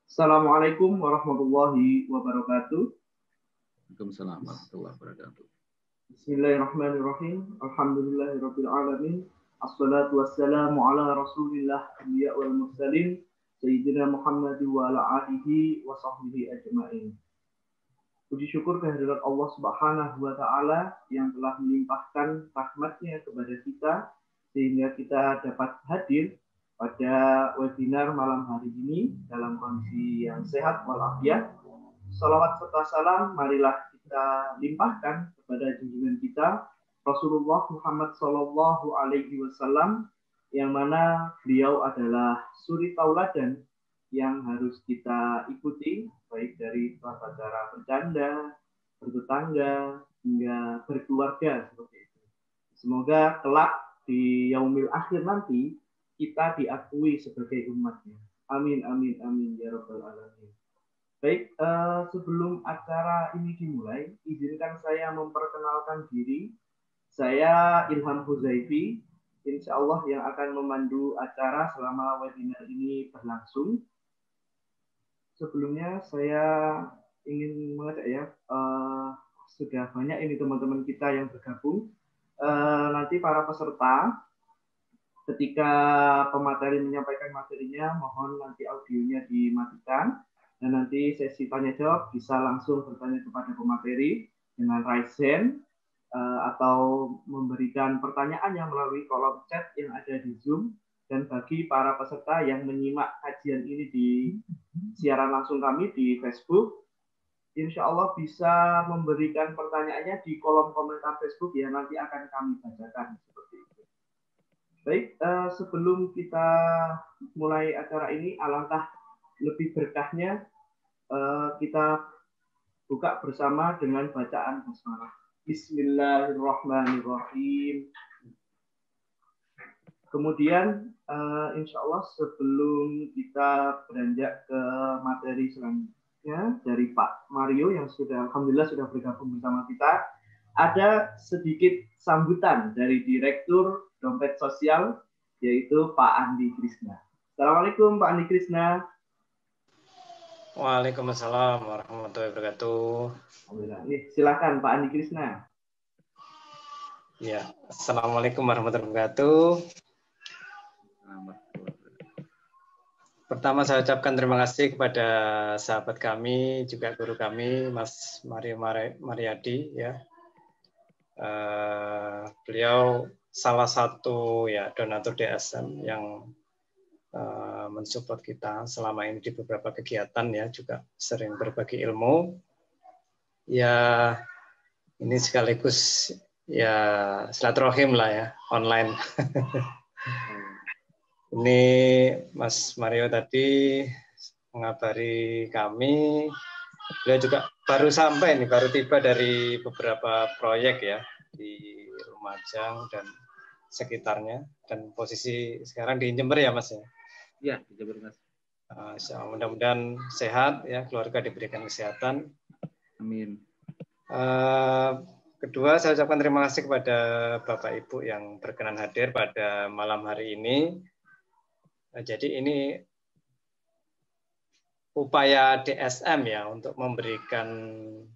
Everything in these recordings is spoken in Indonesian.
Assalamualaikum warahmatullahi wabarakatuh. Waalaikumsalam warahmatullahi wabarakatuh. Bismillahirrahmanirrahim. Alhamdulillahirabbil alamin. Assalatu wassalamu ala Rasulillah anbiya wal mursalin sayyidina Muhammad wa ala alihi wa sahbihi ajmain. Puji syukur kehadirat Allah Subhanahu wa taala yang telah melimpahkan rahmat-Nya kepada kita sehingga kita dapat hadir pada webinar malam hari ini dalam kondisi yang sehat walafiat. Salawat serta salam marilah kita limpahkan kepada junjungan kita Rasulullah Muhammad Sallallahu Alaihi Wasallam, yang mana beliau adalah suri tauladan yang harus kita ikuti, baik dari tata cara bercanda, bertetangga, hingga berkeluarga seperti itu. Semoga kelak di yaumil akhir nanti kita diakui sebagai umatnya. Amin, amin, amin, ya rabbal alamin. Baik, sebelum acara ini dimulai, izinkan saya memperkenalkan diri. Saya Ilham Huzaifi, insya Allah yang akan memandu acara selama webinar ini berlangsung. Sebelumnya saya ingin mengajak ya, sudah banyak ini teman-teman kita yang bergabung. Nanti para peserta, ketika pemateri menyampaikan materinya, mohon nanti audionya dimatikan. Dan nanti sesi tanya jawab bisa langsung bertanya kepada pemateri dengan raise hand atau memberikan pertanyaannya melalui kolom chat yang ada di Zoom. Dan bagi para peserta yang menyimak kajian ini di siaran langsung kami di Facebook, insya Allah bisa memberikan pertanyaannya di kolom komentar Facebook yang nanti akan kami bacakan seperti itu. Baik, sebelum kita mulai acara ini, alangkah lebih berkahnya kita buka bersama dengan bacaan basmalah. Bismillahirrahmanirrahim. Kemudian insya Allah sebelum kita beranjak ke materi selanjutnya dari Pak Mario yang alhamdulillah sudah bergabung bersama kita, ada sedikit sambutan dari Direktur Dompet Sosial, yaitu Pak Andi Krisna. Assalamualaikum Pak Andi Krisna. Waalaikumsalam warahmatullahi wabarakatuh. Alhamdulillah. Silakan Pak Andi Krisna. Ya, assalamualaikum warahmatullahi wabarakatuh. Pertama saya ucapkan terima kasih kepada sahabat kami, juga guru kami, Mas Mario Mariadi. Ya, beliau salah satu ya donatur DSM yang mensupport kita selama ini di beberapa kegiatan, ya, juga sering berbagi ilmu. Ya, ini sekaligus ya silaturahim lah ya, online. Ini Mas Mario tadi mengabari kami, beliau juga baru sampai nih, baru tiba dari beberapa proyek ya di Lumajang dan sekitarnya, dan posisi sekarang di Jember ya Mas ya? Iya, di Jember Mas. Mudah-mudahan sehat ya, keluarga diberikan kesehatan. Amin. Kedua, saya ucapkan terima kasih kepada Bapak Ibu yang berkenan hadir pada malam hari ini. Jadi ini upaya DSM ya untuk memberikan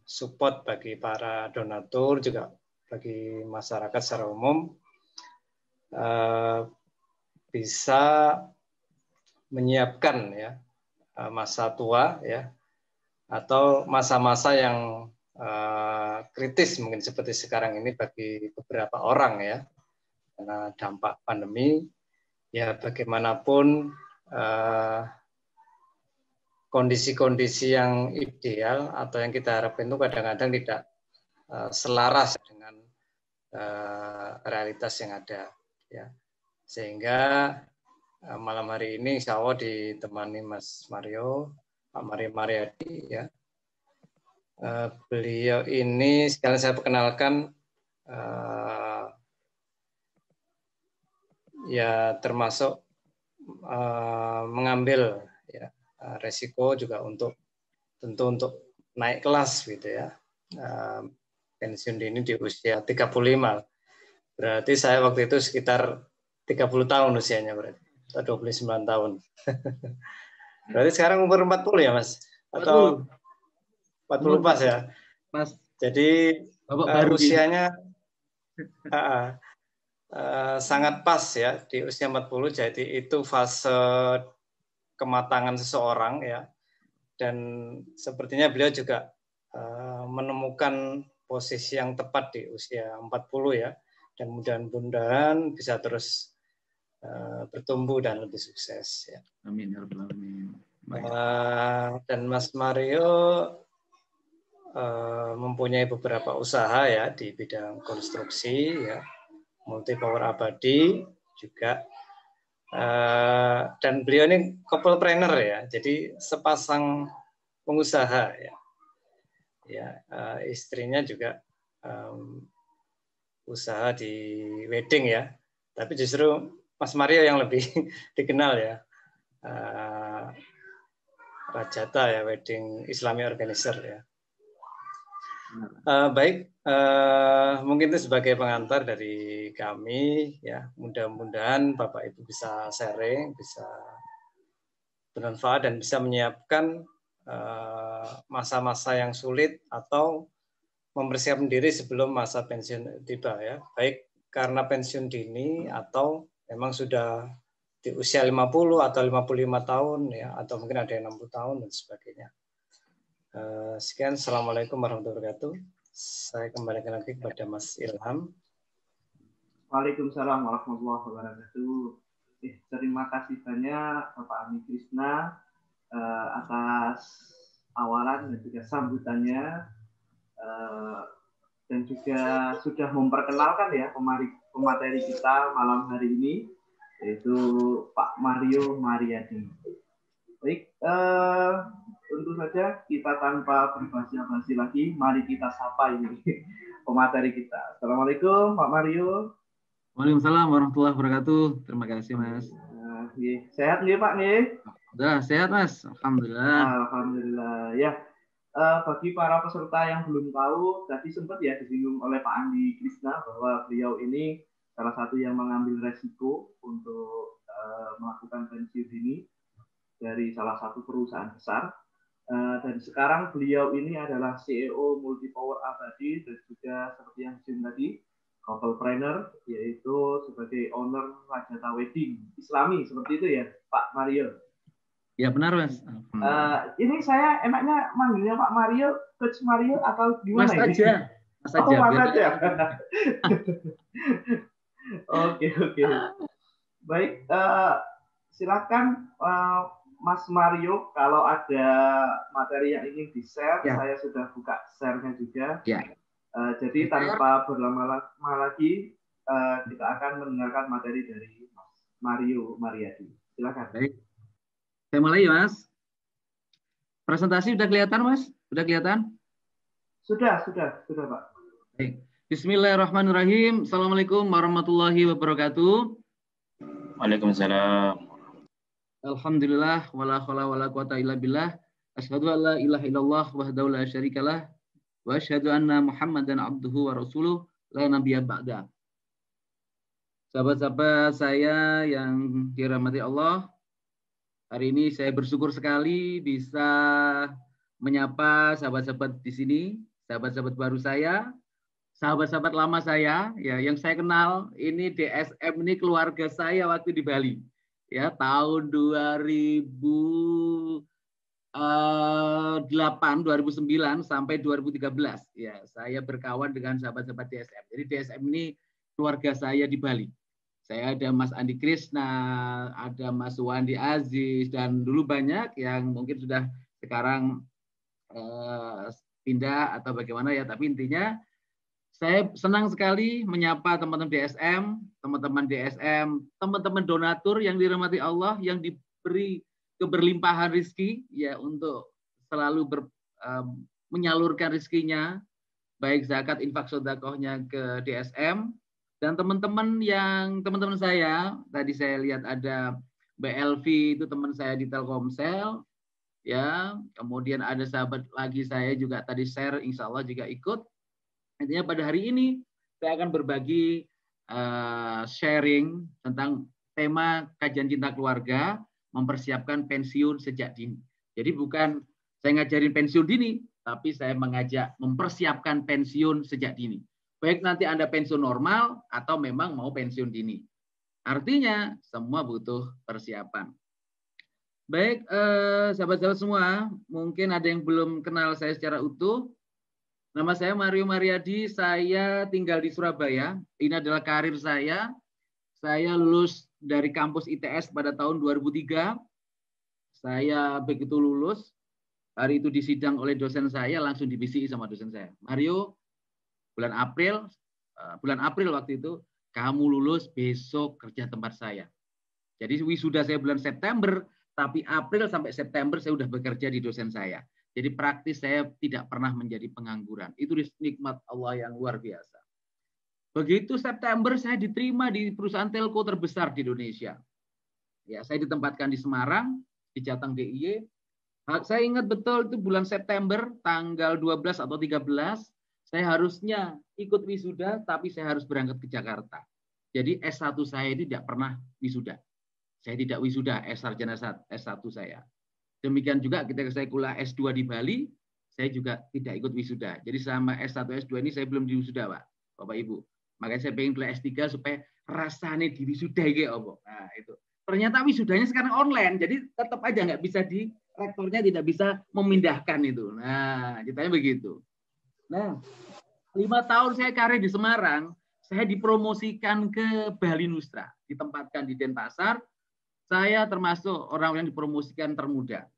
support bagi para donatur, juga bagi masyarakat secara umum, bisa menyiapkan ya masa tua ya, atau masa-masa yang kritis mungkin seperti sekarang ini bagi beberapa orang ya, karena dampak pandemi. Ya, bagaimanapun kondisi-kondisi yang ideal atau yang kita harapkan itu kadang-kadang tidak selaras dengan realitas yang ada, ya. Sehingga malam hari ini insya Allah ditemani Mas Mario, Pak Mario Mariadi, ya. Beliau ini sekalian saya perkenalkan, ya termasuk mengambil ya resiko juga tentu untuk naik kelas gitu ya, pensiun dini di usia 35. Berarti saya waktu itu sekitar 30 tahun usianya berarti, atau 29 tahun. Berarti sekarang umur 40 ya, Mas? Atau 40 pas ya? Pas. Jadi baru usianya sangat pas ya di usia 40. Jadi itu fase kematangan seseorang ya. Dan sepertinya beliau juga menemukan posisi yang tepat di usia 40 ya. Dan mudah-mudahan bisa terus bertumbuh dan lebih sukses ya. Amin ya rabbal alamin. Dan Mas Mario mempunyai beberapa usaha ya di bidang konstruksi ya, multi power abadi juga, dan beliau ini couple planner ya, jadi sepasang pengusaha ya, istrinya juga usaha di wedding ya, tapi justru Mas Mario yang lebih dikenal ya, Rajata ya, wedding Islami organizer ya. Baik, mungkin itu sebagai pengantar dari kami ya. Mudah-mudahan Bapak Ibu bisa sharing, bisa bermanfaat dan bisa menyiapkan masa-masa yang sulit atau mempersiapkan diri sebelum masa pensiun tiba ya. Baik karena pensiun dini atau memang sudah di usia 50 atau 55 tahun ya, atau mungkin ada yang 60 tahun dan sebagainya. Sekian, Assalamualaikum warahmatullahi wabarakatuh. Saya kembalikan lagi kepada Mas Ilham. Waalaikumsalam warahmatullahi wabarakatuh. Terima kasih banyak Bapak Andi Krishna atas awalan dan juga sambutannya, dan juga sudah memperkenalkan ya pemateri kita malam hari ini, yaitu Pak Mario Mariadi. Baik, tentu saja kita tanpa berbasa-basi lagi, mari kita sapa ini pemateri kita. Assalamualaikum Pak Mario. Waalaikumsalam warahmatullahi wabarakatuh. Terima kasih Mas. Sehat nih Pak nih? Udah sehat Mas. Alhamdulillah. Alhamdulillah ya. Bagi para peserta yang belum tahu, tadi sempat ya disinggung oleh Pak Andi Krishna bahwa beliau ini salah satu yang mengambil resiko untuk melakukan pensiun dini dari salah satu perusahaan besar. Dan sekarang beliau ini adalah CEO Multi Power Abadi dan juga seperti yang disinggung tadi, couple planner, yaitu sebagai owner Rajata Wedding Islami, seperti itu ya Pak Mario? Ya benar Mas. Ini saya enaknya manggilnya Pak Mario, Coach Mario atau gimana? Mas ini? aja. Mas aja. Oh, Mas aja. Oke. Baik, silakan Mas Mario, kalau ada materi yang ingin di-share, ya. Saya sudah buka share-nya juga. Ya. Jadi tanpa berlama-lama lagi, kita akan mendengarkan materi dari Mas Mario Mariadi. Silakan. Baik. Saya mulai Mas. Presentasi sudah kelihatan Mas? Sudah kelihatan? Sudah Pak. Baik. Bismillahirrahmanirrahim. Assalamualaikum warahmatullahi wabarakatuh. Waalaikumsalam. Alhamdulillah wala haula wala quwata illa billah. Asyhadu an la ilaha illallah wahdahu la syarikalah wa asyhadu anna Muhammadan abduhu wa rasuluh la nabiyya ba'da. Sahabat-sahabat saya yang dirahmati Allah, hari ini saya bersyukur sekali bisa menyapa sahabat-sahabat di sini, sahabat-sahabat baru saya, sahabat-sahabat lama saya, ya yang saya kenal. Ini DSM ini keluarga saya waktu di Bali, ya tahun 2008, 2009 sampai 2013. Ya saya berkawan dengan sahabat-sahabat DSM. Jadi DSM ini keluarga saya di Bali. Saya ada Mas Andi Krishna, ada Mas Wandi Aziz, dan dulu banyak yang mungkin sudah sekarang pindah atau bagaimana ya. Tapi intinya saya senang sekali menyapa teman-teman DSM, teman-teman donatur yang dirahmati Allah, yang diberi keberlimpahan rezeki ya untuk selalu menyalurkan rezekinya, baik zakat, infak, sedekahnya ke DSM. Dan teman-teman saya, tadi saya lihat ada BLV, itu teman saya di Telkomsel, ya. Kemudian ada sahabat lagi saya juga tadi share, insya Allah juga ikut. Intinya pada hari ini saya akan berbagi sharing tentang tema kajian cinta keluarga mempersiapkan pensiun sejak dini. Jadi bukan saya ngajarin pensiun dini, tapi saya mengajak mempersiapkan pensiun sejak dini. Baik nanti Anda pensiun normal atau memang mau pensiun dini. Artinya semua butuh persiapan. Baik, sahabat-sahabat semua, mungkin ada yang belum kenal saya secara utuh. Nama saya Mario Mariadi, saya tinggal di Surabaya. Ini adalah karir saya. Saya lulus dari kampus ITS pada tahun 2003. Saya begitu lulus, hari itu disidang oleh dosen saya, langsung di-BCI sama dosen saya. Mario, bulan April waktu itu, kamu lulus, besok kerja tempat saya. Jadi wisuda saya bulan September, tapi April sampai September saya sudah bekerja di dosen saya. Jadi praktis saya tidak pernah menjadi pengangguran. Itu nikmat Allah yang luar biasa. Begitu September saya diterima di perusahaan telco terbesar di Indonesia. Ya, saya ditempatkan di Semarang, di Jateng DIY. Saya ingat betul itu bulan September, tanggal 12 atau 13, saya harusnya ikut wisuda, tapi saya harus berangkat ke Jakarta. Jadi S1 saya itu tidak pernah wisuda. Saya tidak wisuda sarjana S1 saya. Demikian juga ketika saya kuliah S2 di Bali, saya juga tidak ikut wisuda. Jadi sama S1, S2 ini saya belum diwisuda, Pak, Bapak Ibu. Makanya saya pengen kuliah S3 supaya rasanya di wisuda gitu. Nah, itu. Ternyata wisudanya sekarang online, jadi tetap aja nggak bisa rektornya tidak bisa memindahkan itu. Nah, ceritanya begitu. Nah, 5 tahun saya karir di Semarang, saya dipromosikan ke Bali Nusra, ditempatkan di Denpasar. Saya termasuk orang yang dipromosikan termuda,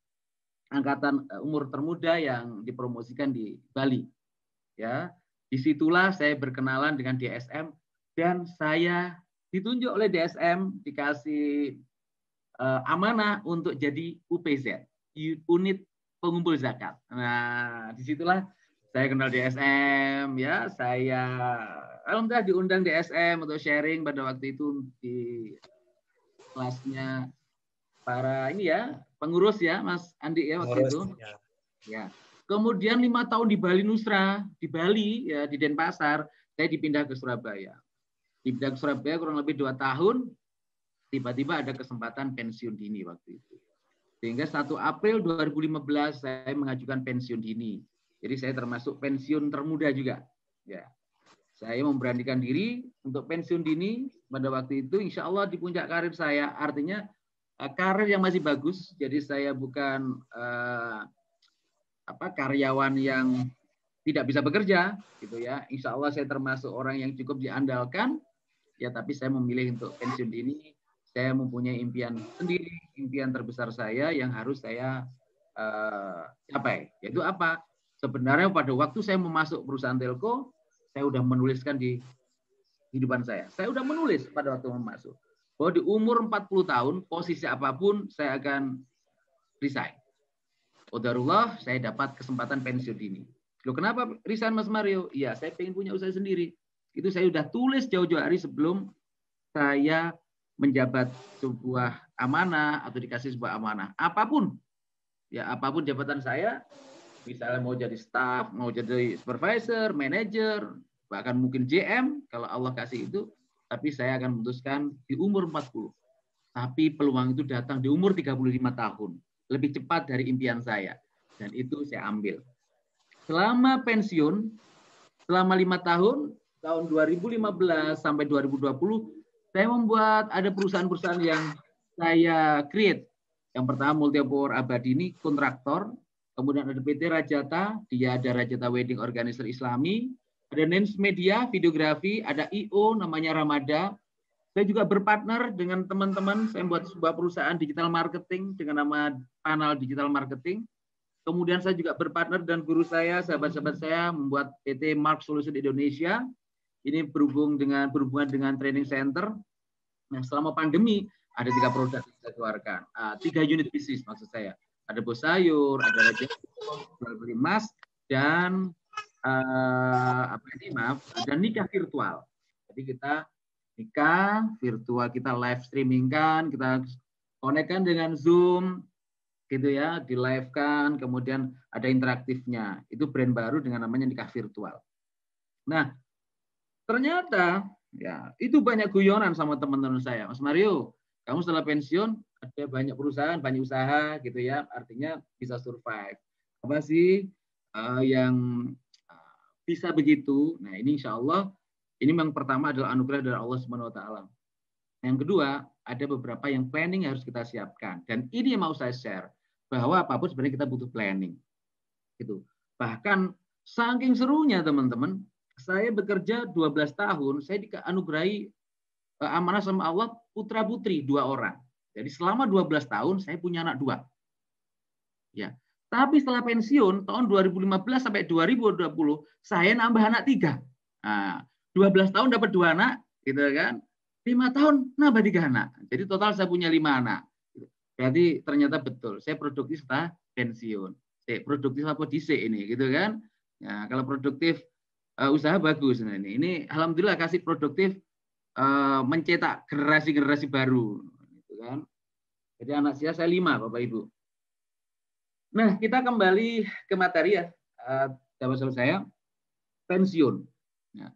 angkatan umur termuda yang dipromosikan di Bali. Ya, disitulah saya berkenalan dengan DSM dan saya ditunjuk oleh DSM, dikasih amanah untuk jadi UPZ, unit pengumpul zakat. Nah, disitulah saya kenal DSM, ya. Saya alhamdulillah diundang DSM untuk sharing pada waktu itu di kelasnya para ini ya, pengurus ya, Mas Andi ya waktu itu. Ya. Kemudian 5 tahun di Bali Nusra, di Bali ya, di Denpasar, saya dipindah ke Surabaya. Dipindah ke Surabaya kurang lebih 2 tahun, tiba-tiba ada kesempatan pensiun dini waktu itu. Sehingga 1 April 2015 saya mengajukan pensiun dini. Jadi saya termasuk pensiun termuda juga. Ya. Saya memberanikan diri untuk pensiun dini pada waktu itu, insya Allah di puncak karir saya, artinya karir yang masih bagus. Jadi saya bukan karyawan yang tidak bisa bekerja, gitu ya. Insya Allah saya termasuk orang yang cukup diandalkan, ya. Tapi saya memilih untuk pensiun dini. Saya mempunyai impian sendiri, impian terbesar saya yang harus saya capai. Yaitu apa? Sebenarnya pada waktu saya memasuk perusahaan telco, saya sudah menuliskan di kehidupan saya. Saya sudah menulis pada waktu memasuk bahwa di umur 40 tahun, posisi apapun saya akan resign. Qadarullah, saya dapat kesempatan pensiun dini. Loh, kenapa resign, Mas Mario? Iya, saya pengen punya usaha sendiri. Itu saya sudah tulis jauh-jauh hari sebelum saya menjabat sebuah amanah atau dikasih sebuah amanah. Apapun, ya apapun jabatan saya, misalnya mau jadi staff, mau jadi supervisor, manager, bahkan mungkin JM, kalau Allah kasih itu, tapi saya akan memutuskan di umur 40. Tapi peluang itu datang di umur 35 tahun. Lebih cepat dari impian saya. Dan itu saya ambil. Selama pensiun, selama 5 tahun, tahun 2015 sampai 2020, saya membuat ada perusahaan-perusahaan yang saya create. Yang pertama Multipur Abadi ini kontraktor. Kemudian ada PT Rajata, dia ada Rajata Wedding Organizer Islami. Ada Nens Media, videografi. Ada IO, namanya Ramada. Saya juga berpartner dengan teman-teman. Saya membuat sebuah perusahaan digital marketing dengan nama Panel Digital Marketing. Kemudian saya juga berpartner dengan guru saya, sahabat-sahabat saya, membuat PT Mark Solution Indonesia. Ini berhubungan dengan training center. Nah, selama pandemi, ada 3 produk yang saya keluarkan. 3 unit bisnis maksud saya. Ada Bos Sayur, ada Raja jual beli emas, dan ada nikah virtual. Jadi kita nikah virtual, kita live streaming kan, kita konekkan dengan Zoom, gitu ya, di live kan, kemudian ada interaktifnya. Itu brand baru dengan namanya nikah virtual. Nah, ternyata ya itu banyak guyonan sama teman-teman saya, Mas Mario. Kamu setelah pensiun ada banyak perusahaan, banyak usaha gitu ya, artinya bisa survive. Apa sih yang bisa begitu? Nah ini insya Allah ini yang pertama adalah anugerah dari Allah Subhanahu Wa Taala. Yang kedua ada beberapa yang planning harus kita siapkan dan ini yang mau saya share bahwa apapun sebenarnya kita butuh planning. Gitu. Bahkan saking serunya teman-teman, saya bekerja 12 tahun, saya dianugerahi amanah sama Allah putra putri 2 orang. Jadi selama 12 tahun saya punya anak 2. Ya. Tapi setelah pensiun tahun 2015 sampai 2020 saya nambah anak 3. Nah, 12 tahun dapat 2 anak, gitu kan? 5 tahun nambah 3 anak. Jadi total saya punya 5 anak. Berarti ternyata betul, saya produktif setelah pensiun. Produktif apa dhisik ini, gitu kan? Ya, kalau produktif usaha bagus. Nah, ini alhamdulillah kasih produktif mencetak generasi-generasi baru, gitu kan? Jadi anak saya 5, Bapak Ibu. Nah, kita kembali ke materi ya, sahabat-sahabat saya, pensiun. Nah,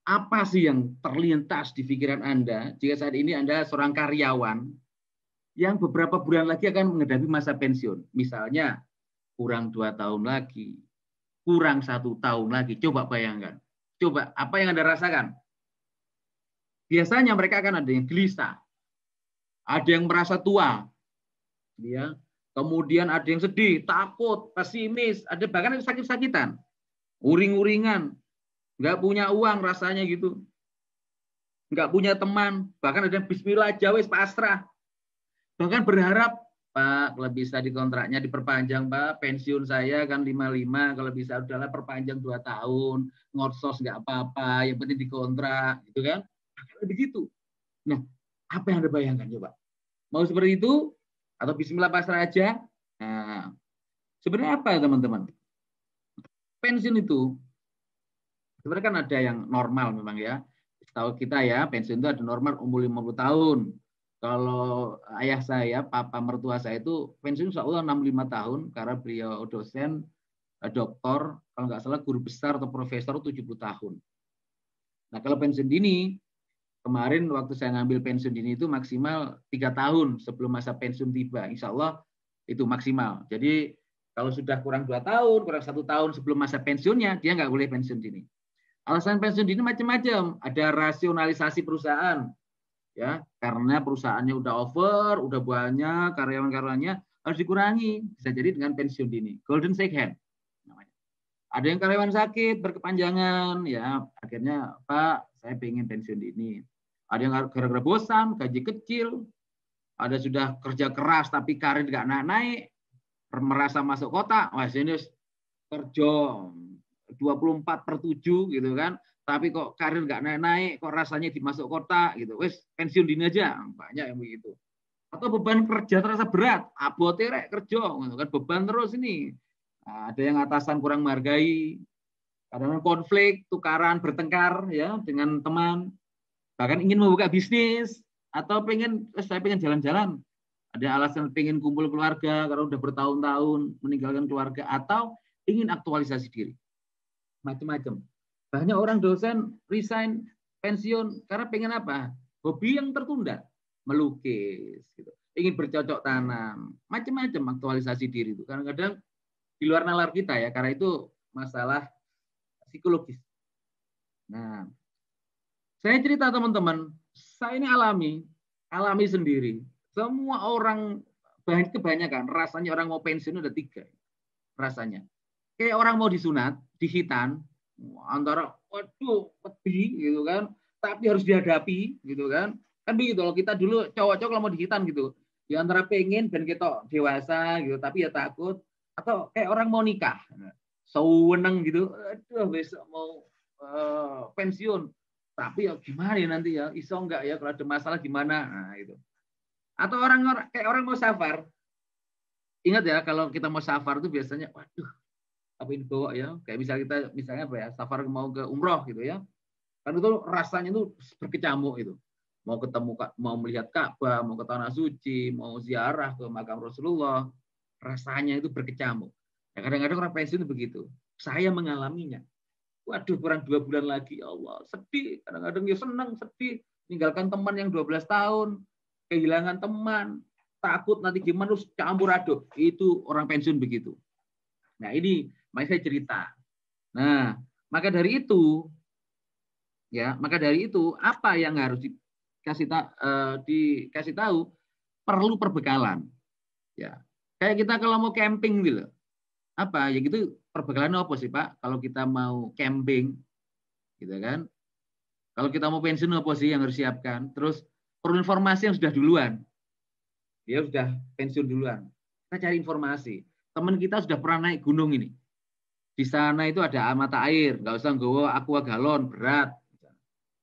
apa sih yang terlintas di pikiran Anda jika saat ini Anda seorang karyawan yang beberapa bulan lagi akan menghadapi masa pensiun? Misalnya, kurang 2 tahun lagi, kurang 1 tahun lagi. Coba bayangkan. Coba, apa yang Anda rasakan? Biasanya mereka akan ada yang gelisah, ada yang merasa tua, ya. Kemudian ada yang sedih, takut, pesimis, ada bahkan yang sakit-sakitan, uring-uringan, nggak punya uang rasanya gitu, nggak punya teman, bahkan ada yang bismillah jawes pasrah, bahkan berharap, Pak, kalau bisa dikontraknya diperpanjang, Pak, pensiun saya kan 55, kalau bisa udahlah perpanjang 2 tahun, ngorsos nggak apa-apa, yang penting dikontrak, gitu kan? Begitu. Nah, apa yang Anda bayangkan coba? Mau seperti itu? Atau bismillah pasrah aja? Nah, sebenarnya apa ya teman-teman? Pensiun itu, sebenarnya kan ada yang normal memang ya. Setahu kita ya, pensiun itu ada normal umur 50 tahun. Kalau ayah saya, papa mertua saya itu pensiun insya Allah 65 tahun karena beliau dosen, doktor, kalau nggak salah guru besar atau profesor 70 tahun. Nah, kalau pensiun dini, kemarin waktu saya ngambil pensiun dini itu maksimal 3 tahun sebelum masa pensiun tiba. Insya Allah itu maksimal. Jadi kalau sudah kurang 2 tahun, kurang 1 tahun sebelum masa pensiunnya, dia nggak boleh pensiun dini. Alasan pensiun dini macam-macam. Ada rasionalisasi perusahaan. Ya, karena perusahaannya udah over, udah banyak, karyawan-karyawannya harus dikurangi. Bisa jadi dengan pensiun dini. Golden shake hand namanya. Ada yang karyawan sakit berkepanjangan, ya akhirnya Pak, saya pengen pensiun dini. Ada yang gara-gara bosan, gaji kecil, ada sudah kerja keras tapi karir nggak naik, merasa masuk kota, wah ini kerja 24/7 gitu kan, tapi kok karir nggak naik, kok rasanya dimasuk kota gitu, wes pensiun dini aja, banyak yang begitu. Atau beban kerja terasa berat, abote rek kerja, kan beban terus ini. Nah, ada yang atasan kurang menghargai, kadang-kadang konflik, tukaran, bertengkar ya dengan teman. Bahkan ingin membuka bisnis atau saya pengen jalan-jalan. Ada alasan pengen kumpul keluarga karena udah bertahun-tahun meninggalkan keluarga atau ingin aktualisasi diri. Macam-macam. Banyak orang dosen resign pensiun karena pengen apa? Hobi yang tertunda, melukis gitu. Ingin bercocok tanam, macam-macam aktualisasi diri itu. Kadang-kadang di luar nalar kita ya, karena itu masalah psikologis. Nah, saya cerita teman-teman, saya ini alami sendiri. Semua orang, kebanyakan rasanya orang mau pensiun ada 3 rasanya. Kayak orang mau disunat, dihitan, antara waduh pedih gitu kan, tapi harus dihadapi gitu kan. Kan begitu kalau kita dulu cowok-cowok kalau mau dihitan gitu, di antara pengen dan kita dewasa gitu, tapi ya takut. Atau kayak orang mau nikah, sewenang gitu, aduh besok mau pensiun. Tapi ya gimana ya nanti ya, iso enggak ya kalau ada masalah gimana, nah itu. Atau kayak orang mau safar, ingat ya kalau kita mau safar itu biasanya, waduh, apa ini bawa ya, kayak misalnya apa ya, safar mau ke umroh gitu ya, kan itu rasanya itu berkecamuk itu, mau ketemu, mau melihat Ka'bah, mau ke tanah suci, mau ziarah ke makam Rasulullah, rasanya itu berkecamuk. Ya, kadang-kadang orang pensiun itu begitu, saya mengalaminya. Waduh, kurang 2 bulan lagi, ya Allah, sedih. Kadang-kadang ya senang, sedih. Tinggalkan teman yang 12 tahun. kehilangan teman, takut nanti gimana, terus campur aduk. Itu orang pensiun begitu. Nah ini makanya saya cerita. Nah maka dari itu apa yang harus dikasih tahu, perlu perbekalan. Ya kayak kita kalau mau camping gitu, apa ya gitu, perbekalan apa sih Pak? Kalau kita mau camping, gitu kan? Kalau kita mau pensiun apa sih yang harus siapkan? Terus perlu informasi yang sudah duluan. Dia sudah pensiun duluan. Kita cari informasi. Teman kita sudah pernah naik gunung ini. Di sana itu ada mata air, nggak usah bawa aqua galon berat.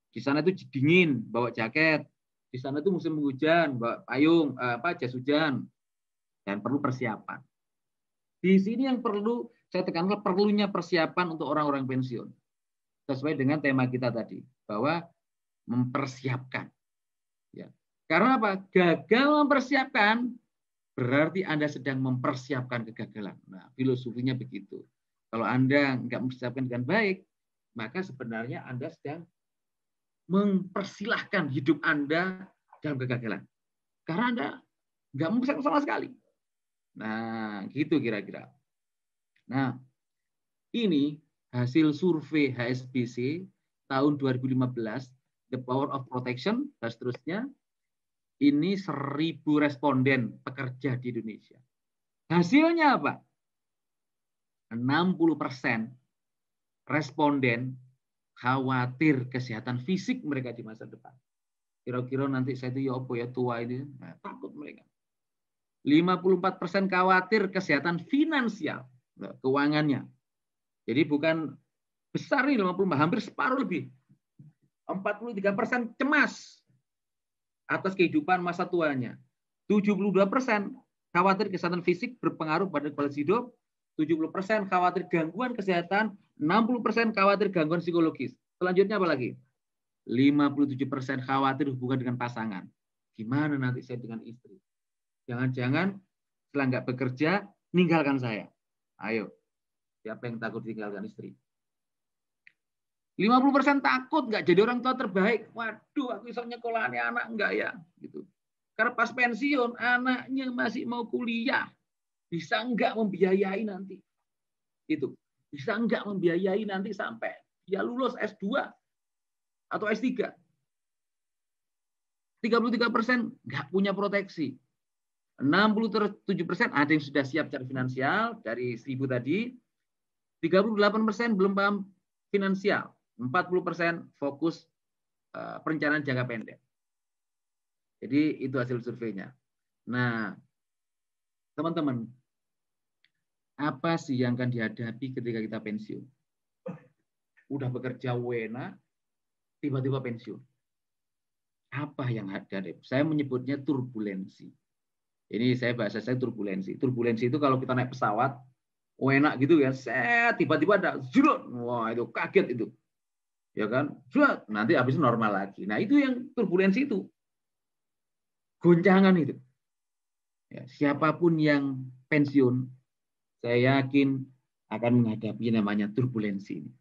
Di sana itu dingin, bawa jaket. Di sana itu musim hujan, bawa payung, jas hujan, dan perlu persiapan. Di sini yang perlu saya tekankan, perlunya persiapan untuk orang-orang pensiun. Sesuai dengan tema kita tadi, bahwa mempersiapkan. Ya. Karena apa? Gagal mempersiapkan berarti Anda sedang mempersiapkan kegagalan. Nah, filosofinya begitu. Kalau Anda nggak mempersiapkan dengan baik, maka sebenarnya Anda sedang mempersilahkan hidup Anda dalam kegagalan. Karena Anda nggak mempersiapkan sama sekali. Nah, gitu kira-kira. Nah, ini hasil survei HSBC tahun 2015, The Power of Protection, dan seterusnya. Ini 1.000 responden pekerja di Indonesia. Hasilnya apa? 60% responden khawatir kesehatan fisik mereka di masa depan. Kira-kira nanti saya itu ya tua ini, nah, takut mereka. 54% khawatir kesehatan finansial, keuangannya. Jadi bukan besar nih 50, hampir separuh lebih. 43% cemas atas kehidupan masa tuanya. 72% khawatir kesehatan fisik berpengaruh pada kualitas hidup. 70% khawatir gangguan kesehatan. 60% khawatir gangguan psikologis. Selanjutnya apa lagi? 57% khawatir hubungan dengan pasangan. Gimana nanti saya dengan istri? Jangan-jangan setelah nggak bekerja, ninggalkan saya. Ayo, siapa yang takut tinggalkan istri? 50% takut nggak jadi orang tua terbaik. Waduh, aku bisa nyekolahnya anak enggak ya? Gitu. Karena pas pensiun, anaknya masih mau kuliah. Bisa enggak membiayai nanti? Itu. Bisa enggak membiayai nanti sampai dia lulus S2 atau S3. 33% nggak punya proteksi. 67% ada yang sudah siap secara finansial dari 1.000 tadi. 38% belum paham finansial. 40% fokus perencanaan jangka pendek. Jadi itu hasil surveinya. Nah, teman-teman, apa sih yang akan dihadapi ketika kita pensiun? Udah bekerja wena, tiba-tiba pensiun. Apa yang ada? Saya menyebutnya turbulensi. Ini bahasa saya turbulensi. Turbulensi itu kalau kita naik pesawat, enak gitu ya, tiba-tiba ada zrut, wah itu kaget itu. Ya kan? Nanti habis normal lagi. Nah, itu yang turbulensi itu. Goncangan itu. Ya, siapapun yang pensiun, saya yakin akan menghadapi namanya turbulensi ini.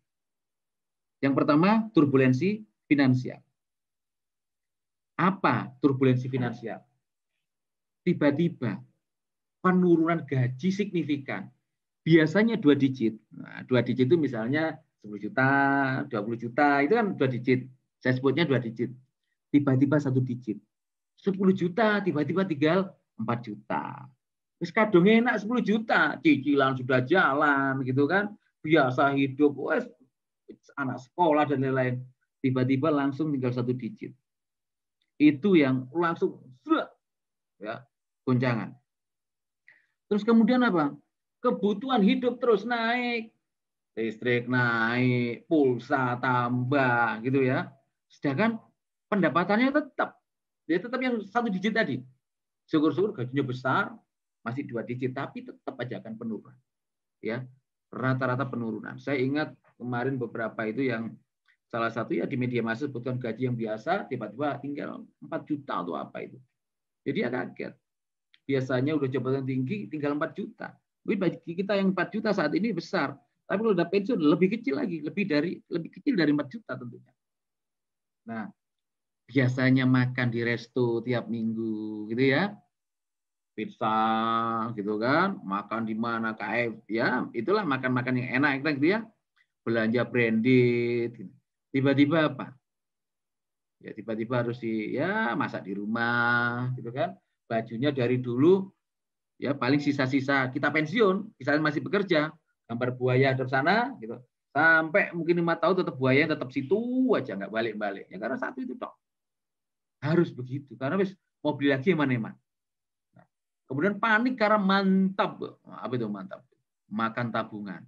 Yang pertama, turbulensi finansial. Apa turbulensi finansial? Tiba-tiba penurunan gaji signifikan. Biasanya 2 digit. Nah, 2 digit itu misalnya 10 juta, 20 juta, itu kan 2 digit. Saya sebutnya 2 digit. Tiba-tiba 1 digit. 10 juta, tiba-tiba tinggal 4 juta. Terus kadungnya enak 10 juta. Cicilan sudah jalan, gitu kan. Biasa hidup, anak sekolah dan lain-lain. Tiba-tiba langsung tinggal 1 digit. Itu yang langsung, ya, goncangan. Terus kemudian apa? Kebutuhan hidup terus naik. Listrik naik, pulsa tambah gitu ya. Sedangkan pendapatannya tetap. Dia tetap yang 1 digit tadi. Syukur-syukur gajinya besar, masih 2 digit, tapi tetap aja akan penurunan. Ya, rata-rata penurunan. Saya ingat kemarin beberapa itu yang salah satu ya di media massa sebutkan gaji yang biasa, tiba-tiba tinggal 4 juta atau apa itu. Jadi ya kaget. Biasanya udah jabatan tinggi, tinggal 4 juta. Tapi bagi kita yang 4 juta saat ini besar. Tapi kalau udah pensiun lebih kecil lagi, lebih kecil dari 4 juta tentunya. Nah, biasanya makan di resto tiap minggu gitu ya, pizza gitu kan, makan di mana KF ya, itulah makan-makan yang enak gitu ya, belanja branded, tiba-tiba apa? Ya tiba-tiba harus masak di rumah gitu kan, bajunya dari dulu ya paling sisa-sisa kita pensiun, kita masih bekerja, gambar buaya di sana gitu, sampai mungkin 5 tahun tetap buaya tetap situ aja nggak balik-balik ya karena satu itu toh. Harus begitu, karena mau beli lagi mana-mana. Nah, kemudian panik karena mantap. Apa itu mantap? Makan tabungan.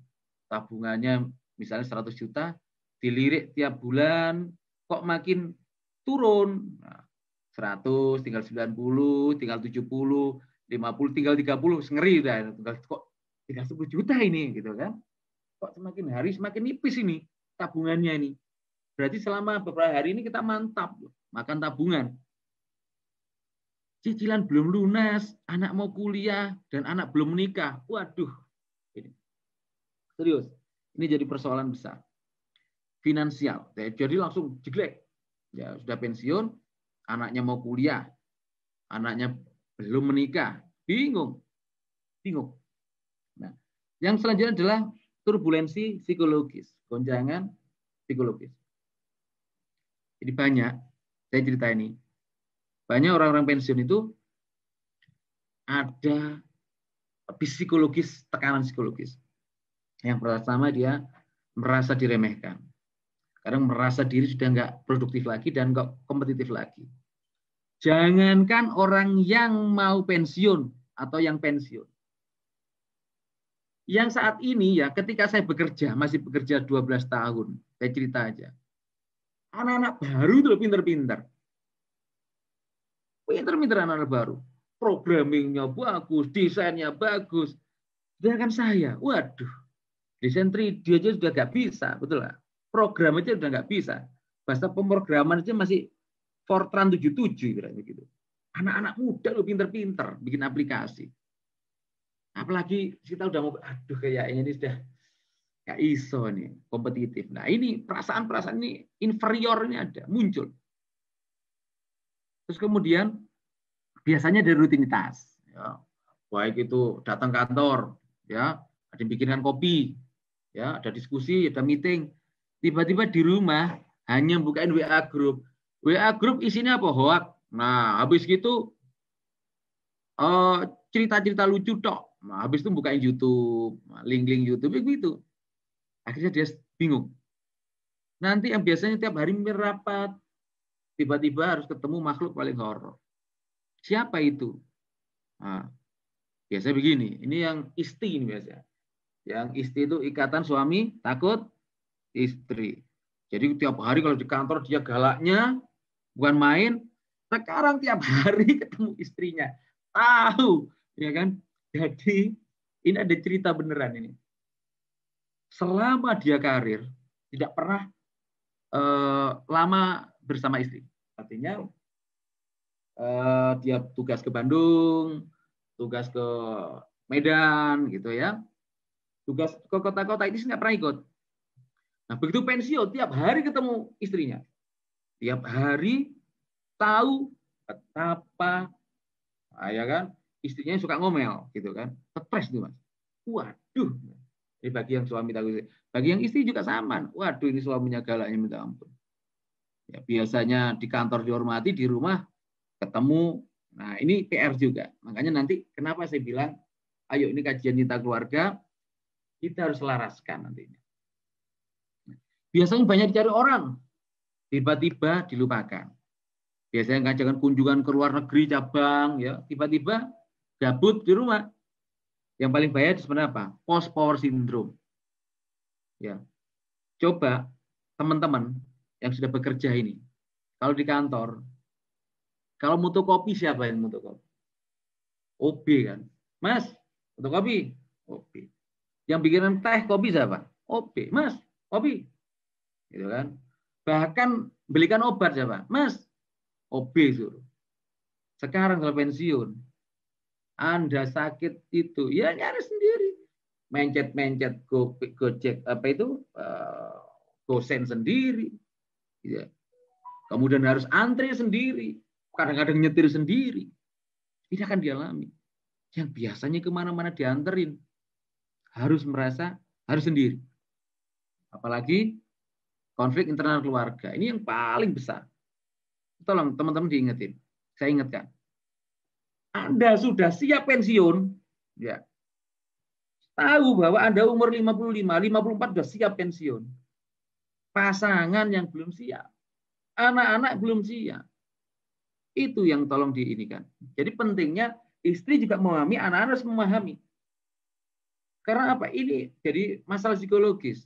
Tabungannya misalnya 100 juta, dilirik tiap bulan, kok makin turun. Nah, 100, tinggal 90, tinggal 70, 50, tinggal 30, ngeri udah. Kok tinggal 10 juta ini, gitu kan? Kok semakin hari semakin nipis ini tabungannya ini. Berarti selama beberapa hari ini kita mantap makan tabungan. Cicilan belum lunas, anak mau kuliah, dan anak belum menikah. Waduh, ini serius. Ini jadi persoalan besar. Finansial. Jadi langsung jeglek. Ya, sudah pensiun, anaknya mau kuliah, anaknya belum menikah. Bingung. Bingung. Nah, yang selanjutnya adalah turbulensi psikologis. Gonjangan psikologis. Jadi banyak, saya cerita ini, banyak orang-orang pensiun itu ada psikologis, tekanan psikologis. Yang pertama dia merasa diremehkan. Kadang merasa diri sudah nggak produktif lagi dan nggak kompetitif lagi. Jangankan orang yang mau pensiun atau yang pensiun. Yang saat ini ya ketika saya bekerja, masih bekerja 12 tahun, saya cerita aja. Anak-anak baru itu pinter-pinter. Pinter-pinter anak-anak baru. Programmingnya bagus, desainnya bagus. Sedangkan saya, waduh, desain 3D aja sudah nggak bisa, betul nggak? Program aja sudah nggak bisa. Bahasa pemrograman aja masih Fortran 77, gitu. Anak-anak muda lo pinter-pinter bikin aplikasi. Apalagi kita udah mau, aduh kayaknya ini sudah nggak iso nih, kompetitif. Nah ini perasaan-perasaan ini inferiornya ada, muncul. Terus kemudian biasanya dari rutinitas, ya, baik itu datang kantor, ya, ada yang bikinkan kopi, ya, ada diskusi, ada meeting, tiba-tiba di rumah hanya bukain WA group. WA group isinya apa? Hoak. Nah, habis gitu cerita-cerita lucu tok. Nah, habis itu bukain YouTube, link-link YouTube begitu. Akhirnya dia bingung. Nanti yang biasanya tiap hari merapat, tiba-tiba harus ketemu makhluk paling horor. Siapa itu? Nah, biasanya begini, ini yang isti ini biasanya. Yang isti itu ikatan suami takut istri. Jadi tiap hari kalau di kantor dia galaknya, bukan main. Sekarang tiap hari ketemu istrinya. Tahu, ya kan? Jadi ini ada cerita beneran ini. Selama dia karir, tidak pernah lama bersama istri. Artinya dia tugas ke Bandung, tugas ke Medan, gitu ya. Tugas ke kota-kota ini nggak pernah ikut. Nah begitu pensiun, tiap hari ketemu istrinya. Tiap hari tahu betapa, ya kan, istrinya suka ngomel, gitu kan. Stres tuh mas. Waduh. Ini bagi yang suami tahu, bagi yang istri juga sama. Waduh ini suaminya galaknya minta ampun. Ya, biasanya di kantor dihormati, di rumah ketemu. Nah ini PR juga. Makanya nanti kenapa saya bilang, ayo ini kajian cinta keluarga, kita harus selaraskan nantinya. Biasanya banyak dicari orang, tiba-tiba dilupakan. Biasanya ngajakan kunjungan ke luar negeri cabang, ya tiba-tiba gabut di rumah. Yang paling bahaya sebenarnya apa? Post power syndrome. Ya, coba teman-teman yang sudah bekerja ini, kalau di kantor, kalau mutu kopi siapa yang mutu kopi? OB kan, Mas, mutu kopi, OB. Yang bikinan teh kopi siapa? OB, Mas, kopi, gitu kan? Bahkan belikan obat siapa? Mas, OB suruh. Sekarang kalau pensiun, Anda sakit itu, ya nyari sendiri. Mencet-mencet Gojek, apa itu, Gosen sendiri. Ya. kemudian harus antri sendiri, kadang-kadang nyetir sendiri. Ini akan dialami. Yang biasanya kemana-mana dianterin, harus sendiri. Apalagi konflik internal keluarga. Ini yang paling besar. Tolong teman-teman diingetin. Saya ingatkan. Anda sudah siap pensiun, ya. Tahu bahwa Anda umur 55, 54 sudah siap pensiun. Pasangan yang belum siap. Anak-anak belum siap. Itu yang tolong diinikan. Jadi pentingnya istri juga memahami, anak-anak harus memahami. Karena apa? Ini jadi masalah psikologis.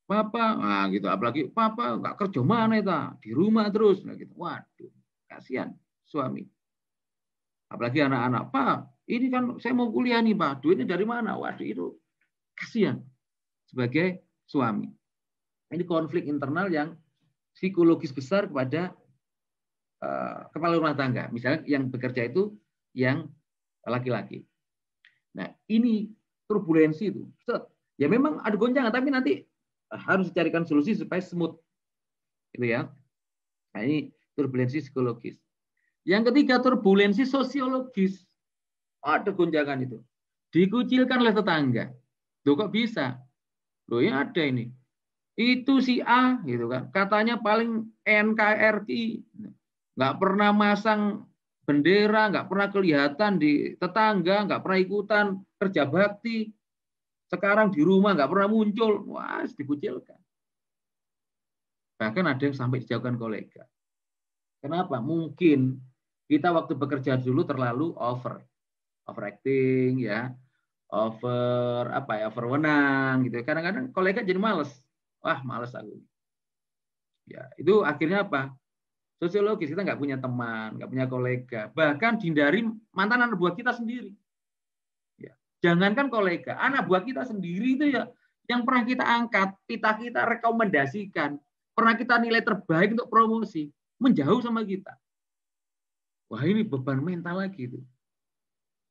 Papa, nah gitu. Apalagi papa nggak kerja mana itu, di rumah terus, nah gitu. Waduh, kasihan suami. Apalagi anak-anak, Pak, ini kan saya mau kuliah nih, Pak. Duitnya dari mana? Waduh, itu kasihan sebagai suami. Ini konflik internal yang psikologis besar kepada kepala rumah tangga. Misalnya yang bekerja itu yang laki-laki. Nah, ini turbulensi itu. Ya memang ada goncangan, tapi nanti harus dicarikan solusi supaya smooth. Gitu ya. Nah, ini turbulensi psikologis. Yang ketiga, turbulensi sosiologis. Ada gonjangan itu. Dikucilkan oleh tetangga. Loh kok bisa? Loh ya ada ini. Itu si A, gitu kan. Katanya paling NKRI. Nggak pernah masang bendera, nggak pernah kelihatan di tetangga, nggak pernah ikutan kerja bakti. Sekarang di rumah nggak pernah muncul. Wah, dikucilkan. Bahkan ada yang sampai dijauhkan kolega. Kenapa? Mungkin kita waktu bekerja dulu terlalu overacting ya, overwenang gitu. Kadang-kadang kolega jadi males. Wah, males aku. Ya, itu akhirnya apa? Sosiologis, kita nggak punya teman, nggak punya kolega, bahkan dihindari mantan anak buah kita sendiri. Ya. Jangankan kolega, anak buah kita sendiri itu ya yang pernah kita angkat, kita rekomendasikan, pernah kita nilai terbaik untuk promosi, menjauh sama kita. Wah, ini beban mental lagi itu.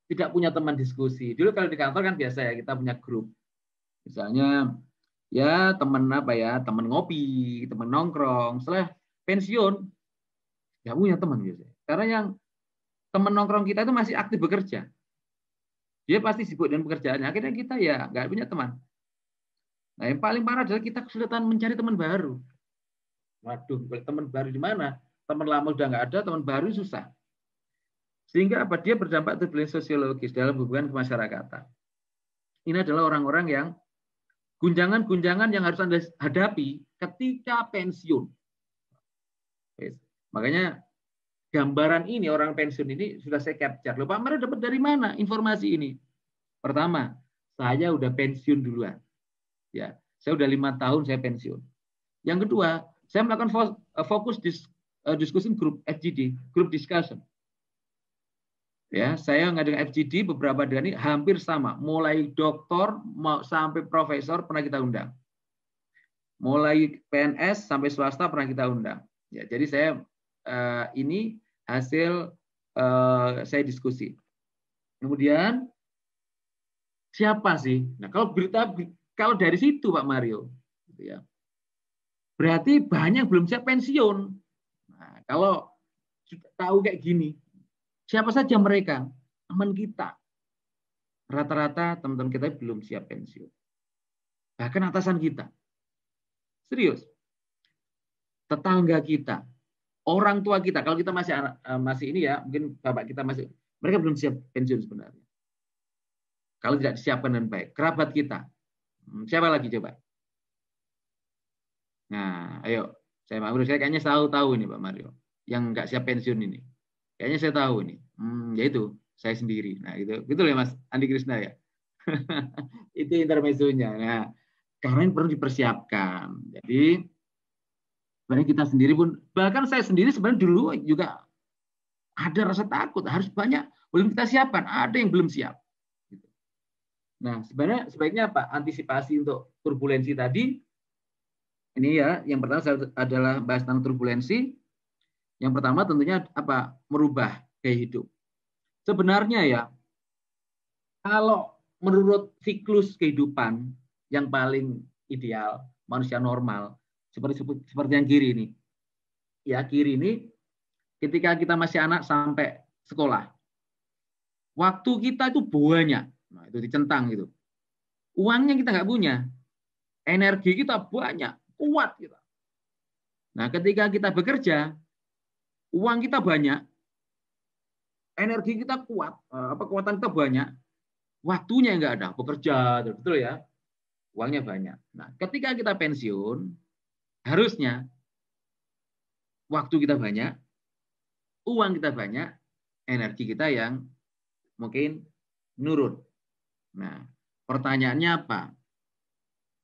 Tidak punya teman diskusi. Dulu kalau di kantor kan biasa ya, kita punya grup. Misalnya ya teman apa ya, teman ngopi, teman nongkrong. Setelah pensiun nggak punya teman biasanya. Karena yang teman nongkrong kita itu masih aktif bekerja. Dia pasti sibuk dengan pekerjaannya. Akhirnya kita ya nggak punya teman. Nah, yang paling parah adalah kita kesulitan mencari teman baru. Waduh, teman baru di mana? Teman lama udah nggak ada, teman baru susah. Sehingga apa? Dia berdampak turbulensi sosiologis dalam hubungan kemasyarakatan. Ini adalah orang-orang yang gunjangan-gunjangan yang harus Anda hadapi ketika pensiun. Makanya gambaran ini, orang pensiun ini sudah saya capture. Loh, Pak Mario dapat dari mana informasi ini? Pertama, saya udah pensiun duluan. Ya, saya udah 5 tahun saya pensiun. Yang kedua, saya melakukan fokus diskusi grup FGD, group discussion. Ya, saya ngadain FGD beberapa ini hampir sama, mulai doktor sampai profesor pernah kita undang, mulai PNS sampai swasta pernah kita undang. Ya, jadi saya ini hasil saya diskusi. Kemudian siapa sih? Nah, kalau dari situ Pak Mario, gitu ya, berarti banyak belum siap pensiun. Nah, kalau sudah tahu kayak gini. Siapa saja mereka? Teman kita. Rata-rata teman-teman kita belum siap pensiun. Bahkan atasan kita. Serius. Tetangga kita. Orang tua kita. Kalau kita masih ini ya, mungkin bapak kita masih, mereka belum siap pensiun sebenarnya. Kalau tidak disiapkan dengan baik. Kerabat kita. Siapa lagi coba? Nah, ayo. Saya kayaknya tahu ini Pak Mario. Yang nggak siap pensiun ini. Kayaknya saya tahu nih, yaitu saya sendiri. Nah, gitu ya Mas Andi Krisna ya. Itu intermezzonya. Nah, karena ini perlu dipersiapkan. Jadi sebenarnya kita sendiri pun, bahkan saya sendiri sebenarnya dulu juga ada rasa takut. Harus banyak belum kita siapkan. Ada yang belum siap. Nah, sebenarnya sebaiknya apa? Antisipasi untuk turbulensi tadi. Ini ya, yang pertama adalah bahas tentang turbulensi. Yang pertama tentunya apa? Merubah gaya hidup. Sebenarnya ya, kalau menurut siklus kehidupan yang paling ideal, manusia normal, seperti yang kiri ini, ya kiri ini ketika kita masih anak sampai sekolah. Waktu kita itu banyak. Nah, itu dicentang gitu. Uangnya kita nggak punya. Energi kita banyak, kuat kita. Nah, ketika kita bekerja, uang kita banyak, energi kita kuat, kekuatan kita banyak, waktunya nggak ada, bekerja, betul ya, uangnya banyak. Nah, ketika kita pensiun, harusnya waktu kita banyak, uang kita banyak, energi kita yang mungkin nurun. Nah, pertanyaannya apa?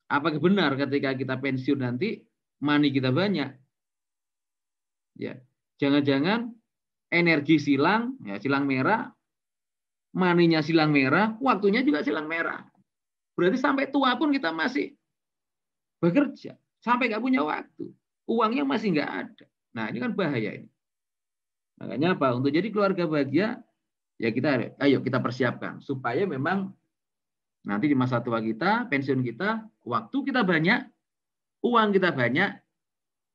Apakah benar ketika kita pensiun nanti money kita banyak? Ya, jangan-jangan energi silang, ya silang merah, money-nya silang merah, waktunya juga silang merah. Berarti sampai tua pun kita masih bekerja, sampai nggak punya waktu, uangnya masih nggak ada. Nah, ini kan bahaya ini. Makanya apa? Untuk jadi keluarga bahagia, ya ayo kita persiapkan supaya memang nanti di masa tua kita, pensiun kita, waktu kita banyak, uang kita banyak,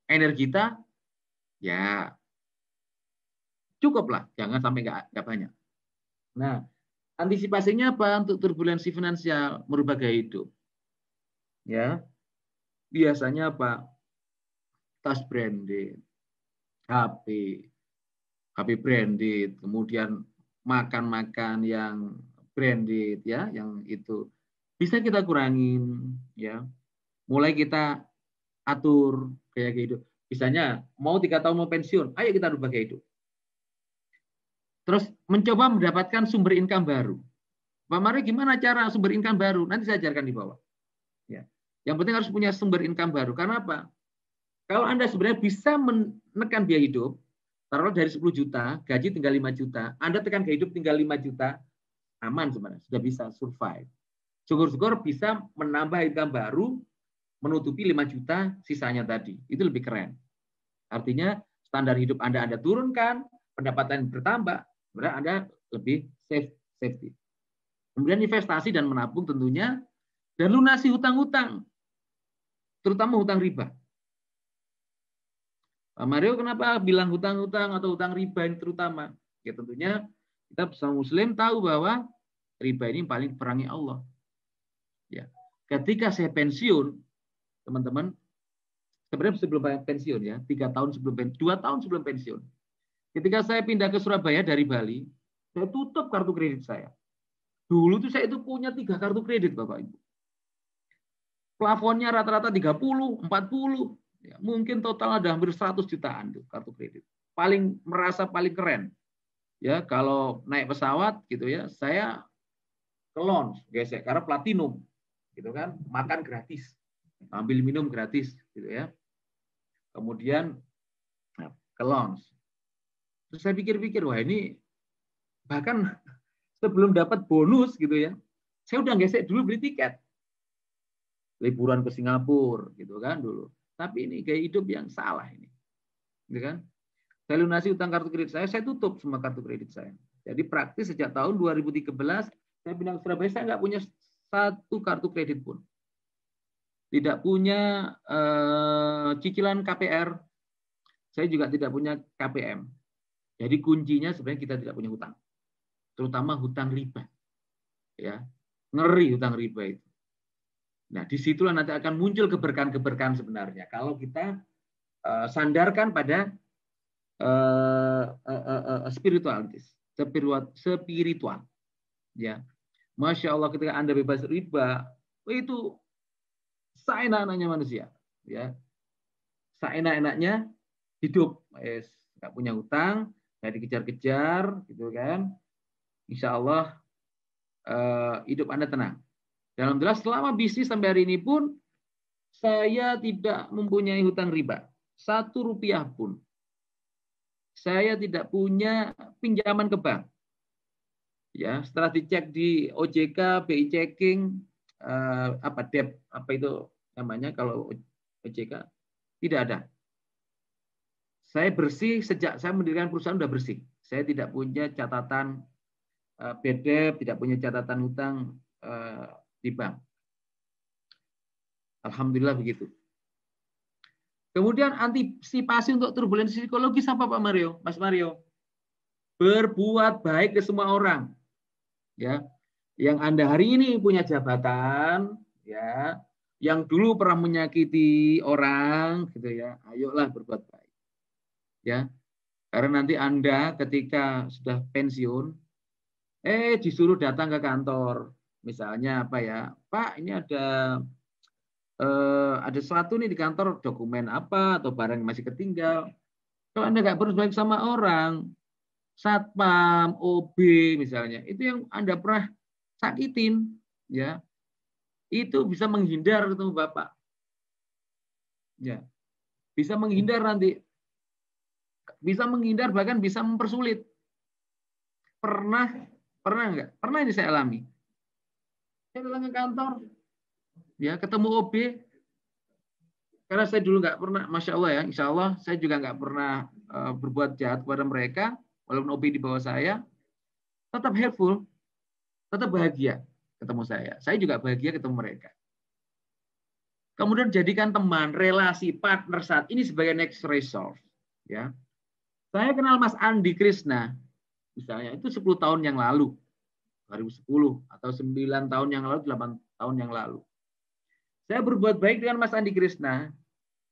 energi kita ya cukuplah, jangan sampai nggak banyak. Nah, antisipasinya apa untuk turbulensi finansial merubah gaya hidup? Ya, biasanya apa? Tas branded, HP branded, kemudian makan yang branded ya, yang itu bisa kita kurangin ya. Mulai kita atur gaya hidup. Misalnya mau 3 tahun mau pensiun, ayo kita rubah gaya hidup. Terus mencoba mendapatkan sumber income baru. Pak Mario, gimana cara sumber income baru? Nanti saya ajarkan di bawah. Ya. Yang penting harus punya sumber income baru. Karena apa? Kalau Anda sebenarnya bisa menekan biaya hidup, taruhlah dari 10 juta, gaji tinggal 5 juta, Anda tekan gaya hidup tinggal 5 juta, aman sebenarnya, sudah bisa survive. Syukur-syukur bisa menambah income baru, menutupi 5 juta sisanya tadi. Itu lebih keren. Artinya standar hidup Anda turunkan, pendapatan bertambah, sebenarnya Anda lebih safety. Kemudian investasi dan menabung tentunya, dan lunasi hutang-hutang, terutama hutang riba. Pak Mario kenapa bilang hutang-hutang atau hutang riba ini terutama? Ya tentunya kita bersama Muslim tahu bahwa riba ini paling perangi Allah. Ya, ketika saya pensiun, teman-teman, sebenarnya sebelum pensiun ya, 2 tahun sebelum pensiun. Ketika saya pindah ke Surabaya dari Bali, saya tutup kartu kredit saya. Dulu tuh saya itu punya 3 kartu kredit, Bapak Ibu. Plafonnya rata-rata 30, 40. Ya, mungkin total ada hampir 100 jutaan tuh kartu kredit. Merasa paling keren. Ya, kalau naik pesawat gitu ya, saya ke lounge, gesek karena platinum. Gitu kan, makan gratis. Ambil minum gratis gitu ya. Kemudian ke lounge. Terus saya pikir-pikir, wah ini bahkan sebelum dapat bonus gitu ya, saya udah gesek dulu beli tiket. Liburan ke Singapura gitu kan dulu. Tapi ini gaya hidup yang salah ini. Gitu kan? Saya lunasi utang kartu kredit saya tutup semua kartu kredit saya. Jadi praktis sejak tahun 2013 saya pindah ke Surabaya, saya nggak punya 1 kartu kredit pun. Tidak punya cicilan KPR. Saya juga tidak punya KPM. Jadi kuncinya sebenarnya kita tidak punya hutang. Terutama hutang riba. Ya. Ngeri hutang riba itu. Nah, disitulah nanti akan muncul keberkahan-keberkahan sebenarnya. Kalau kita sandarkan pada spiritual. Ya, Masya Allah ketika Anda bebas riba, itu seenak-enaknya manusia. Ya, seenak-enaknya hidup. Nggak punya hutang, nggak dikejar-kejar, gitu kan? Insya Allah hidup Anda tenang. Dalam jelas selama bisnis sampai hari ini pun saya tidak mempunyai hutang riba. 1 rupiah pun. Saya tidak punya pinjaman ke bank. Ya, setelah dicek di OJK, BI checking, debt, apa itu namanya kalau OJK, tidak ada. Saya bersih sejak saya mendirikan perusahaan sudah bersih. Saya tidak punya catatan bad debt, tidak punya catatan hutang di bank. Alhamdulillah begitu. Kemudian antisipasi untuk turbulensi psikologis apa Pak Mario? Mas Mario? Berbuat baik ke semua orang. Ya. Yang Anda hari ini punya jabatan, ya, yang dulu pernah menyakiti orang gitu ya. Ayolah berbuat baik. Ya. Karena nanti Anda ketika sudah pensiun disuruh datang ke kantor. Misalnya apa ya? Pak, ini ada sesuatu nih di kantor, dokumen apa atau barang yang masih ketinggal. Kalau Anda nggak berbuat baik sama orang, satpam, OB misalnya, itu yang Anda pernah sakitin, ya, itu bisa menghindar ketemu Bapak, ya, bisa menghindar nanti, bisa menghindar bahkan bisa mempersulit. Pernah nggak? Pernah ini saya alami. Saya datang ke kantor, ya, ketemu OB. Karena saya dulu nggak pernah, Masya Allah ya, Insya Allah saya juga nggak pernah berbuat jahat kepada mereka, walaupun OB di bawah saya, tetap helpful, tetap bahagia ketemu saya. Saya juga bahagia ketemu mereka. Kemudian jadikan teman, relasi, partner saat ini sebagai next resource. Ya. Saya kenal Mas Andi Krishna, misalnya, itu 10 tahun yang lalu, 2010, atau 9 tahun yang lalu, 8 tahun yang lalu. Saya berbuat baik dengan Mas Andi Krishna.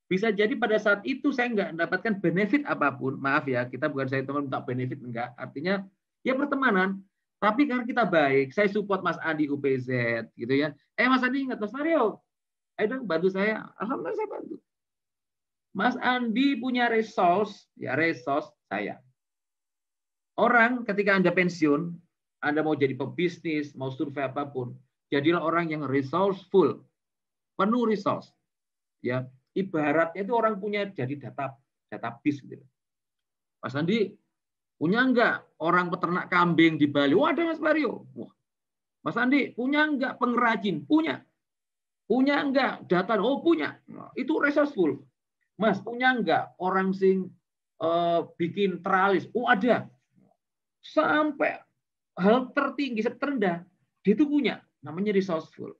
Bisa jadi pada saat itu saya nggak mendapatkan benefit apapun. Maaf ya, kita bukan saya teman minta benefit, enggak. Artinya ya pertemanan. Tapi karena kita baik, saya support Mas Andi UPZ, gitu ya. Mas Andi ingat Mas Mario, ayo dong bantu saya. Alhamdulillah saya bantu. Mas Andi punya resource, ya resource saya. Orang ketika Anda pensiun, Anda mau jadi pebisnis, mau survei apapun, jadilah orang yang resourceful, penuh resource. Ya, ibaratnya itu orang punya jadi database gitu. Mas Andi punya enggak orang peternak kambing di Bali? Wah, ada Mas Mario. Wah. Mas Andi punya enggak pengrajin? Punya. Punya enggak data? Oh, punya. Nah, itu resourceful. Mas, punya enggak orang sing bikin teralis? Oh, ada. Sampai hal tertinggi, terendah, dia itu punya. Namanya resourceful.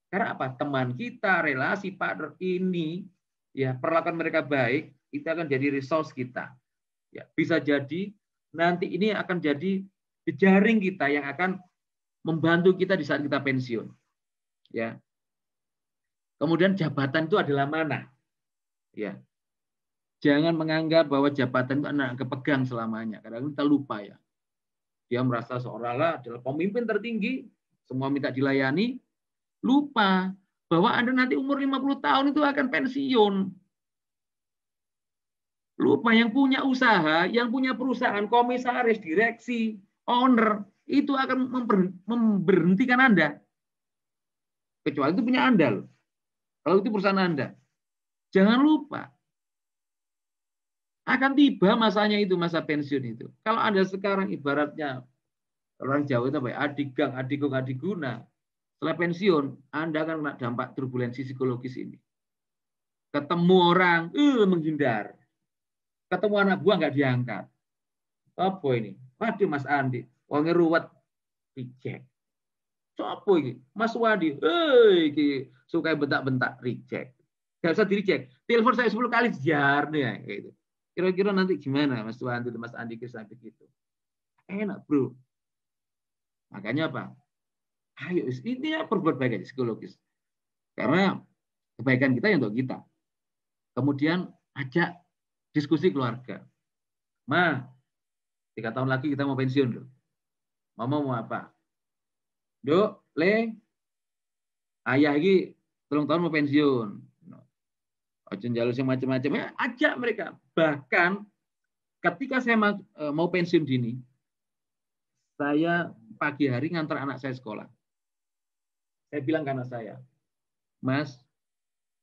Karena apa? Teman kita, relasi, partner ini, ya perlakuan mereka baik, itu akan jadi resource kita. Ya, bisa jadi nanti ini akan jadi jejaring kita yang akan membantu kita di saat kita pensiun. Ya. Kemudian jabatan itu adalah mana? Ya. Jangan menganggap bahwa jabatan itu anak kepegang selamanya. Kadang-kadang kita lupa ya. Dia merasa seolah-olah adalah pemimpin tertinggi, semua minta dilayani, lupa bahwa Anda nanti umur 50 tahun itu akan pensiun. Lupa yang punya usaha, yang punya perusahaan, komisaris, direksi, owner, itu akan memberhentikan Anda. Kecuali itu punya Anda loh. Kalau itu perusahaan Anda. Jangan lupa. Akan tiba masanya itu, masa pensiun itu. Kalau Anda sekarang ibaratnya, orang Jawa itu apa ya? Adigang, adigung, adiguna. Setelah pensiun, Anda akan kena dampak turbulensi psikologis ini. Ketemu orang, menghindar. Ketemu anak buah nggak diangkat. Apa ini? Waduh Mas Andi, wong ruwet, reject. Apa ini? Mas Wadi, iki suka bentak-bentak, reject. Gak usah di-reject. Telepon saya 10 kali jar nih gitu. Kira-kira nanti gimana Mas Wadi, Mas Andi kisah begitu. Enak, Bro. Makanya apa? Ayo, ini ya berbuat baik aja psikologis. Karena kebaikan kita yang untuk kita. Kemudian ajak diskusi keluarga. Ma, 3 tahun lagi kita mau pensiun loh. Mama mau apa? Dok, Le, ayah ini 3 tahun mau pensiun. Ojo njaluk sing macam-macam ya, ajak mereka. Bahkan ketika saya mau pensiun dini, saya pagi hari ngantar anak saya sekolah. Saya bilang ke anak saya, Mas,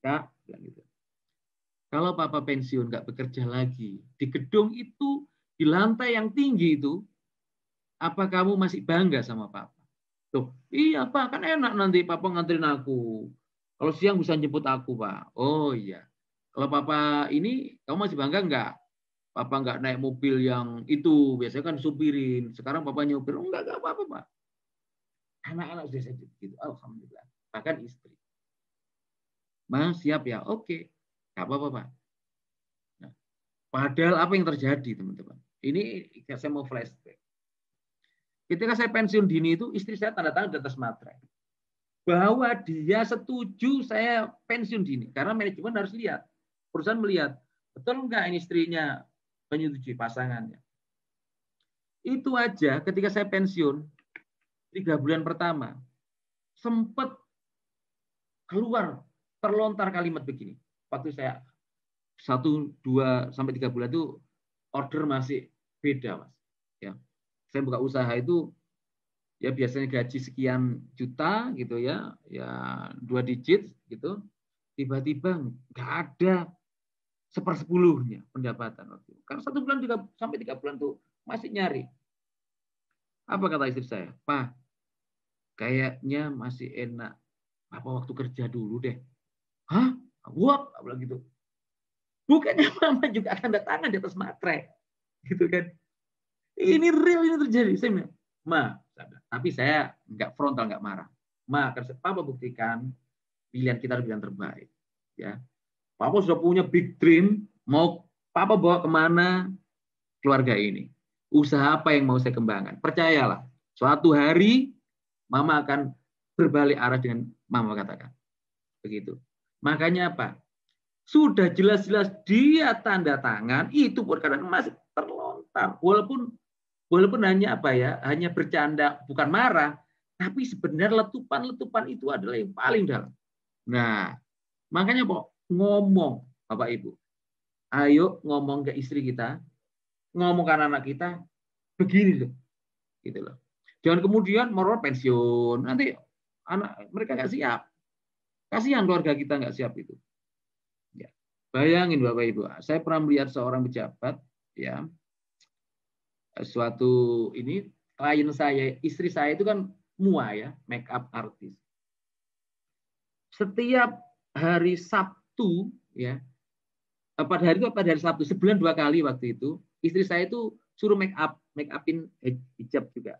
Kak, bilang gitu. Kalau papa pensiun nggak bekerja lagi di gedung itu, di lantai yang tinggi itu, apa kamu masih bangga sama papa? Tuh, iya Pak, kan enak nanti papa nganterin aku. Kalau siang bisa jemput aku Pak. Oh iya. Kalau papa ini, kamu masih bangga nggak? Papa nggak naik mobil yang itu, biasanya kan supirin. Sekarang papa nyupir, enggak apa-apa Pak. Anak-anak sudah saya gitu, alhamdulillah. Bahkan istri. Mas siap ya? Oke. Gak apa-apa Pak. Padahal apa yang terjadi, teman-teman? Ini saya mau flashback. Ketika saya pensiun dini itu, istri saya tanda tangan di atas materai bahwa dia setuju saya pensiun dini, karena manajemen harus lihat, perusahaan melihat betul nggak ini istrinya menyetujui pasangannya. Itu aja ketika saya pensiun 3 bulan pertama sempat keluar terlontar kalimat begini. Waktu saya 1, 2 sampai 3 bulan itu order masih beda, Mas. Ya. Saya buka usaha itu ya biasanya gaji sekian juta gitu ya 2 digit gitu, tiba-tiba nggak ada 1/10-nya pendapatan waktu itu. Karena 1 bulan 3 sampai 3 bulan tuh masih nyari. Apa kata istri saya? Pak, kayaknya masih enak apa waktu kerja dulu deh. Hah? What? Apa gitu? Bukannya mama juga tanda tangan di atas materai, gitu kan? Ini real, ini terjadi. Saya bilang, Ma, tapi saya nggak frontal, nggak marah. Ma, kan Papa buktikan pilihan kita pilihan terbaik. Ya, Papa sudah punya big dream, mau Papa bawa kemana keluarga ini? Usaha apa yang mau saya kembangkan? Percayalah, suatu hari Mama akan berbalik arah dengan Mama katakan. Begitu. Makanya apa? Sudah jelas-jelas dia tanda tangan, itu pun kadang masih terlontar. Walaupun hanya apa ya, hanya bercanda, bukan marah, tapi sebenarnya letupan-letupan itu adalah yang paling dalam. Nah, makanya Pak, ngomong Bapak Ibu, ayo ngomong ke istri kita, ngomong ke anak kita, begini loh, gitu loh. Jangan kemudian meror pensiun, nanti anak mereka nggak siap, kasihan keluarga kita nggak siap itu. Ya, bayangin Bapak Ibu, saya pernah melihat seorang pejabat, ya. Suatu ini klien saya, istri saya itu kan MUA ya, make up artist. Setiap hari Sabtu ya, pada hari Sabtu sebulan 2 kali waktu itu, istri saya itu suruh make upin hijab juga.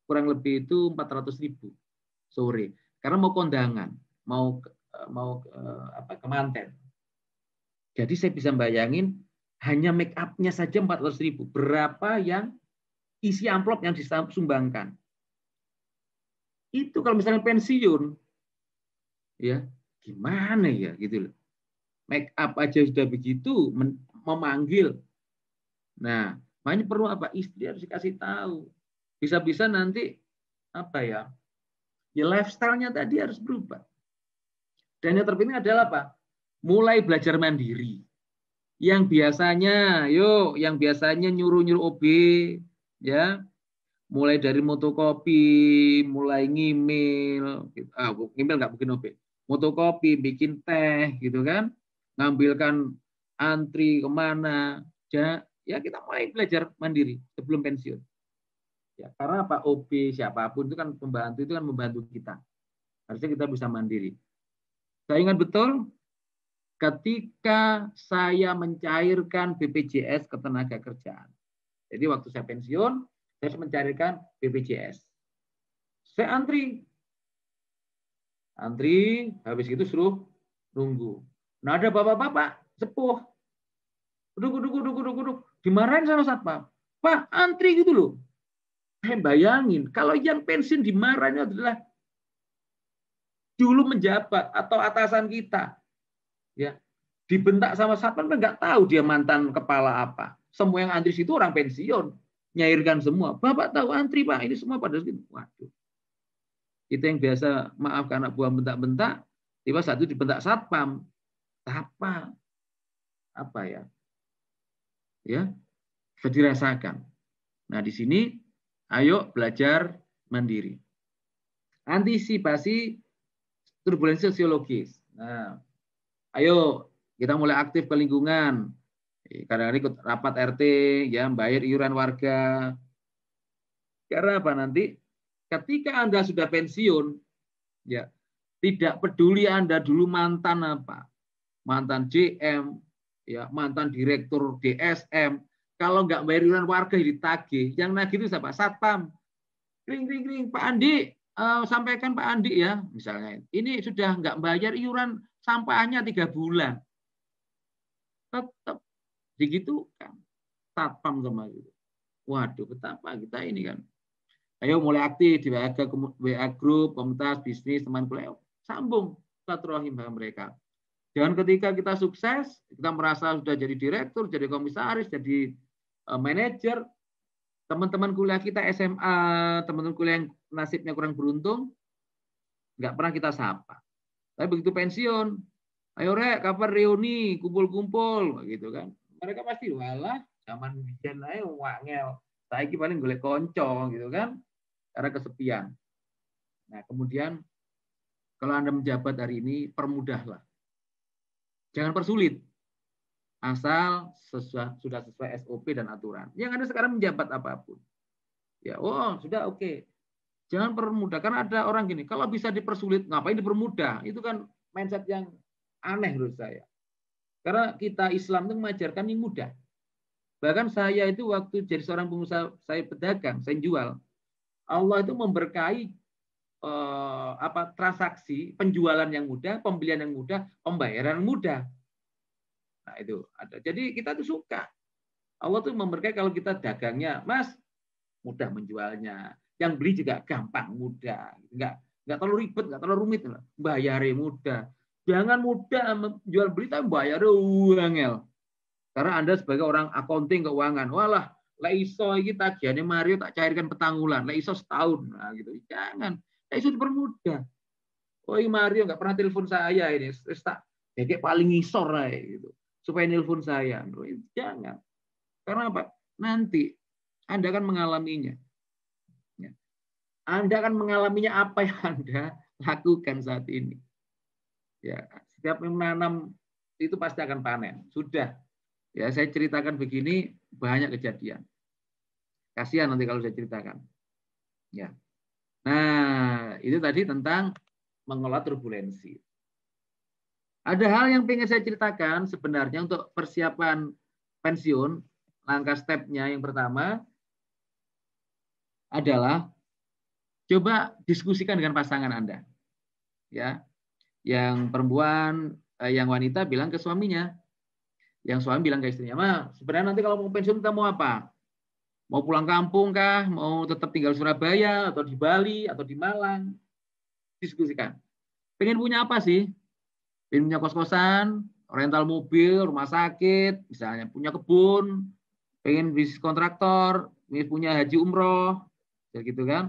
Kurang lebih itu 400.000 sore. Karena mau kondangan, mau kemanten. Jadi saya bisa bayangin hanya make up-nya saja 400.000. Berapa yang isi amplop yang disumbangkan? Itu kalau misalnya pensiun, ya gimana ya gitu loh. Make up aja sudah begitu memanggil. Nah, makanya perlu apa? Istri harus dikasih tahu. Bisa-bisa nanti apa ya? Ya lifestyle-nya tadi harus berubah. Dan yang terpenting adalah apa? Mulai belajar mandiri. Yang biasanya, yang biasanya nyuruh-nyuruh OB, ya, mulai dari motokopi, mulai ngimil, ngimil nggak bikin OB, motokopi, bikin teh, gitu kan, ngambilkan antri kemana, ya kita mulai belajar mandiri sebelum pensiun. Ya, karena apa? OB siapapun itu kan pembantu, itu kan membantu kita. Harusnya kita bisa mandiri. Saya ingat betul ketika saya mencairkan BPJS Ketenagakerjaan. Jadi waktu saya pensiun, saya harus mencairkan BPJS. Saya antri, habis itu suruh nunggu. Nah ada bapak-bapak sepuh, duduk, dimarahin sama satpam. Pak, antri gitu loh. Saya bayangin, kalau yang pensiun dimarahin adalah dulu menjabat atau atasan kita, ya dibentak sama satpam, nggak tahu dia mantan kepala apa. Semua yang antri situ orang pensiun, nyairkan semua. Bapak tahu antri Pak, ini semua pada gitu. Waduh. Kita yang biasa maaf karena buah bentak-bentak, tiba satu dibentak satpam. Apa ya? Ya, bisa dirasakan. Nah di sini, ayo belajar mandiri. Antisipasi turbulensi sosiologis. Nah, ayo kita mulai aktif ke lingkungan. Kadang-kadang ikut rapat RT, ya, bayar iuran warga. Karena apa nanti? Ketika Anda sudah pensiun, ya, tidak peduli Anda dulu mantan apa, mantan JM, ya, mantan direktur DSM, kalau nggak bayar iuran warga ditagih, yang nagih itu siapa? Satpam. Kring, Pak Andi, sampaikan Pak Andi ya, misalnya, ini sudah nggak bayar iuran sampahnya 3 bulan. Tetap digitukan satpam sama gitu. Waduh, betapa kita ini kan. Ayo mulai aktif di WA group, komunitas, bisnis, teman kuliah. Sambung silaturahim sama mereka. Jangan ketika kita sukses, kita merasa sudah jadi direktur, jadi komisaris, jadi manajer, teman-teman kuliah kita SMA, teman-teman kuliah yang nasibnya kurang beruntung, nggak pernah kita sapa. Tapi begitu pensiun, ayo Rek, kapan reuni, kumpul-kumpul, gitu kan. Mereka pasti, walah, zaman bijen aja wangel. Saya paling golek konco, gitu kan, karena kesepian. Nah, kemudian kalau Anda menjabat hari ini, permudahlah. Jangan persulit. Asal sudah sesuai SOP dan aturan. Yang Anda sekarang menjabat apapun. Ya, oh, sudah oke. Jangan permudah. Karena ada orang gini, kalau bisa dipersulit, ngapain dipermudah? Itu kan mindset yang aneh menurut saya. Karena kita Islam itu mengajarkan yang mudah. Bahkan saya itu waktu jadi seorang pengusaha, saya pedagang, saya jual. Allah itu memberkahi transaksi, penjualan yang mudah, pembelian yang mudah, pembayaran yang mudah. Nah, itu ada. Jadi kita tuh suka. Allah tuh memberkahi kalau kita dagangnya, Mas, mudah menjualnya. Yang beli juga gampang, mudah. Nggak terlalu ribet, nggak terlalu rumit. Bayarnya mudah. Jangan mudah jual beli, tapi bayarnya uangel. Karena Anda sebagai orang accounting keuangan, walah, iso iki tagihannya Mario tak cairkan petanggulan, iso setahun. Nah, gitu. Jangan. Iso dipermudah. Oh, Mario nggak pernah telepon saya ini. Kayak paling ngisor lah gitu. Supaya nelpon saya. Jangan. Karena apa? Nanti Anda akan mengalaminya. Anda akan mengalaminya apa yang Anda lakukan saat ini. Ya, setiap menanam itu pasti akan panen. Sudah. Ya, saya ceritakan begini, banyak kejadian. Kasihan nanti kalau saya ceritakan. Ya. Nah, itu tadi tentang mengelola turbulensi. Ada hal yang ingin saya ceritakan sebenarnya untuk persiapan pensiun. Langkah stepnya yang pertama adalah coba diskusikan dengan pasangan Anda. Ya. Yang perempuan, yang wanita bilang ke suaminya. Yang suami bilang ke istrinya, "Ma, sebenarnya nanti kalau mau pensiun kita mau apa? Mau pulang kampung kah? Mau tetap tinggal di Surabaya atau di Bali atau di Malang?" Diskusikan. Pengen punya apa sih? Pengen punya kos-kosan, rental mobil, rumah sakit, misalnya punya kebun, pengen bisnis kontraktor, pengen punya haji umroh, gitu kan?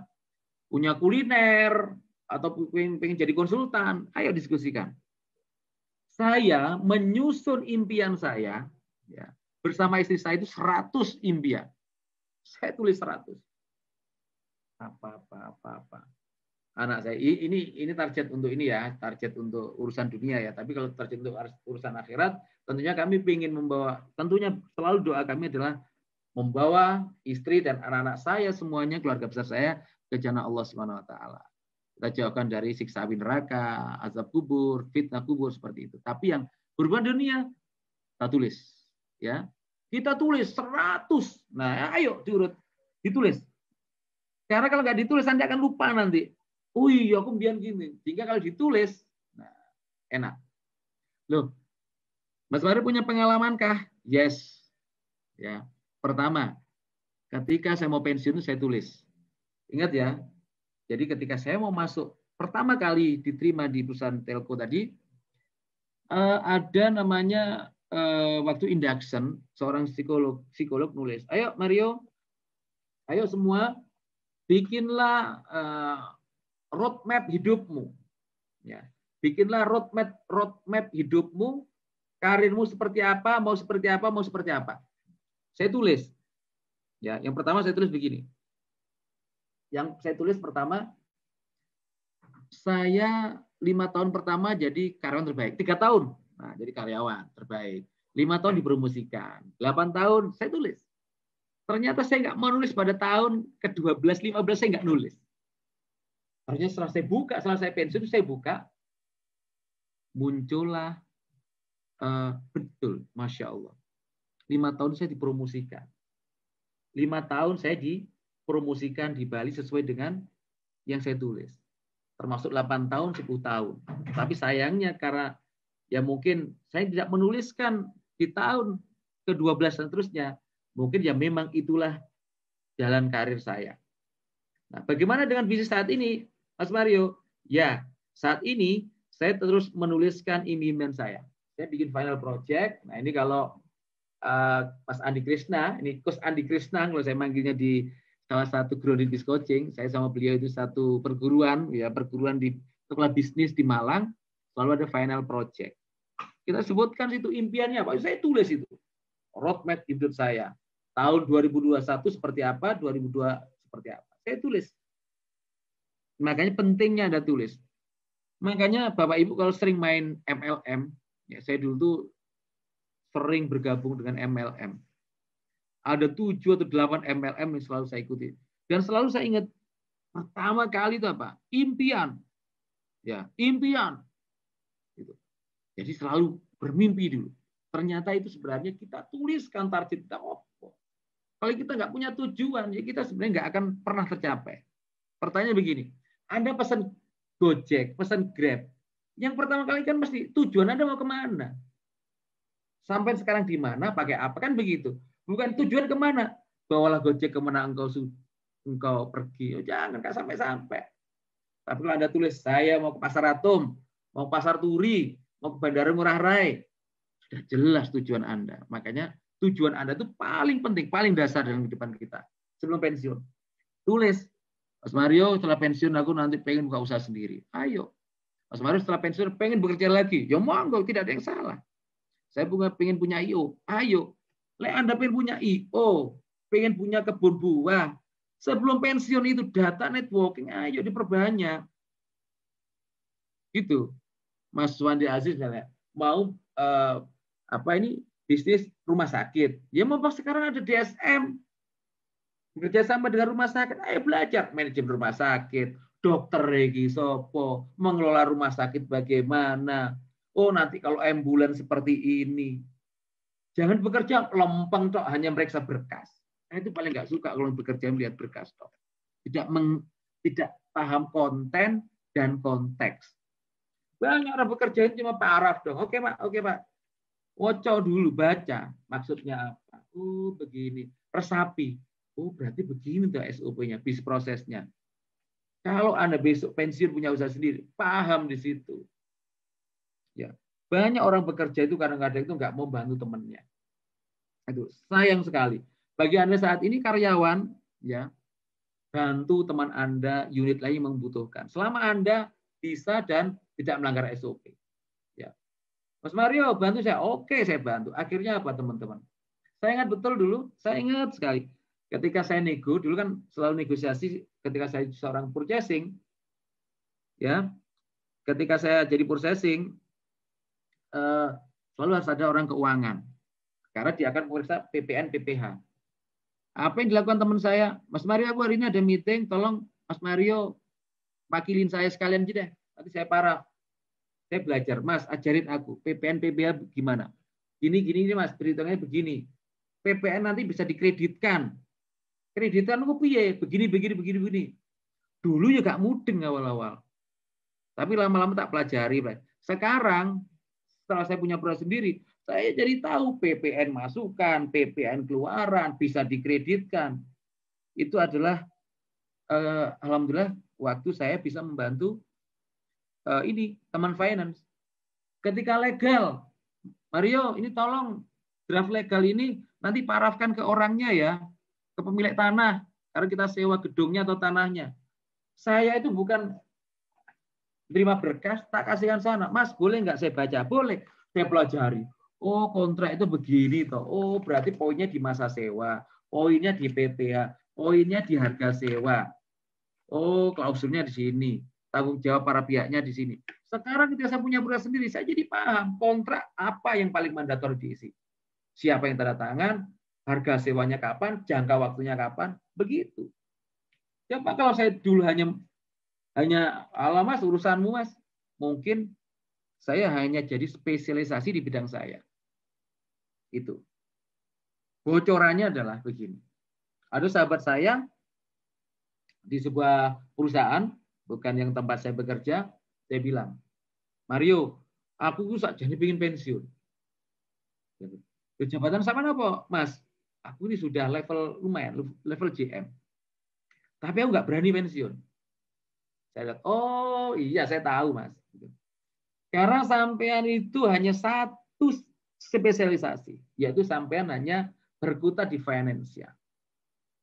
Punya kuliner atau pengen jadi konsultan. Ayo diskusikan. Saya menyusun impian saya, ya, bersama istri saya itu 100 impian. Saya tulis 100. Apa. Anak saya ini target untuk ini ya, target untuk urusan dunia ya. Tapi kalau target untuk urusan akhirat, tentunya kami ingin membawa, tentunya selalu doa kami adalah membawa istri dan anak-anak saya semuanya, keluarga besar saya ke jannah Allah Subhanahu wa taala. Kita jauhkan dari siksa api neraka, azab kubur, fitnah kubur seperti itu. Tapi yang berhubungan dunia, kita tulis. Ya, kita tulis 100. Nah, ayo diurut, ditulis. Karena kalau nggak ditulis, Anda akan lupa nanti. Oh iya, aku biar gini. Sehingga kalau ditulis, nah, enak. Loh, Mas Mari punya pengalaman kah? Yes. Ya, pertama, ketika saya mau pensiun, saya tulis. Ingat ya. Jadi ketika saya mau masuk, pertama kali diterima di perusahaan telco tadi, ada namanya waktu induction, seorang psikolog nulis, ayo Mario, ayo semua, bikinlah roadmap hidupmu. Ya. Bikinlah roadmap hidupmu, karirmu seperti apa, mau seperti apa, mau seperti apa. Saya tulis. Ya, yang pertama saya tulis begini. Yang saya tulis pertama, saya 5 tahun pertama jadi karyawan terbaik. 3 tahun, nah jadi karyawan terbaik. 5 tahun dipromosikan. 8 tahun saya tulis. Ternyata saya nggak mau nulis pada tahun ke-12, 15 saya nggak nulis. Ternyata setelah saya pensiun, saya buka, muncullah betul, Masya Allah. 5 tahun saya dipromosikan. 5 tahun saya dipromosikan di Bali sesuai dengan yang saya tulis. Termasuk 8 tahun, 10 tahun. Tapi sayangnya karena ya mungkin saya tidak menuliskan di tahun ke-12 dan seterusnya, mungkin ya memang itulah jalan karir saya. Nah, bagaimana dengan bisnis saat ini, Mas Mario? Ya, saat ini saya terus menuliskan impian saya. Saya bikin final project. Nah, ini kalau Mas Andi Krishna, ini Coach Andi Krishna, kalau saya manggilnya di salah satu Grounded Biz Coaching, saya sama beliau itu satu perguruan, ya perguruan di sekolah bisnis di Malang, selalu ada final project. Kita sebutkan itu impiannya, Pak. Saya tulis itu. Roadmap hidup saya. Tahun 2021 seperti apa, 2002 seperti apa. Saya tulis. Makanya pentingnya Anda tulis. Makanya Bapak Ibu kalau sering main MLM, ya saya dulu tuh sering bergabung dengan MLM. Ada 7 atau 8 MLM yang selalu saya ikuti. Dan selalu saya ingat, pertama kali itu apa? Impian. Ya, impian. Gitu. Jadi selalu bermimpi dulu. Ternyata itu sebenarnya kita tuliskan target kita. Kalau kita nggak punya tujuan, ya kita sebenarnya nggak akan pernah tercapai. Pertanyaan begini, Anda pesan Gojek, pesan Grab. Yang pertama kali kan mesti tujuan Anda mau kemana? Sampai sekarang di mana, pakai apa, kan begitu. Bukan tujuan kemana. Bawalah Gojek kemana engkau pergi. Oh, jangan, nggak sampai-sampai. Tapi kalau Anda tulis, saya mau ke Pasar Atom, mau ke Pasar Turi, mau ke Bandara Ngurah Rai. Sudah jelas tujuan Anda. Makanya tujuan Anda itu paling penting, paling dasar dalam kehidupan kita. Sebelum pensiun. Tulis, Mas Mario setelah pensiun aku nanti pengen buka usaha sendiri. Ayo. Mas Mario setelah pensiun pengen bekerja lagi. Ya monggo, tidak ada yang salah. Saya pengen punya IO. Ayo. Anda pengen punya IO, pengen punya kebun buah. Sebelum pensiun itu data networking, ayo diperbanyak. Gitu. Mas Wandi Aziz mau bisnis rumah sakit. Ya mau sekarang ada DSM. Bekerja sama dengan rumah sakit, ayo belajar manajemen rumah sakit, dokter regi sopo, mengelola rumah sakit bagaimana. Oh nanti kalau ambulans seperti ini. Jangan bekerja lempeng tok hanya meriksa berkas. Saya itu paling nggak suka kalau bekerja melihat berkas tok. Tidak paham konten dan konteks. Banyak orang bekerja itu cuma paraf dong. Oke Pak, oke Pak. Woco dulu, baca. Maksudnya apa? Oh begini. Resapi. Oh berarti begini tuh SOP-nya, bis prosesnya. Kalau Anda besok pensiun punya usaha sendiri, paham di situ. Ya. Banyak orang bekerja itu kadang-kadang itu nggak mau bantu temannya. Itu sayang sekali. Bagi Anda saat ini karyawan, ya bantu teman Anda, unit lain yang membutuhkan. Selama Anda bisa dan tidak melanggar SOP. Ya. Mas Mario, bantu saya. Oke, saya bantu. Akhirnya apa teman-teman? Saya ingat betul dulu, saya ingat sekali. Ketika saya nego, dulu kan selalu negosiasi ketika saya seorang purchasing. Ya. Ketika saya jadi purchasing, selalu harus ada orang keuangan karena dia akan memeriksa PPN PPH. Apa yang dilakukan teman saya, Mas Mario aku hari ini ada meeting, tolong Mas Mario wakilin saya sekalian aja deh, nanti saya paraf. Saya belajar, Mas ajarin aku PPN PPH gimana, gini Mas, perhitungannya begini, PPN nanti bisa dikreditkan aku piye, begini. Dulu ya gak mudeng awal-awal, tapi lama-lama tak pelajari. Sekarang setelah saya punya perusahaan sendiri, saya jadi tahu PPN masukan, PPN keluaran, bisa dikreditkan. Itu adalah, alhamdulillah, waktu saya bisa membantu ini teman finance. Ketika legal, Mario, ini tolong draft legal ini nanti parafkan ke orangnya ya, ke pemilik tanah, karena kita sewa gedungnya atau tanahnya. Saya itu bukan terima berkas, tak kasihkan sana. Mas, boleh nggak saya baca? Boleh. Saya pelajari. Oh, kontrak itu begini toh. Oh, berarti poinnya di masa sewa, poinnya di PPH, poinnya di harga sewa. Oh, klausulnya di sini. Tanggung jawab para pihaknya di sini. Sekarang ketika saya punya perusahaan sendiri, saya jadi paham kontrak apa yang paling mandator diisi. Siapa yang tanda tangan, harga sewanya kapan, jangka waktunya kapan, begitu. Coba kalau saya dulu hanya ala Mas urusanmu Mas, mungkin saya hanya jadi spesialisasi di bidang saya. Itu. Bocorannya adalah begini. Ada sahabat saya di sebuah perusahaan, bukan yang tempat saya bekerja, saya bilang, Mario, aku jadi pengen pensiun. Jabatan sama apa, Mas? Aku ini sudah level lumayan, level JM. Tapi aku nggak berani pensiun. Saya lihat, oh iya saya tahu, Mas. Karena sampean itu hanya satu spesialisasi, yaitu sampean hanya berkutat di financial.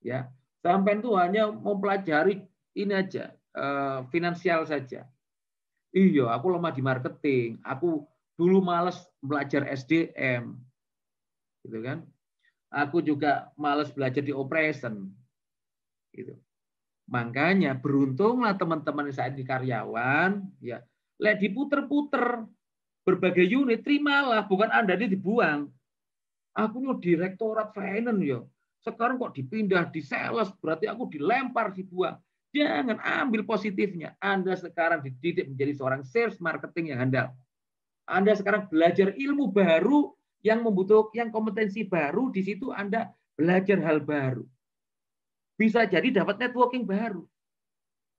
Ya, sampean itu hanya mempelajari ini aja, finansial saja. Iya, aku lemah di marketing. Aku dulu males belajar SDM, gitu kan? Aku juga males belajar di operation, gitu. Makanya beruntunglah teman-teman saya di karyawan, ya, lihat diputer-puter berbagai unit, terimalah, bukan Anda ini dibuang. Aku nih direktorat finance ya. Sekarang kok dipindah di sales, berarti aku dilempar, dibuang. Jangan, ambil positifnya. Anda sekarang dididik menjadi seorang sales marketing yang handal. Anda sekarang belajar ilmu baru yang membutuhkan kompetensi baru, di situ Anda belajar hal baru. Bisa jadi dapat networking baru.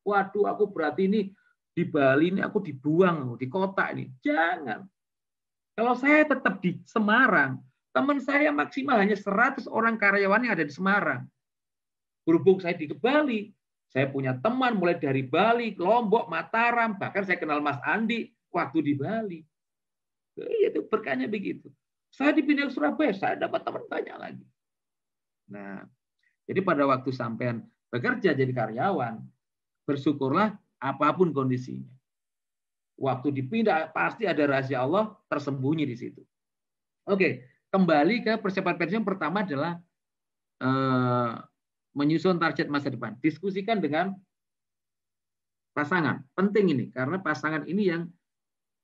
Waduh, aku berarti ini di Bali ini aku dibuang di kota ini. Jangan. Kalau saya tetap di Semarang, teman saya maksimal hanya 100 orang karyawan yang ada di Semarang. Berhubung saya di Bali, saya punya teman mulai dari Bali, Lombok, Mataram, bahkan saya kenal Mas Andi waktu di Bali. Itu berkahnya begitu. Saya dipindah ke Surabaya, saya dapat teman banyak lagi. Nah, jadi pada waktu sampean bekerja jadi karyawan, bersyukurlah apapun kondisinya. Waktu dipindah pasti ada rahasia Allah tersembunyi di situ. Oke, kembali ke persiapan pensiun. Pertama adalah menyusun target masa depan. Diskusikan dengan pasangan. Penting ini karena pasangan ini yang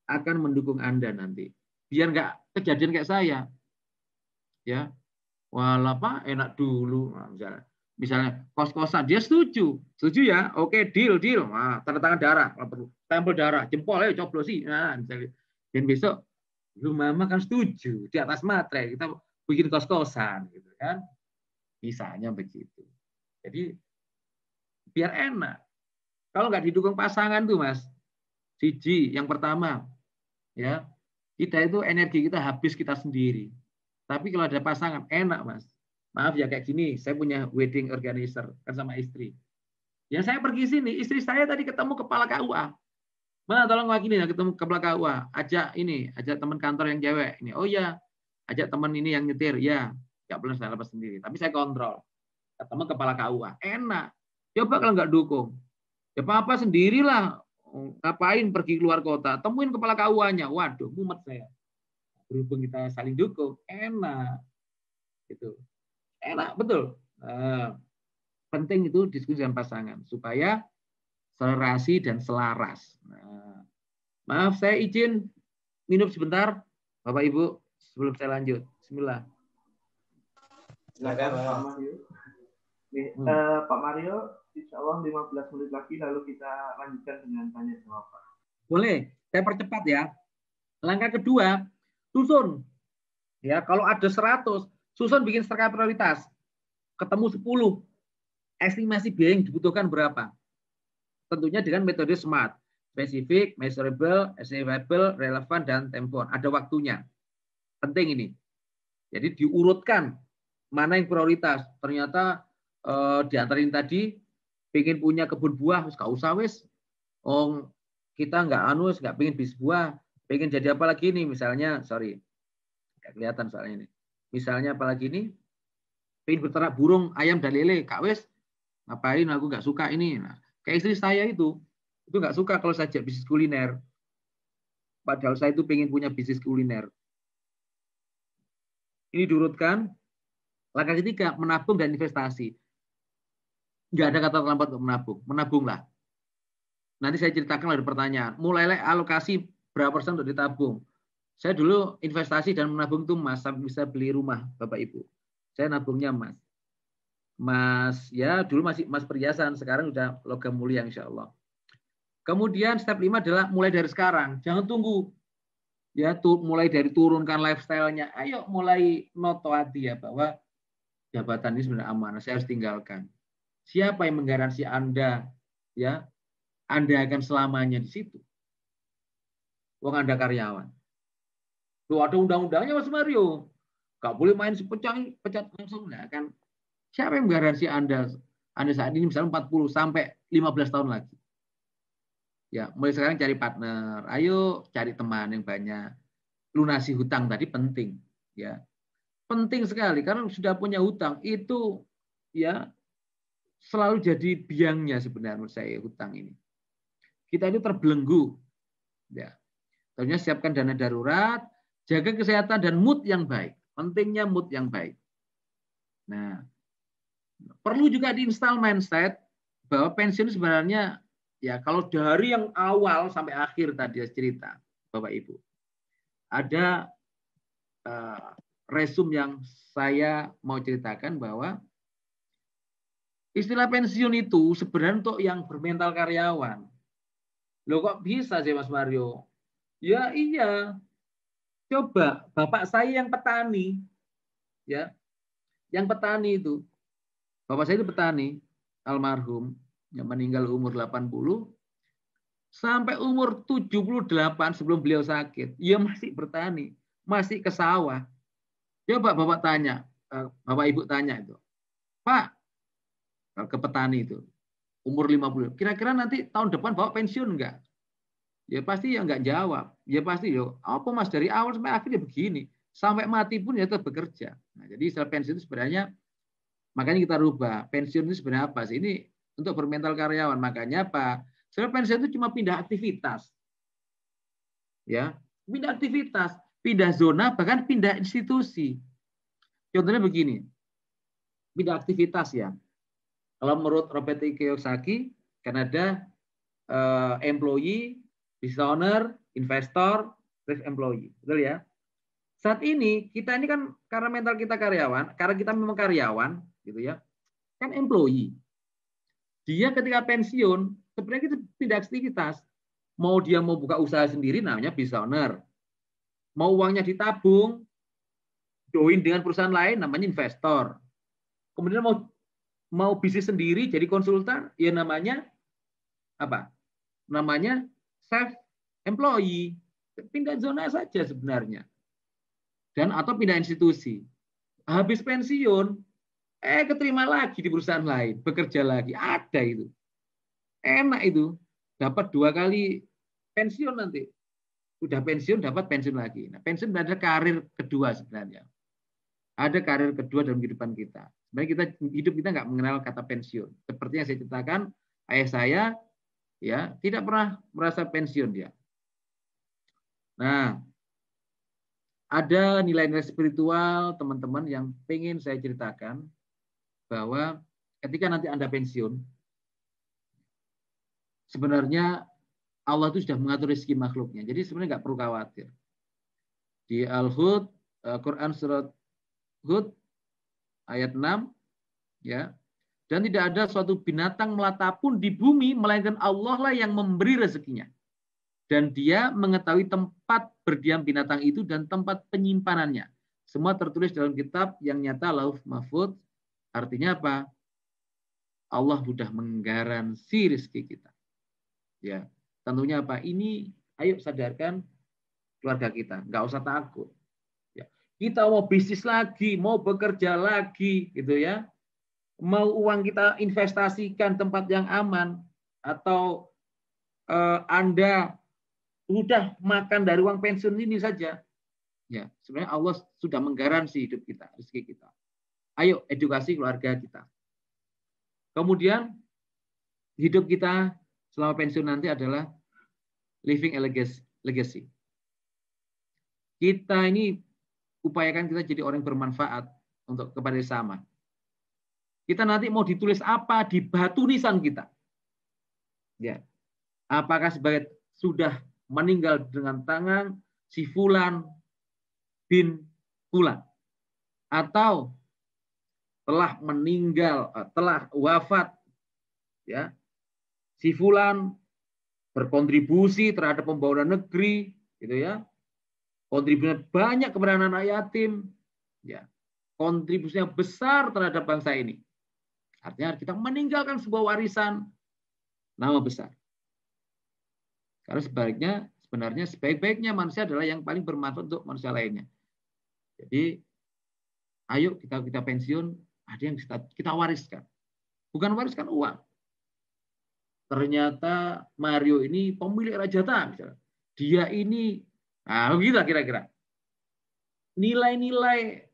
akan mendukung Anda nanti. Biar nggak kejadian kayak saya. Ya, walah Pak enak dulu. Nah, misalnya kos-kosan dia setuju ya, oke deal. Nah, tanda tangan darah kalau perlu, stempel darah, jempol ayo coblosi. Nah, misalnya. Dan besok lu mama kan setuju di atas materai kita bikin kos-kosan gitu kan, misalnya begitu. Jadi biar enak. Kalau nggak didukung pasangan tuh Mas, siji yang pertama ya, kita itu energi kita habis kita sendiri. Tapi kalau ada pasangan enak Mas. Maaf ya kayak gini, saya punya wedding organizer kan sama istri. Yang saya pergi sini, istri saya tadi ketemu kepala KUA. Ma, tolong wakili ya ketemu kepala KUA. Ajak teman kantor yang cewek. Ini, oh ya, ajak teman ini yang nyetir. Ya, nggak boleh saya lepas sendiri. Tapi saya kontrol. Ketemu kepala KUA. Enak. Coba kalau nggak dukung. Ya apa sendirilah. Ngapain pergi keluar kota? Temuin kepala KUA-nya. Waduh, mumet saya. Berhubung kita saling dukung, enak. Gitu. Enak, betul. Penting itu diskusi dengan pasangan supaya selerasi dan selaras. Nah, maaf, saya izin minum sebentar, Bapak Ibu, sebelum saya lanjut. Bismillah. Silakan Pak Mario. Pak Mario, insya Allah 15 menit lagi, lalu kita lanjutkan dengan tanya jawab. Boleh, saya percepat ya. Langkah kedua, susun. Ya, kalau ada 100, susun bikin skala prioritas. Ketemu 10. Estimasi biaya yang dibutuhkan berapa? Tentunya dengan metode SMART. Spesifik, measurable, achievable, relevan, dan tempoh. Ada waktunya. Penting ini. Jadi diurutkan mana yang prioritas. Ternyata di antara ini tadi pengen punya kebun buah, nggak usah wis. Oh, kita nggak pengen bisnis buah. Pengen jadi apa lagi nih? Misalnya, nggak kelihatan soalnya ini. Misalnya apalagi ini, pengen berternak burung, ayam dan lele, Kak wes, ngapain aku nggak suka ini. Nah, kayak istri saya itu nggak suka kalau saya bisnis kuliner. Padahal saya itu pengen punya bisnis kuliner. Ini diurutkan. Langkah ketiga, menabung dan investasi. Nggak ada kata terlambat untuk menabung. Menabunglah. Nanti saya ceritakan ada pertanyaan. Mulailah alokasi berapa persen untuk ditabung. Saya dulu investasi dan menabung itu Mas, bisa beli rumah Bapak Ibu. Saya nabungnya Mas ya dulu masih Mas perhiasan, sekarang udah logam mulia insya Allah. Kemudian step 5 adalah mulai dari sekarang, jangan tunggu. Ya mulai dari turunkan lifestyle-nya. Ayo mulai noto hati ya bahwa jabatan ini sebenarnya amanah, saya harus tinggalkan. Siapa yang menggaransi Anda ya Anda akan selamanya di situ? Wong Anda karyawan. Loh, ada undang-undangnya Mas Mario. Nggak boleh main pecat langsung. Nah, kan siapa yang garansi Anda saat ini misalnya 40 sampai 15 tahun lagi? Ya, mulai sekarang cari partner. Ayo cari teman yang banyak. Lunasi hutang tadi penting, ya. Penting sekali karena sudah punya hutang itu ya selalu jadi biangnya sebenarnya menurut saya hutang ini. Kita itu terbelenggu. Ya. Tentunya siapkan dana darurat, jaga kesehatan dan mood yang baik. Pentingnya mood yang baik. Nah, perlu juga diinstal mindset bahwa pensiun sebenarnya ya kalau dari yang awal sampai akhir tadi cerita Bapak Ibu. Ada resume yang saya mau ceritakan bahwa istilah pensiun itu sebenarnya untuk yang bermental karyawan. Loh kok bisa sih Mas Mario? Ya iya. Coba bapak saya yang petani, ya, yang petani itu, bapak saya itu petani, almarhum, yang meninggal umur 80, sampai umur 78 sebelum beliau sakit, ya masih bertani, masih ke sawah. Coba bapak tanya, bapak ibu tanya itu, Pak, ke petani itu, umur 50, kira-kira nanti tahun depan bapak pensiun enggak? Ya pasti ya nggak jawab. Ya pasti yo. Apa Mas dari awal sampai akhir ya begini. Sampai mati pun ya tetap bekerja. Nah, jadi istilah pensiun itu sebenarnya makanya kita rubah. Pensiun itu sebenarnya apa sih? Ini untuk bermental karyawan. Makanya apa? Sebenarnya pensiun itu cuma pindah aktivitas. Ya, pindah aktivitas, pindah zona, bahkan pindah institusi. Contohnya begini. Pindah aktivitas ya. Kalau menurut Robert Kiyosaki, kan ada employee, business owner, investor, risk employee. Betul ya? Saat ini kita ini kan karena mental kita karyawan, karena kita memang karyawan, gitu ya, kan employee. Dia ketika pensiun, sebenarnya kita pindah aktivitas. Mau dia mau buka usaha sendiri, namanya business owner. Mau uangnya ditabung, join dengan perusahaan lain, namanya investor. Kemudian mau bisnis sendiri, jadi konsultan, ya namanya apa? Namanya self employee, pindah zona saja sebenarnya, dan atau pindah institusi. Habis pensiun, keterima lagi di perusahaan lain, bekerja lagi, ada itu, enak itu, dapat 2 kali pensiun nanti, udah pensiun dapat pensiun lagi. Nah, pensiun ada karir kedua sebenarnya, ada karir kedua dalam kehidupan kita. Sebenarnya hidup kita nggak mengenal kata pensiun. Seperti yang saya ceritakan, ayah saya ya tidak pernah merasa pensiun dia. Nah, ada nilai-nilai spiritual teman-teman yang pengen saya ceritakan bahwa ketika nanti Anda pensiun, sebenarnya Allah itu sudah mengatur rezeki makhluknya. Jadi sebenarnya nggak perlu khawatir. Di Al-Hud, Quran surat Hud ayat 6, ya. Dan tidak ada suatu binatang melata pun di bumi melainkan Allah lah yang memberi rezekinya. Dan dia mengetahui tempat berdiam binatang itu dan tempat penyimpanannya. Semua tertulis dalam kitab yang nyata Lauh Mahfudz. Artinya apa? Allah sudah menggaransi rezeki kita. Ya, tentunya apa? Ini ayo sadarkan keluarga kita, nggak usah takut. Ya, kita mau bisnis lagi, mau bekerja lagi, gitu ya. Mau uang kita investasikan tempat yang aman, atau Anda sudah makan dari uang pensiun ini saja. Ya, sebenarnya Allah sudah menggaransi hidup kita, rezeki kita. Ayo edukasi keluarga kita. Kemudian hidup kita selama pensiun nanti adalah living a legacy. Kita ini upayakan kita jadi orang yang bermanfaat untuk kepada sesama. Kita nanti mau ditulis apa di batu nisan kita? Ya. Apakah sebagai sudah meninggal dengan tangan si Fulan bin Fulan, atau telah meninggal, telah wafat, ya, si Fulan berkontribusi terhadap pembangunan negeri, gitu ya, kontribusinya banyak kepada anak yatim, ya, kontribusinya besar terhadap bangsa ini. Artinya kita meninggalkan sebuah warisan nama besar. Karena sebaliknya, sebenarnya sebaik-baiknya manusia adalah yang paling bermanfaat untuk manusia lainnya. Jadi ayo kita pensiun, ada yang kita wariskan. Bukan wariskan uang. Ternyata Mario ini pemilik Rajata misalnya. Dia ini, nah begitu kira-kira. Nilai-nilai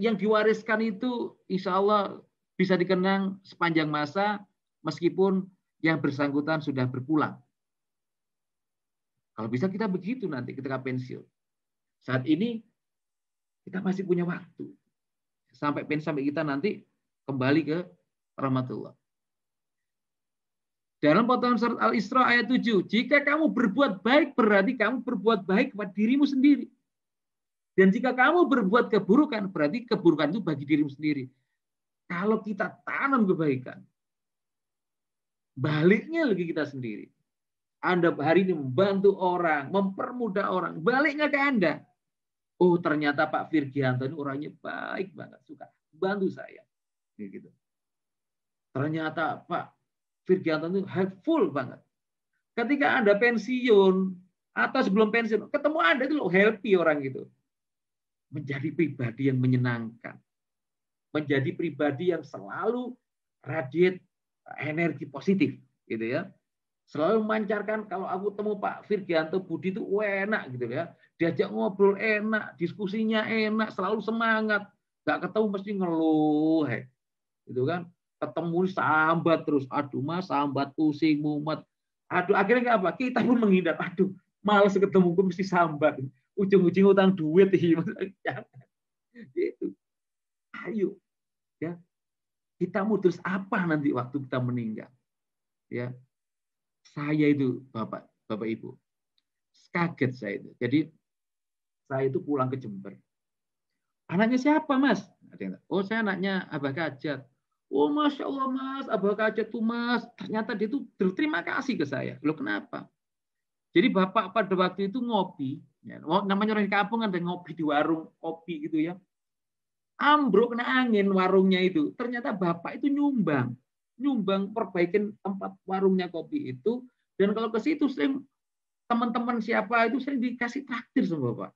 yang diwariskan itu insya Allah bisa dikenang sepanjang masa meskipun yang bersangkutan sudah berpulang. Kalau bisa kita begitu nanti ketika pensiun. Saat ini kita masih punya waktu. Sampai kita nanti kembali ke rahmatullah. Dalam potongan surat Al-Isra ayat 7, jika kamu berbuat baik berarti kamu berbuat baik kepada dirimu sendiri. Dan jika kamu berbuat keburukan berarti keburukan itu bagi dirimu sendiri. Kalau kita tanam kebaikan, baliknya lagi kita sendiri. Anda hari ini membantu orang, mempermudah orang, baliknya ke Anda. Oh ternyata Pak Virgianto ini orangnya baik banget, suka bantu saya. Gitu. Ternyata Pak Virgianto itu helpful banget. Ketika Anda pensiun atau sebelum pensiun, ketemu Anda itu loh happy orang gitu. Menjadi pribadi yang menyenangkan. Menjadi pribadi yang selalu radiate energi positif, gitu ya. Selalu memancarkan, kalau aku temu Pak Virgianto Budi itu enak gitu ya. Diajak ngobrol enak, diskusinya enak, selalu semangat. Gak ketemu mesti ngeluh, gitu kan. Ketemu sambat terus, aduh mas sambat pusing mumet, aduh akhirnya nggak apa, kita pun menghindar, aduh malas ketemu gue mesti sambat, ujung-ujung utang duit gitu. Ayo ya, kita mau terus apa nanti waktu kita meninggal ya. Saya itu bapak ibu kaget saya itu, jadi saya itu pulang ke Jember, anaknya siapa mas? Oh saya anaknya Abah Kajat. Oh Masya Allah mas, Abah Kajat tuh mas, ternyata dia tuh berterima kasih ke saya. Loh kenapa? Jadi bapak pada waktu itu ngopi, ya, namanya orang di kampung ada ngopi di warung kopi gitu ya. Ambruk kena angin warungnya itu. Ternyata bapak itu nyumbang perbaikin tempat warungnya kopi itu. Dan kalau ke situ sering teman-teman siapa itu sering dikasih traktir sama bapak.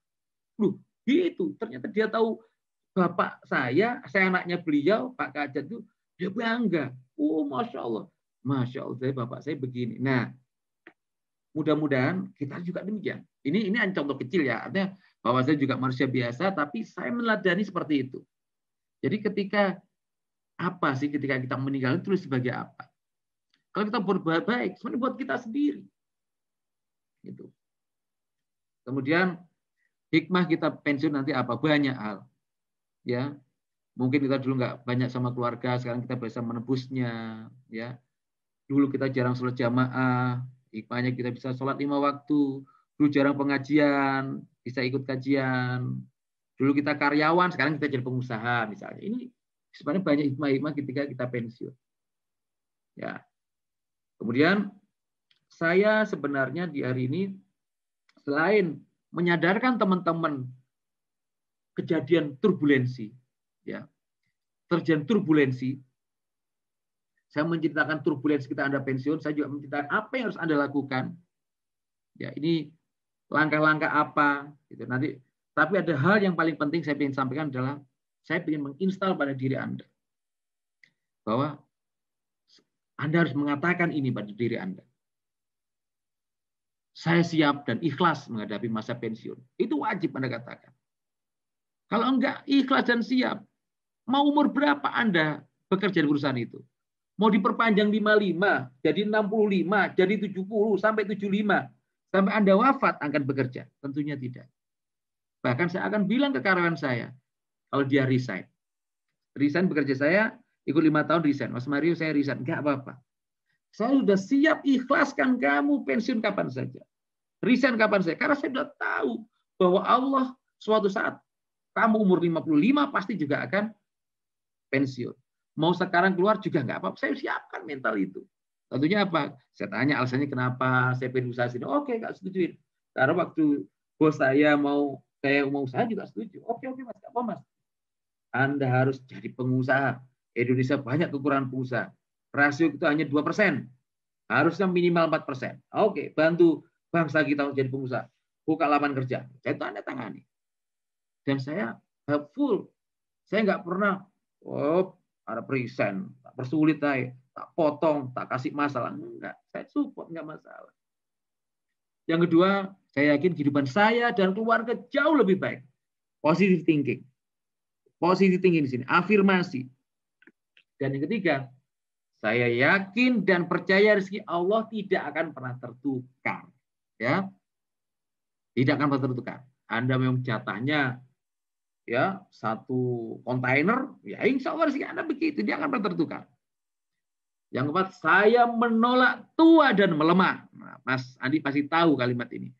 Loh gitu, ternyata dia tahu bapak saya anaknya beliau, Pak Kajat itu, dia bangga. Oh, Masya Allah. Masya Allah, bapak saya begini. Nah, mudah-mudahan kita juga demikian. Ini contoh kecil ya. Artinya bahwa saya juga manusia biasa, tapi saya meneladani seperti itu. Jadi ketika kita meninggal itu sebagai apa? Kalau kita berbuat baik, sebenarnya buat kita sendiri. Gitu. Kemudian hikmah kita pensiun nanti apa? Banyak hal. Ya, mungkin kita dulu nggak banyak sama keluarga, sekarang kita bisa menebusnya. Ya, dulu kita jarang sholat jamaah, hikmahnya kita bisa sholat 5 waktu. Dulu jarang pengajian, bisa ikut kajian. Dulu kita karyawan, sekarang kita jadi pengusaha misalnya. Ini sebenarnya banyak hikmah-hikmah ketika kita pensiun. Ya, kemudian saya sebenarnya di hari ini selain menyadarkan teman-teman kejadian turbulensi, ya, terjadi turbulensi. Saya menceritakan turbulensi kita Anda pensiun, saya juga menceritakan apa yang harus Anda lakukan. Ya, ini langkah-langkah apa, gitu. Nanti, tapi ada hal yang paling penting saya ingin sampaikan adalah saya ingin menginstal pada diri Anda bahwa Anda harus mengatakan ini pada diri Anda. Saya siap dan ikhlas menghadapi masa pensiun. Itu wajib Anda katakan. Kalau enggak ikhlas dan siap, mau umur berapa Anda bekerja di perusahaan itu? Mau diperpanjang 55, jadi 65, jadi 70, sampai 75. Sampai Anda wafat akan bekerja? Tentunya tidak. Bahkan saya akan bilang ke karyawan saya, kalau dia resign. Resign bekerja saya, ikut 5 tahun resign. Mas Mario saya resign. Enggak apa-apa. Saya sudah siap ikhlaskan kamu pensiun kapan saja. Resign kapan saja. Karena saya sudah tahu bahwa Allah suatu saat kamu umur 55 pasti juga akan pensiun. Mau sekarang keluar juga nggak apa-apa. Saya siapkan mental itu. Tentunya apa? Saya tanya alasannya kenapa saya pengen usaha sini. Oke, nggak setujuin. Karena waktu bos saya mau usaha juga setuju. Oke mas, nggak apa mas. Anda harus jadi pengusaha. Indonesia banyak kekurangan pengusaha. Rasio itu hanya 2%. Harusnya minimal 4%. Oke, bantu bangsa kita untuk jadi pengusaha. Buka lapangan kerja. Saya tanda tangani. Dan saya helpful. Saya nggak pernah, ada present, tak persulit saya, tak potong, tak kasih masalah. Enggak, saya support, nggak masalah. Yang kedua, saya yakin kehidupan saya dan keluarga jauh lebih baik. Positive thinking. Positive thinking di sini, afirmasi. Dan yang ketiga, saya yakin dan percaya rezeki Allah tidak akan pernah tertukar. Ya, tidak akan pernah tertukar. Anda memang jatahnya ya 1 kontainer, ya insya Allah rezeki Anda begitu, dia akan pernah tertukar. Yang keempat, saya menolak tua dan melemah. Nah, Mas Andi pasti tahu kalimat ini.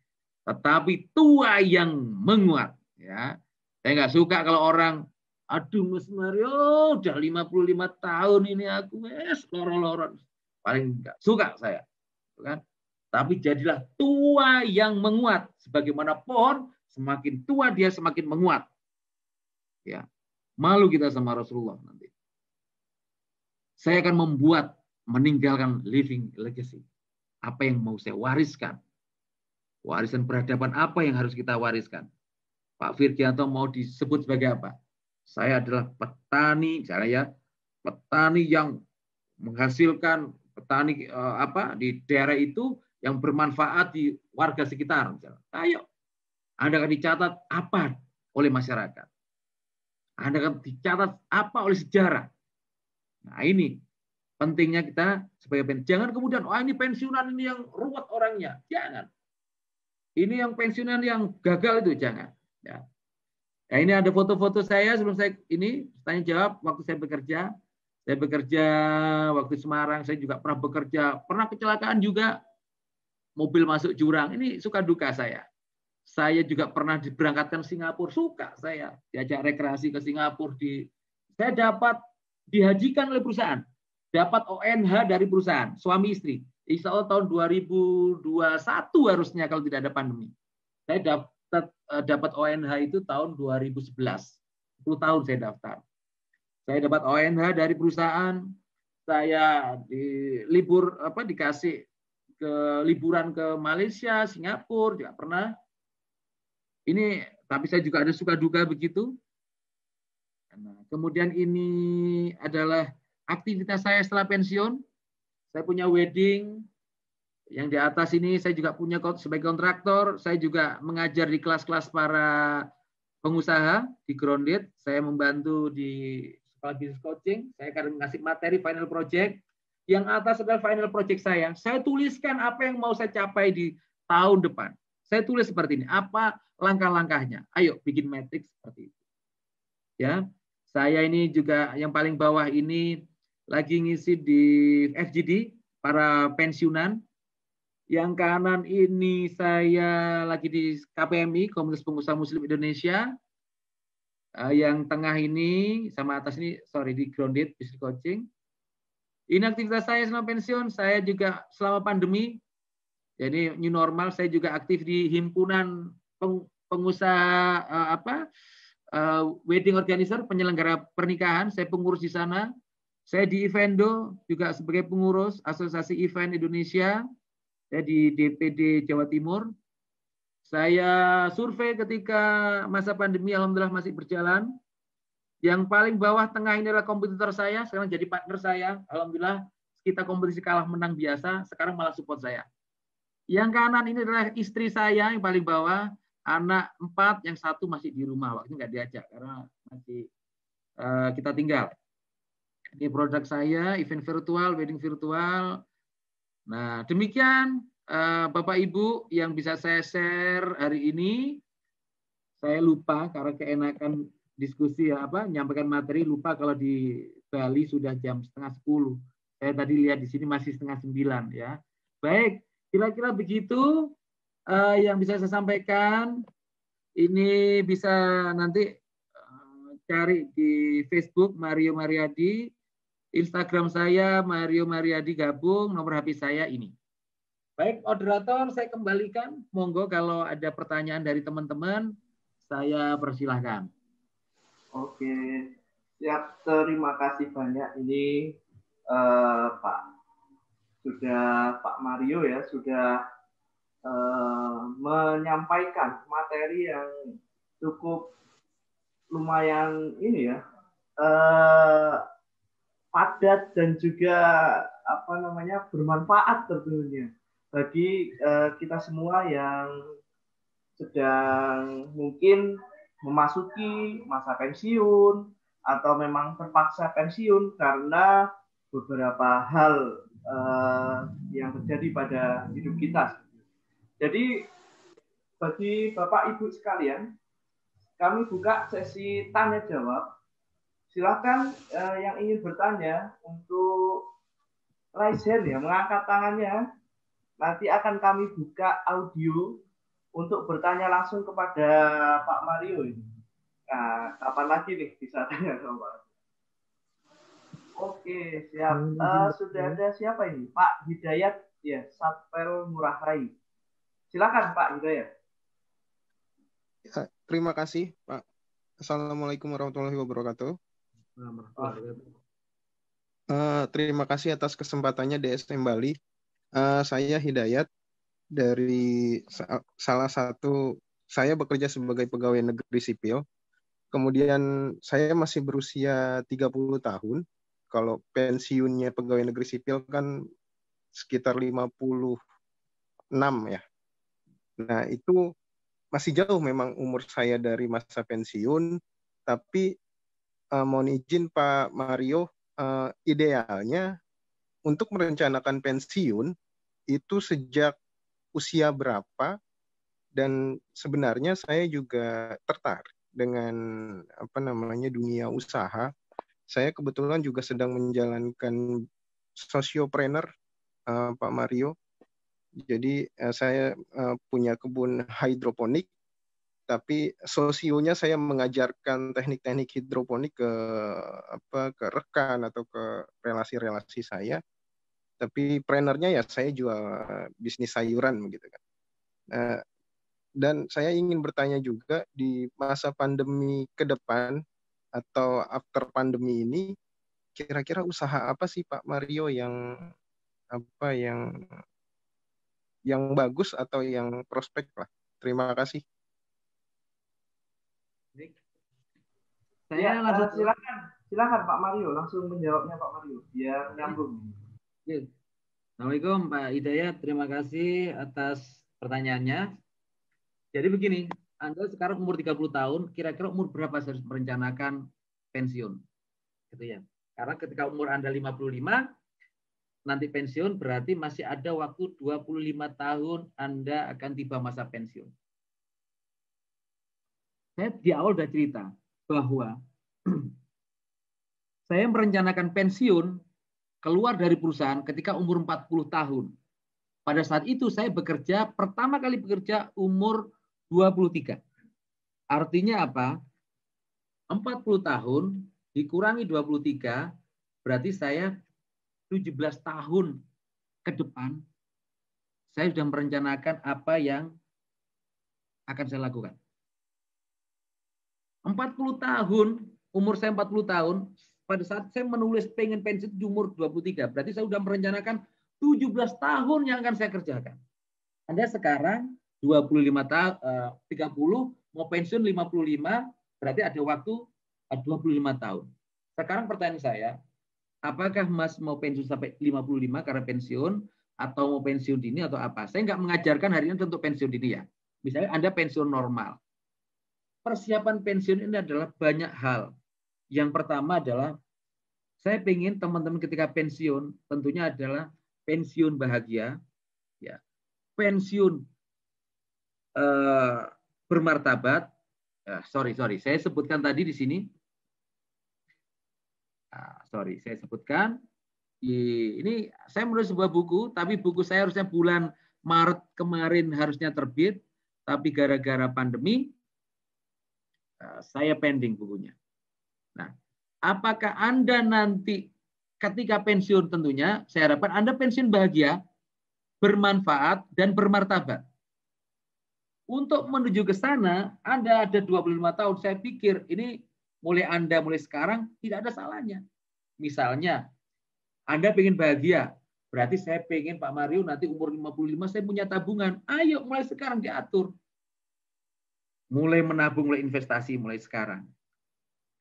Tetapi tua yang menguat. Ya, saya nggak suka kalau orang, aduh Mas Mario, udah 55 tahun ini aku loro-loron. Paling nggak suka saya, kan? Tapi jadilah tua yang menguat. Sebagaimana pohon, semakin tua dia semakin menguat. Ya, malu kita sama Rasulullah nanti. Saya akan meninggalkan living legacy. Apa yang mau saya wariskan? Warisan peradaban apa yang harus kita wariskan? Pak Virgianto mau disebut sebagai apa? Saya adalah petani, petani yang menghasilkan, petani di daerah itu yang bermanfaat di warga sekitar. Ayo, Anda akan dicatat apa oleh masyarakat? Anda akan dicatat apa oleh sejarah? Nah ini pentingnya kita sebagai jangan kemudian ini pensiunan ini yang ruwet orangnya, jangan. Ini yang pensiunan yang gagal itu jangan. Ya. Nah, ini ada foto-foto saya sebelum saya ini tanya jawab waktu saya bekerja. Saya bekerja waktu Semarang, saya juga pernah bekerja, pernah kecelakaan juga, mobil masuk jurang. Ini suka duka saya. Saya juga pernah diberangkatkan Singapura, suka saya diajak rekreasi ke Singapura. Saya dapat dihajikan oleh perusahaan, dapat ONH dari perusahaan, suami istri. Insya Allah tahun 2021 harusnya kalau tidak ada pandemi. Saya dapat ONH itu tahun 2011, 10 tahun saya daftar. Saya dapat ONH dari perusahaan, saya dikasih ke liburan ke Malaysia, Singapura juga pernah. Ini tapi saya juga ada suka duka begitu. Nah, kemudian ini adalah aktivitas saya setelah pensiun. Saya punya wedding. Yang di atas ini saya juga punya sebagai kontraktor. Saya juga mengajar di kelas-kelas para pengusaha di Grounded. Saya membantu di sekolah business coaching. Saya akan mengasih materi final project. Yang atas adalah final project saya. Saya tuliskan apa yang mau saya capai di tahun depan. Saya tulis seperti ini. Apa langkah-langkahnya? Ayo bikin matrix seperti itu. Ya, saya ini juga yang paling bawah ini lagi ngisi di FGD para pensiunan. Yang kanan ini saya lagi di KPMI, Komunitas Pengusaha Muslim Indonesia. Yang tengah ini sama atas ini, di Grounded Business Coaching. Ini aktivitas saya selama pensiun. Saya juga selama pandemi, jadi new normal, saya juga aktif di himpunan pengusaha wedding organizer, penyelenggara pernikahan. Saya pengurus di sana. Saya di Evendo juga sebagai pengurus Asosiasi Event Indonesia. Saya di DPD Jawa Timur. Saya survei ketika masa pandemi, alhamdulillah masih berjalan. Yang paling bawah tengah ini adalah kompetitor saya, sekarang jadi partner saya. Alhamdulillah kita kompetisi kalah menang biasa, sekarang malah support saya. Yang kanan ini adalah istri saya yang paling bawah, anak 4, yang 1 masih di rumah, waktu nggak diajak karena masih kita tinggal. Ini produk saya, event virtual, wedding virtual. Nah, demikian Bapak Ibu yang bisa saya share hari ini. Saya lupa karena keenakan diskusi nyampaikan materi, lupa kalau di Bali sudah jam 8:30. Saya tadi lihat di sini masih 8:30 ya. Baik, kira-kira begitu yang bisa saya sampaikan. Ini bisa nanti cari di Facebook Mario Mariadi, Instagram saya Mario Mariadi gabung, nomor HP saya ini. Baik, moderator, saya kembalikan. Monggo kalau ada pertanyaan dari teman-teman, saya persilahkan. Oke, siap. Terima kasih banyak. Ini Pak Mario ya sudah menyampaikan materi yang cukup lumayan ini ya, padat dan juga bermanfaat tentunya bagi kita semua yang sedang mungkin memasuki masa pensiun atau memang terpaksa pensiun karena beberapa hal yang terjadi pada hidup kita. Jadi bagi Bapak Ibu sekalian, kami buka sesi tanya jawab. Silakan yang ingin bertanya untuk raise hand ya, mengangkat tangannya. Nanti akan kami buka audio untuk bertanya langsung kepada Pak Mario ini. Nah, kapan lagi nih bisa tanya sama Pak? Oke, siap. Sudah ada siapa ini? Pak Hidayat, ya, Satpel Murah Rai. Silakan Pak Hidayat. Ya, terima kasih Pak. Assalamualaikum warahmatullahi wabarakatuh. Terima kasih atas kesempatannya DSM Bali. Saya Hidayat dari salah satu, saya bekerja sebagai pegawai negeri sipil. Kemudian saya masih berusia 30 tahun. Kalau pensiunnya pegawai negeri sipil kan sekitar 56 ya. Nah, itu masih jauh memang umur saya dari masa pensiun, tapi mohon izin Pak Mario, idealnya untuk merencanakan pensiun itu sejak usia berapa, dan sebenarnya saya juga tertarik dengan dunia usaha. Saya kebetulan juga sedang menjalankan sosiopreneur, Pak Mario. Jadi saya punya kebun hidroponik, tapi sosionya saya mengajarkan teknik-teknik hidroponik ke rekan atau ke relasi-relasi saya. Tapi prenernya ya saya jual bisnis sayuran begitu kan. Dan saya ingin bertanya juga di masa pandemi ke depan atau after pandemi ini, kira-kira usaha apa sih Pak Mario yang bagus atau yang prospek lah. Terima kasih. Saya silakan Pak Mario langsung menjawabnya Pak Mario biar nyambung. Assalamualaikum Pak Hidayat, terima kasih atas pertanyaannya. Jadi begini, Anda sekarang umur 30 tahun, kira-kira umur berapa saya harus merencanakan pensiun? Gitu ya. Karena ketika umur Anda 55, nanti pensiun berarti masih ada waktu 25 tahun Anda akan tiba masa pensiun. Saya di awal sudah cerita bahwa saya merencanakan pensiun keluar dari perusahaan ketika umur 40 tahun. Pada saat itu saya pertama kali bekerja umur 23. Artinya apa? 40 tahun dikurangi 23, berarti saya 17 tahun ke depan, saya sudah merencanakan apa yang akan saya lakukan. 40 tahun, umur saya 40 tahun, pada saat saya menulis pengen pensiun di umur 23, berarti saya sudah merencanakan 17 tahun yang akan saya kerjakan. Anda sekarang 25 tahun, 30, mau pensiun 55, berarti ada waktu 25 tahun. Sekarang pertanyaan saya, apakah Mas mau pensiun sampai 55 karena pensiun, atau mau pensiun dini atau apa? Saya nggak mengajarkan hari ini untuk pensiun dini ya. Misalnya Anda pensiun normal. Persiapan pensiun ini adalah banyak hal. Yang pertama adalah, saya ingin teman-teman ketika pensiun, tentunya adalah pensiun bahagia, ya, pensiun bermartabat. Sorry, saya sebutkan tadi di sini. Saya sebutkan. Ini saya menulis sebuah buku, tapi buku saya harusnya bulan Maret kemarin harusnya terbit, tapi gara-gara pandemi saya pending bukunya. Nah, apakah Anda nanti ketika pensiun, tentunya saya harapkan Anda pensiun bahagia, bermanfaat, dan bermartabat. Untuk menuju ke sana, Anda ada 25 tahun, saya pikir ini mulai sekarang tidak ada salahnya. Misalnya, Anda pengen bahagia, berarti saya pengen Pak Mario nanti umur 55 saya punya tabungan. Ayo mulai sekarang diatur. Mulai menabung, mulai investasi, mulai sekarang.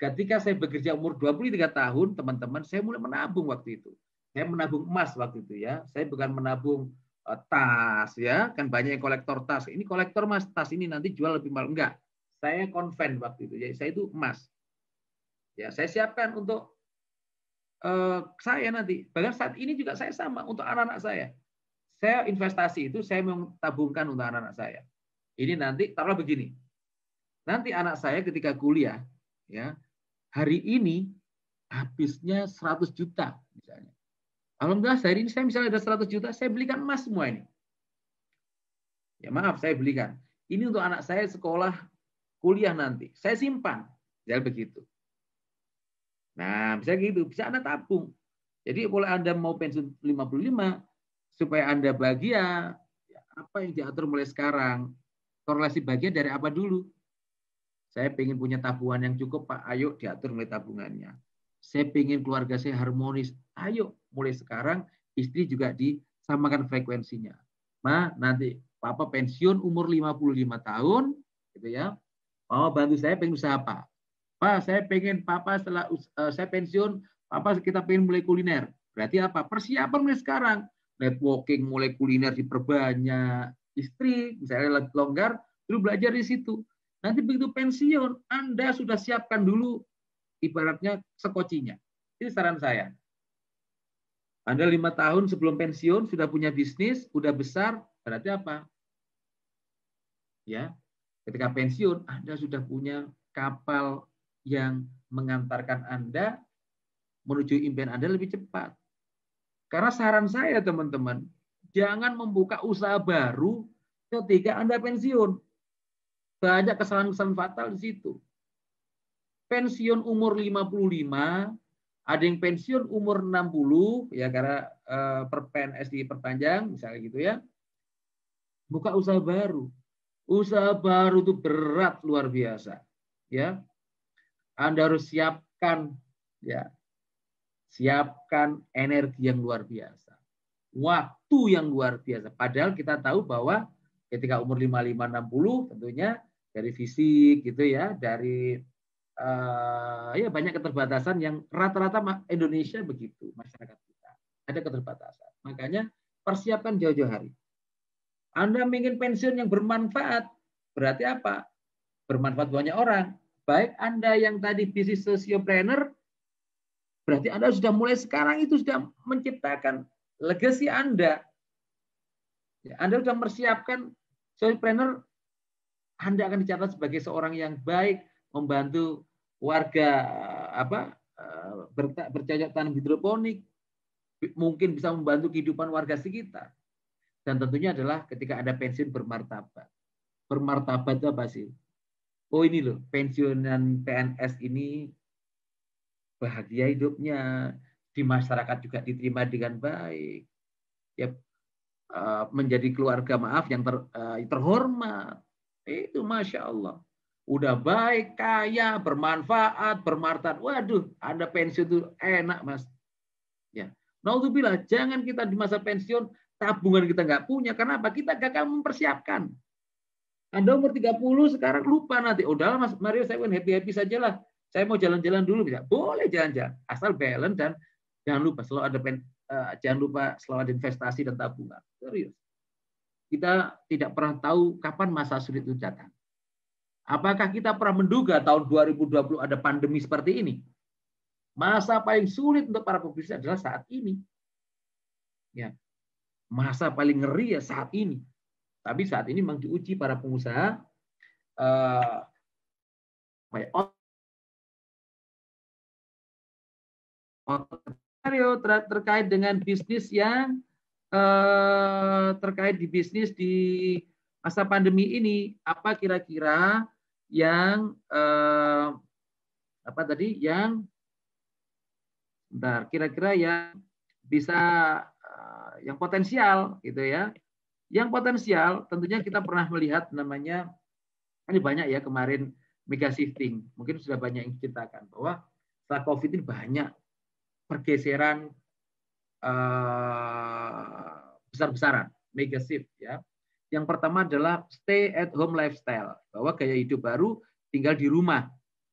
Ketika saya bekerja umur 23 tahun, teman-teman, saya mulai menabung waktu itu. Saya menabung emas waktu itu ya. Saya bukan menabung tas ya, kan banyak yang kolektor tas. Ini kolektor mas, tas ini nanti jual lebih mahal. Enggak. Saya konven waktu itu. Jadi saya itu emas. Ya, saya siapkan untuk saya nanti. Bahkan saat ini juga saya sama untuk anak-anak saya. Saya investasi itu saya mentabungkan untuk anak-anak saya. Ini nanti taruhlah begini. Nanti anak saya ketika kuliah ya, hari ini habisnya 100 juta misalnya. Alhamdulillah hari ini saya misalnya ada 100 juta, saya belikan emas semua ini. Ya maaf, saya belikan. Ini untuk anak saya sekolah kuliah nanti. Saya simpan. Jadi begitu. Nah, bisa gitu, bisa Anda tabung. Jadi kalau Anda mau pensiun 55, supaya Anda bahagia, ya, apa yang diatur mulai sekarang? Korelasi bahagia dari apa dulu? Saya pengen punya tabungan yang cukup, Pak. Ayo diatur mulai tabungannya. Saya pengen keluarga saya harmonis. Ayo, mulai sekarang istri juga disamakan frekuensinya. Ma, nanti Papa pensiun umur 55 tahun, gitu ya. Mama bantu saya pengen usaha apa? Pak, saya pengen Papa setelah saya pensiun, Papa kita pengen mulai kuliner. Berarti apa? Persiapan mulai sekarang. Networking mulai kuliner diperbanyak. Istri misalnya longgar, dulu belajar di situ. Nanti begitu pensiun, Anda sudah siapkan dulu ibaratnya sekocinya. Ini saran saya. Anda 5 tahun sebelum pensiun sudah punya bisnis, sudah besar, berarti apa? Ya, ketika pensiun Anda sudah punya kapal yang mengantarkan Anda menuju impian Anda lebih cepat. Karena saran saya teman-teman, jangan membuka usaha baru ketika Anda pensiun. Banyak kesalahan-kesalahan fatal di situ. Pensiun umur 55, ada yang pensiun umur 60, ya karena PNS diperpanjang, misalnya gitu ya. Buka usaha baru. Usaha baru itu berat luar biasa. Ya, Anda harus siapkan, ya, siapkan energi yang luar biasa, waktu yang luar biasa. Padahal kita tahu bahwa ketika umur 55-60 tentunya dari fisik gitu ya, dari ya banyak keterbatasan yang rata-rata Indonesia begitu, masyarakat kita ada keterbatasan. Makanya persiapkan jauh-jauh hari. Anda ingin pensiun yang bermanfaat, berarti apa? Bermanfaat banyak orang. Baik Anda yang tadi bisnis sociopreneur, berarti Anda sudah mulai sekarang itu sudah menciptakan legacy Anda. Anda sudah mempersiapkan sociopreneur, Anda akan dicatat sebagai seorang yang baik, membantu warga bercocok tanam hidroponik, mungkin bisa membantu kehidupan warga sekitar. Dan tentunya adalah ketika ada pensiun bermartabat. Bermartabat itu apa sih? Oh ini loh, pensiunan PNS ini bahagia hidupnya, di masyarakat juga diterima dengan baik, ya, menjadi keluarga yang terhormat. Itu Masya Allah. Udah baik, kaya, bermanfaat, bermartabat. Waduh, Anda pensiun itu enak, Mas. Ya. Naudzubillah, jangan kita di masa pensiun tabungan kita nggak punya. Kenapa? Kita gagal mempersiapkan. Anda umur 30 sekarang lupa nanti. Udah Mas Mario, saya pengen happy-happy sajalah. Saya mau jalan-jalan dulu, bisa. Boleh jalan-jalan, asal balance dan jangan lupa selalu ada investasi dan tabungan. Serius. Kita tidak pernah tahu kapan masa sulit itu datang. Apakah kita pernah menduga tahun 2020 ada pandemi seperti ini? Masa paling sulit untuk para pebisnis adalah saat ini. Ya. Masa paling ngeri ya saat ini. Tapi saat ini memang diuji para pengusaha terkait dengan bisnis yang terkait di bisnis di masa pandemi ini, apa kira-kira yang kira-kira yang bisa yang potensial gitu ya. Yang potensial tentunya kita pernah melihat namanya, ini banyak ya kemarin mega shifting, mungkin sudah banyak yang diceritakan bahwa setelah COVID ini banyak pergeseran besar-besaran, mega shift ya. Yang pertama adalah stay at home lifestyle, bahwa gaya hidup baru tinggal di rumah.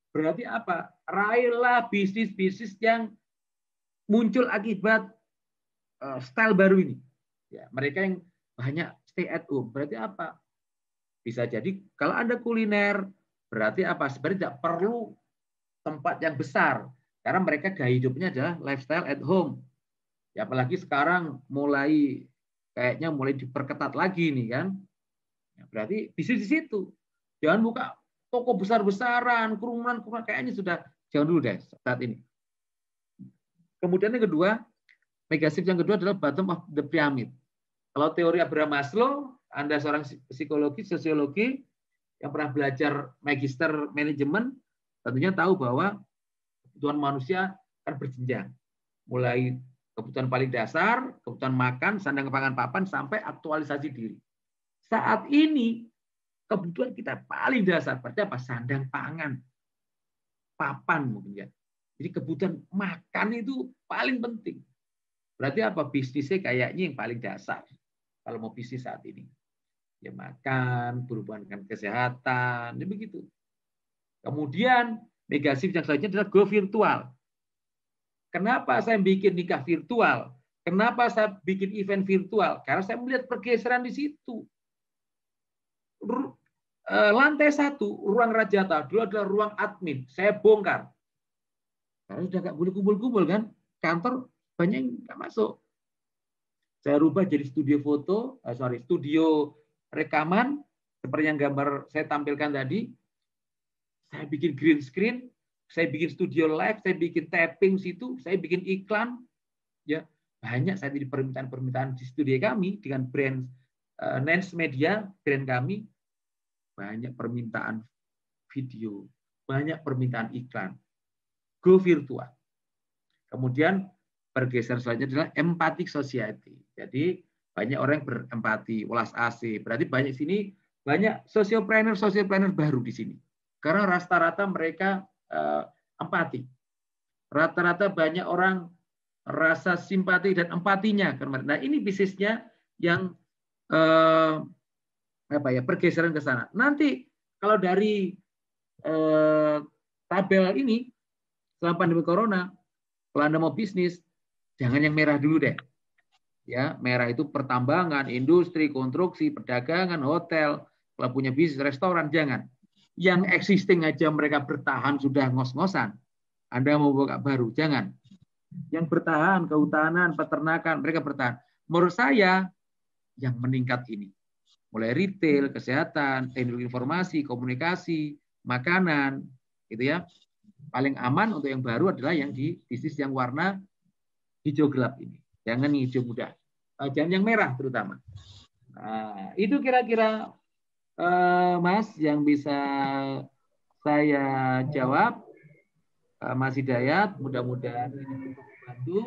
Berarti apa? raihlah bisnis-bisnis yang muncul akibat style baru ini. Ya, mereka yang banyak stay at home. Berarti apa? Bisa jadi kalau Anda kuliner, berarti apa? Sebenarnya tidak perlu tempat yang besar. Karena mereka gaya hidupnya adalah lifestyle at home. Ya, apalagi sekarang kayaknya mulai diperketat lagi nih kan. Ya, berarti bisnis di situ. Jangan buka toko besar-besaran, kerumunan kayaknya sudah jangan dulu deh saat ini. Kemudian yang kedua, megashift yang kedua adalah bottom of the pyramid. Kalau teori Abraham Maslow, Anda seorang psikologi, sosiologi yang pernah belajar magister manajemen, tentunya tahu bahwa kebutuhan manusia akan berjenjang. Mulai kebutuhan paling dasar, kebutuhan makan, sandang pangan papan, sampai aktualisasi diri. Saat ini, kebutuhan kita paling dasar, berarti apa? Sandang pangan, papan mungkin ya. Jadi kebutuhan makan itu paling penting. Berarti apa? Bisnisnya kayaknya yang paling dasar. Kalau mau bisnis saat ini. Ya makan, berhubungan dengan kesehatan, ya begitu. Kemudian, megashift yang selanjutnya adalah go virtual. Kenapa saya bikin nikah virtual? Kenapa saya bikin event virtual? Karena saya melihat pergeseran di situ. Lantai 1, ruang Rajata, dulu adalah ruang admin. Saya bongkar. Karena sudah nggak boleh kumpul-kumpul kan. Kantor banyak yang nggak masuk. Saya rubah jadi studio studio rekaman. Seperti yang gambar saya tampilkan tadi. Saya bikin green screen. Saya bikin studio live. Saya bikin tapping situ. Saya bikin iklan. Ya, banyak saya di permintaan-permintaan di studio kami dengan brand Nance Media, brand kami. Banyak permintaan video, banyak permintaan iklan. Go virtual. Kemudian pergeseran selanjutnya adalah empathic society. Jadi banyak orang yang berempati, welas asih. Berarti banyak sini banyak socialpreneur baru di sini. Karena rata-rata mereka empati. Rata-rata banyak orang rasa simpati dan empatinya. Nah ini bisnisnya yang pergeseran ke sana. Nanti kalau dari tabel ini selama pandemi corona, kalau Anda mau bisnis, jangan yang merah dulu deh. Ya, merah itu pertambangan, industri, konstruksi, perdagangan, hotel. Kalau punya bisnis restoran, jangan. Yang existing aja mereka bertahan sudah ngos-ngosan. Anda mau buka baru, jangan. Yang bertahan, kehutanan, peternakan, mereka bertahan. Menurut saya, yang meningkat ini. Mulai retail, kesehatan, teknologi informasi, komunikasi, makanan, gitu ya. Paling aman untuk yang baru adalah yang di bisnis yang warna hijau gelap ini. Jangan hijau muda. Jangan yang merah terutama. Nah, itu kira-kira Mas yang bisa saya jawab. Mas Hidayat, mudah-mudahan ini cukup membantu.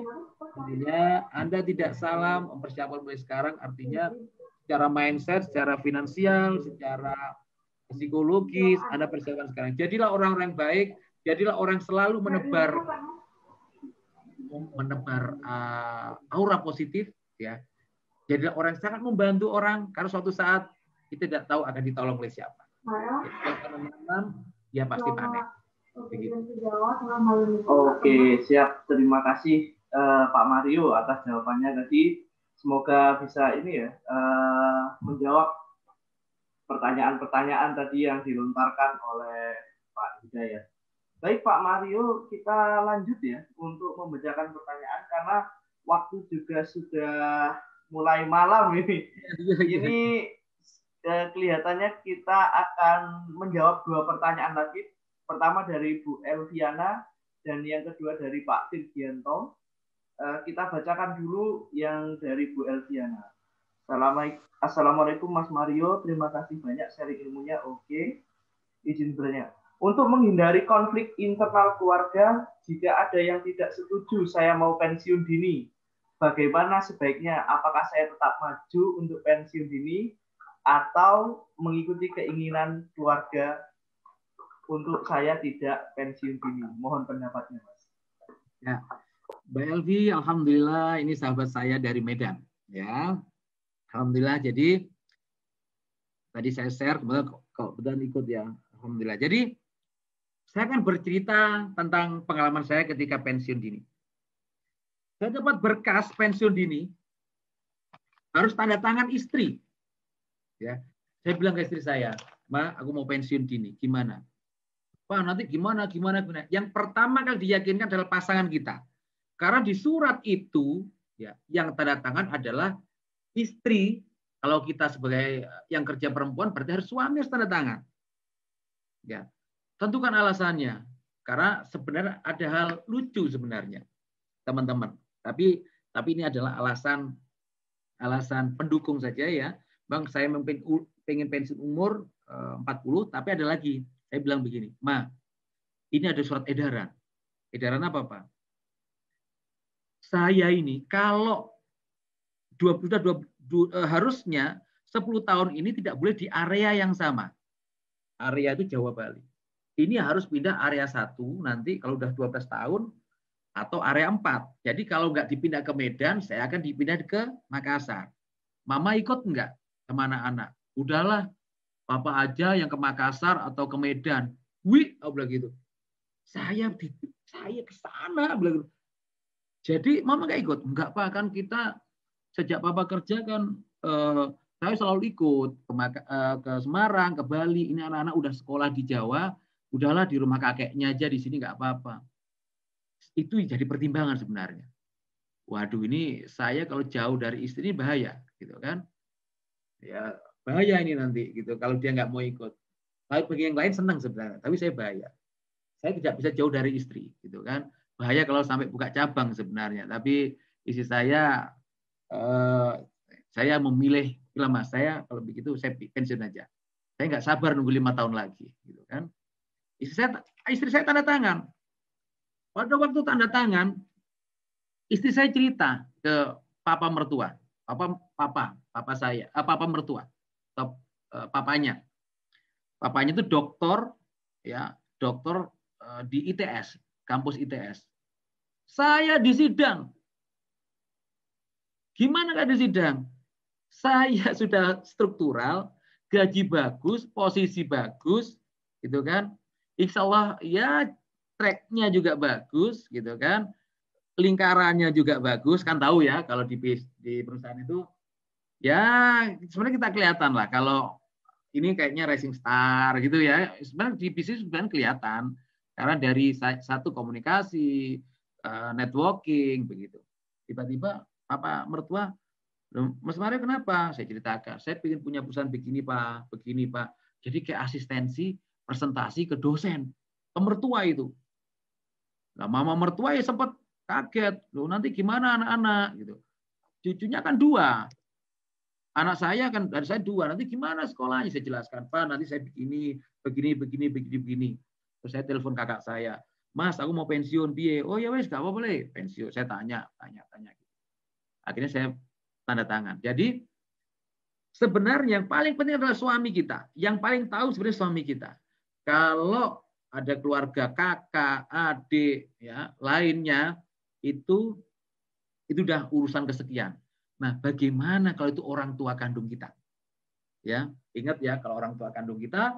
Intinya Anda tidak salah mempersiapkan mulai sekarang, artinya secara mindset, secara finansial, secara psikologis, Anda persiapkan sekarang. Jadilah orang-orang baik, jadilah orang selalu menebar aura positif, ya. Jadilah orang yang sangat membantu orang, karena suatu saat kita tidak tahu akan ditolong oleh siapa. Ya pasti panen. Begitu. Oke, siap. Terima kasih Pak Mario atas jawabannya tadi. Semoga bisa ini ya menjawab pertanyaan-pertanyaan tadi yang dilontarkan oleh Pak Hidayat. Baik Pak Mario, kita lanjut ya untuk membacakan pertanyaan karena waktu juga sudah mulai malam ini. Ini kelihatannya kita akan menjawab 2 pertanyaan lagi. Pertama dari Bu Elviana dan yang kedua dari Pak Tirgianto. Kita bacakan dulu yang dari Bu Elviana. Assalamualaikum Mas Mario, terima kasih banyak sharing ilmunya. Oke, izin bertanya. Untuk menghindari konflik internal keluarga, jika ada yang tidak setuju saya mau pensiun dini, bagaimana sebaiknya? Apakah saya tetap maju untuk pensiun dini atau mengikuti keinginan keluarga untuk saya tidak pensiun dini? Mohon pendapatnya, Mas. Ya. Mbak Elvi, alhamdulillah ini sahabat saya dari Medan, ya. Alhamdulillah. Jadi tadi saya share, kemudian kok betul ikut ya. Alhamdulillah. Jadi Saya akan bercerita tentang pengalaman saya ketika pensiun dini. Saya dapat berkas pensiun dini, harus tanda tangan istri. Ya, saya bilang ke istri saya, Ma, aku mau pensiun dini, gimana? Pak, nanti gimana? Yang pertama kali diyakinkan adalah pasangan kita. Karena di surat itu, ya, yang tanda tangan adalah istri. Kalau kita sebagai yang kerja perempuan, berarti harus suami harus tanda tangan. Ya, tentukan alasannya. Karena sebenarnya ada hal lucu sebenarnya, teman-teman. Tapi ini adalah alasan pendukung saja ya. Bang, saya pengen pensiun umur 40, tapi ada lagi. Saya bilang begini, Ma, ini ada surat edaran. Edaran apa, Pak? Saya ini kalau harusnya 10 tahun ini tidak boleh di area yang sama. Area itu Jawa Bali. Ini harus pindah area 1 nanti kalau udah 12 tahun atau area 4. Jadi kalau nggak dipindah ke Medan, saya akan dipindah ke Makassar. Mama ikut nggak kemana anak? Udahlah, Papa aja yang ke Makassar atau ke Medan. Wih, aku bilang gitu. Saya ke sana, bilang gitu. Jadi Mama nggak ikut. Enggak, Pak, kan kita sejak Papa kerja kan saya selalu ikut ke Semarang, ke Bali. Ini anak-anak udah sekolah di Jawa, udahlah di rumah kakeknya aja di sini nggak apa-apa. Itu jadi pertimbangan sebenarnya. Waduh, ini saya kalau jauh dari istri bahaya, gitu kan? Ya bahaya ini nanti, gitu. Kalau dia nggak mau ikut. Tapi bagi yang lain senang sebenarnya, tapi saya bahaya. Saya tidak bisa jauh dari istri, gitu kan? Bahaya kalau sampai buka cabang sebenarnya. Tapi istri saya memilih, Mas, saya kalau begitu saya pensiun aja. Saya nggak sabar nunggu 5 tahun lagi, gitu kan? Istri saya tanda tangan. Pada waktu tanda tangan, istri saya cerita ke papa mertua, papa mertua, atau papanya. Papanya itu dokter, ya, dokter di ITS, kampus ITS. Saya di sidang. Gimana nggak di sidang? Saya sudah struktural, gaji bagus, posisi bagus, gitu kan? Insya Allah ya tracknya juga bagus, gitu kan? Lingkarannya juga bagus, kan tahu ya kalau di perusahaan itu, ya sebenarnya kita kelihatan lah kalau ini kayaknya rising star gitu ya. Sebenarnya di bisnis sebenarnya kelihatan karena dari satu komunikasi, networking begitu. Tiba-tiba papa mertua, Mas Mario kenapa? Saya ceritakan, saya ingin punya perusahaan begini Pak. Jadi kayak asistensi presentasi ke dosen, ke mertua itu. Nah, mama mertua ya sempat kaget, loh nanti gimana anak-anak gitu. Cucunya kan 2. Anak saya kan dari saya 2, nanti gimana sekolahnya? Saya jelaskan, Pak, nanti saya begini. Terus saya telepon kakak saya, Mas, aku mau pensiun, piye? Oh ya wes, gak apa-apa boleh pensiun. Saya tanya. Akhirnya saya tanda tangan. Jadi sebenarnya yang paling penting adalah suami kita. Yang paling tahu sebenarnya suami kita. Kalau ada keluarga kakak, adik, ya lainnya itu udah urusan kesekian. Nah, bagaimana kalau itu orang tua kandung kita? Ya, ingat ya kalau orang tua kandung kita,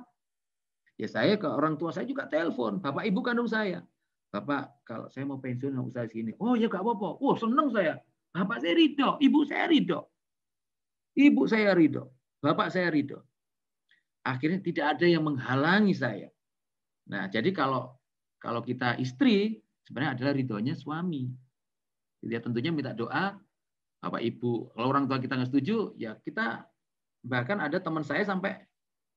ya saya ke orang tua saya juga telepon, bapak ibu kandung saya. Bapak, kalau saya mau pensiun usaha segini. Oh ya gak apa-apa. Oh seneng saya. Bapak saya ridho, ibu saya ridho. Ibu saya ridho, bapak saya ridho. Akhirnya tidak ada yang menghalangi saya. Nah, jadi kalau kita istri, sebenarnya adalah ridhonya suami. Dia tentunya minta doa, bapak ibu. Kalau orang tua kita nggak setuju, ya kita, bahkan ada teman saya sampai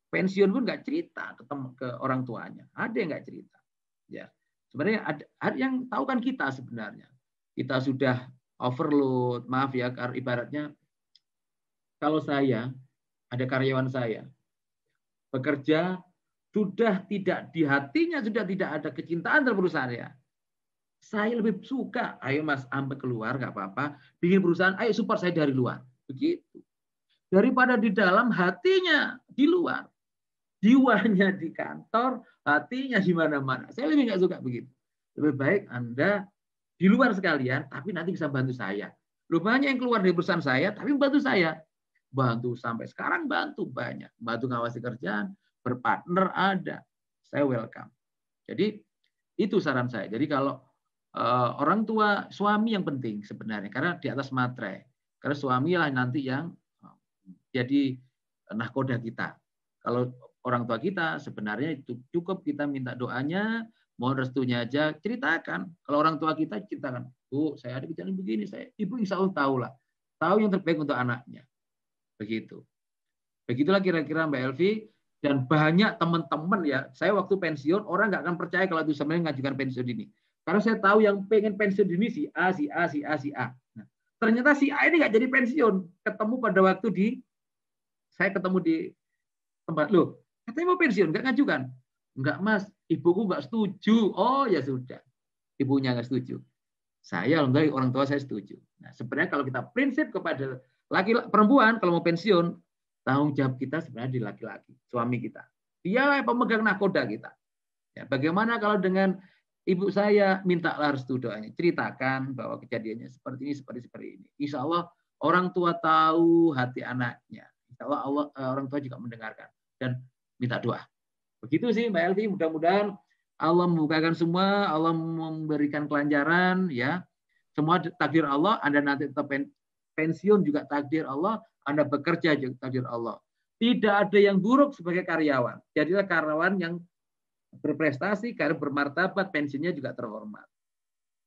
pensiun pun nggak cerita ke orang tuanya. Ada yang nggak cerita. Ya, sebenarnya ada yang tahu kan kita sebenarnya. Kita sudah overload, maaf ya, ibaratnya kalau saya, ada karyawan saya, bekerja, sudah tidak di hatinya, sudah tidak ada kecintaan terhadap perusahaan saya lebih suka, ayo Mas, sampai keluar, nggak apa-apa, bikin perusahaan, ayo support saya dari luar. Begitu. Daripada di dalam, hatinya di luar. Jiwanya di kantor, hatinya di mana-mana. Saya lebih nggak suka begitu. Lebih baik Anda di luar sekalian, tapi nanti bisa bantu saya. Banyak yang keluar dari perusahaan saya, tapi bantu saya. Bantu sampai sekarang, bantu banyak. Bantu ngawasi kerjaan, berpartner ada. Saya welcome. Jadi itu saran saya. Jadi kalau orang tua, suami yang penting sebenarnya, karena di atas materai. Karena suami lah nanti yang jadi nahkoda kita. Kalau orang tua kita sebenarnya itu cukup kita minta doanya, mohon restunya aja, ceritakan. Kalau orang tua kita ceritakan, Bu, saya ada kejadian begini, ibu insya Allah tahu lah, tahu yang terbaik untuk anaknya. Begitu. Begitulah kira-kira Mbak Elvi. Dan banyak teman-teman ya, saya waktu pensiun orang nggak akan percaya kalau itu sebenarnya ngajukan pensiun dini. Karena saya tahu yang pengen pensiun dini si A, si A, si A, si A. Nah, ternyata si A ini nggak jadi pensiun. Ketemu pada waktu saya ketemu di tempat, loh, katanya mau pensiun, nggak ngajukan. Enggak mas, ibuku nggak setuju. Oh ya sudah, ibunya nggak setuju. Saya alhamdulillah orang tua saya setuju. Nah sebenarnya kalau kita prinsip kepada laki-laki perempuan kalau mau pensiun, tanggung jawab kita sebenarnya di laki-laki, suami kita. Dia pemegang nahkoda kita. Ya, bagaimana kalau dengan ibu saya, mintalah restu doanya, ceritakan bahwa kejadiannya seperti ini. Insya Allah orang tua tahu hati anaknya. Insya Allah orang tua juga mendengarkan dan minta doa. Begitu sih Mbak Elvi, mudah-mudahan Allah membukakan semua, Allah memberikan kelancaran, ya. Semua takdir Allah, Anda nanti tetap pensiun juga takdir Allah, Anda bekerja juga takdir Allah. Tidak ada yang buruk sebagai karyawan. Jadilah karyawan yang berprestasi, karena bermartabat, pensiunnya juga terhormat.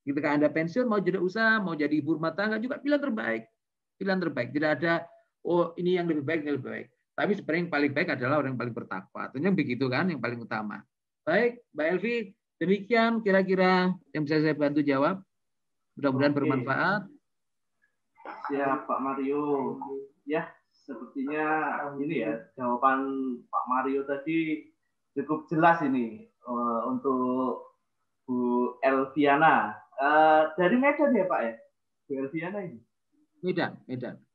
Ketika Anda pensiun, mau jadi usaha, mau jadi ibu rumah tangga juga pilihan terbaik. Pilihan terbaik. Tidak ada, oh ini yang lebih baik, ini lebih baik. Tapi sebenarnya yang paling baik adalah orang yang paling bertakwa. Tentunya begitu kan, yang paling utama. Baik, Mbak Elvi, demikian kira-kira yang bisa saya bantu jawab. Mudah-mudahan bermanfaat. Siap Pak Mario. Ya, sepertinya ini ya, jawaban Pak Mario tadi cukup jelas ini untuk Bu Elviana. Dari Medan ya Pak ya? Bu Elviana ini? Medan.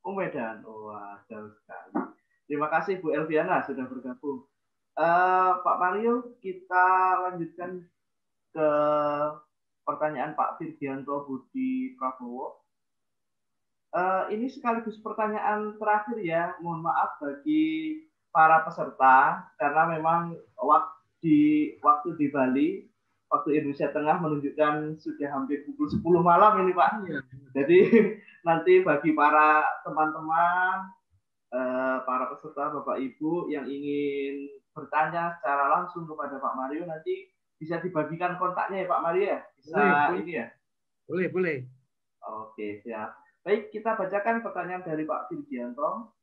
Oh Medan. Wah, jauh sekali. Terima kasih Bu Elviana sudah bergabung. Pak Mario, kita lanjutkan ke pertanyaan Pak Virgianto Budi Prabowo. Ini sekaligus pertanyaan terakhir ya. Mohon maaf bagi para peserta karena memang waktu di Bali, waktu Indonesia Tengah menunjukkan sudah hampir pukul 10 malam ini Pak. Jadi nanti bagi para teman-teman, para peserta Bapak Ibu yang ingin bertanya secara langsung kepada Pak Mario, nanti bisa dibagikan kontaknya ya Pak Mario ya? Bisa boleh. Ini ya? Boleh. Oke, siap. Baik, kita bacakan pertanyaan dari Pak Virgianto.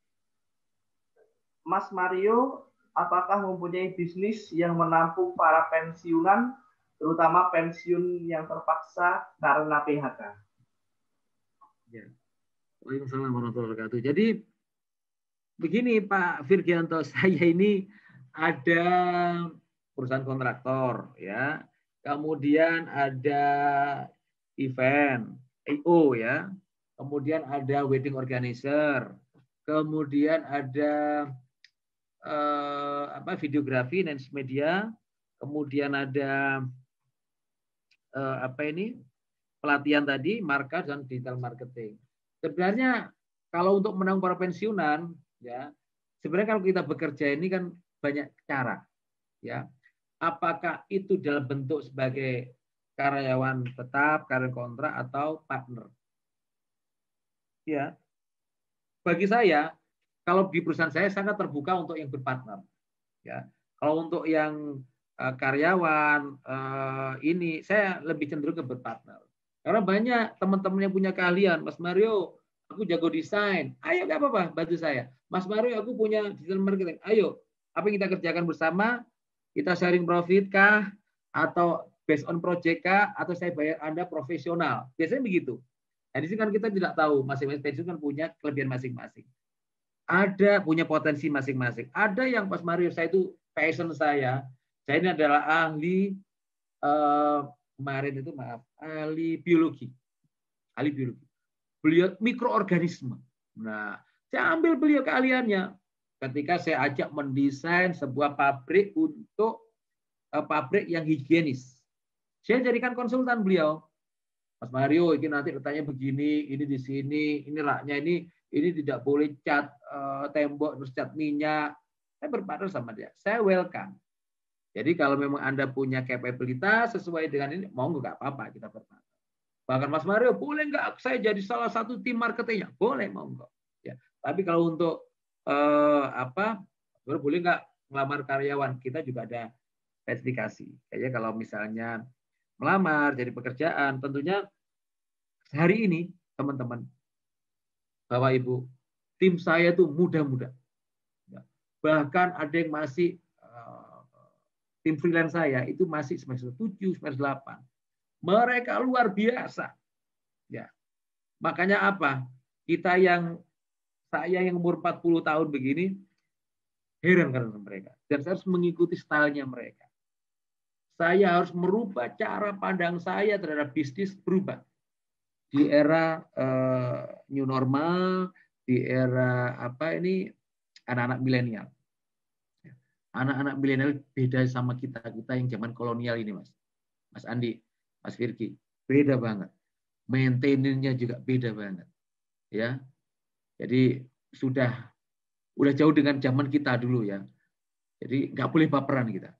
Mas Mario, apakah mempunyai bisnis yang menampung para pensiunan, terutama pensiun yang terpaksa karena PHK? Ya. Waalaikumsalam warahmatullahi wabarakatuh. Jadi begini Pak Virgianto, saya ini ada perusahaan kontraktor, ya. Kemudian ada event, IO, ya. Kemudian ada wedding organizer. Kemudian ada videografi dan media. Kemudian ada pelatihan tadi, marka dan digital marketing. Sebenarnya kalau untuk menanggung para pensiunan, ya, sebenarnya kalau kita bekerja ini kan banyak cara, ya. Apakah itu dalam bentuk sebagai karyawan tetap, karyawan kontrak atau partner? Ya, bagi saya, kalau di perusahaan saya sangat terbuka untuk yang berpartner. Ya, kalau untuk yang karyawan ini saya lebih cenderung ke berpartner. Karena banyak teman-teman yang punya keahlian, Mas Mario, aku jago desain, ayo nggak apa-apa bantu saya. Mas Mario, aku punya digital marketing, ayo, apa yang kita kerjakan bersama? Kita sharing profit kah? Atau based on project kah? Atau saya bayar Anda profesional? Biasanya begitu. Nah, di sini kan kita tidak tahu, masing-masing pensiun kan punya kelebihan masing-masing. Ada punya potensi masing-masing. Ada yang Mas Mario, saya itu passion saya ini adalah ahli ahli biologi. Beliau mikroorganisme. Nah, saya ambil beliau keahliannya ketika saya ajak mendesain sebuah pabrik untuk pabrik yang higienis. Saya jadikan konsultan beliau. Mas Mario, ini nanti letaknya begini, ini di sini, ini raknya ini tidak boleh cat tembok, terus cat minyak. Saya berpartner sama dia. Saya welcome. Jadi kalau memang Anda punya kapabilitas sesuai dengan ini, mau nggak apa-apa kita bertanya. Bahkan Mas Mario, boleh nggak saya jadi salah satu tim marketingnya? Boleh, mau nggak? Ya. Tapi kalau untuk boleh nggak melamar karyawan? Kita juga ada spesifikasi. Kayaknya kalau misalnya melamar jadi pekerjaan, tentunya hari ini teman-teman, Bapak Ibu, tim saya tuh muda-muda. Bahkan ada yang masih tim freelance saya itu masih semester 7, semester 8. Mereka luar biasa. Ya. Makanya apa? Saya yang umur 40 tahun begini, heran karena mereka. Dan saya harus mengikuti stylenya mereka. Saya harus merubah cara pandang saya terhadap bisnis berubah. Di era new normal, di era anak-anak milenial. Anak-anak milenial beda sama kita yang zaman kolonial ini, Mas Andi, Mas Firki, beda banget. Maintainnya juga beda banget. Ya. Jadi udah jauh dengan zaman kita dulu ya. Jadi nggak boleh baperan kita.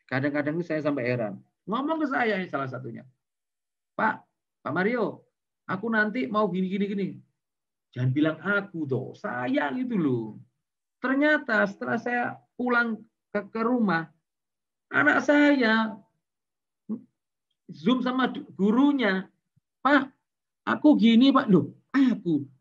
Kadang-kadang saya sampai heran. Ngomong ke saya salah satunya. Pak Mario, aku nanti mau gini. Jangan bilang aku toh, saya gitu loh. Ternyata setelah saya pulang ke rumah, anak saya Zoom sama gurunya. Pak, aku gini Pak. Loh,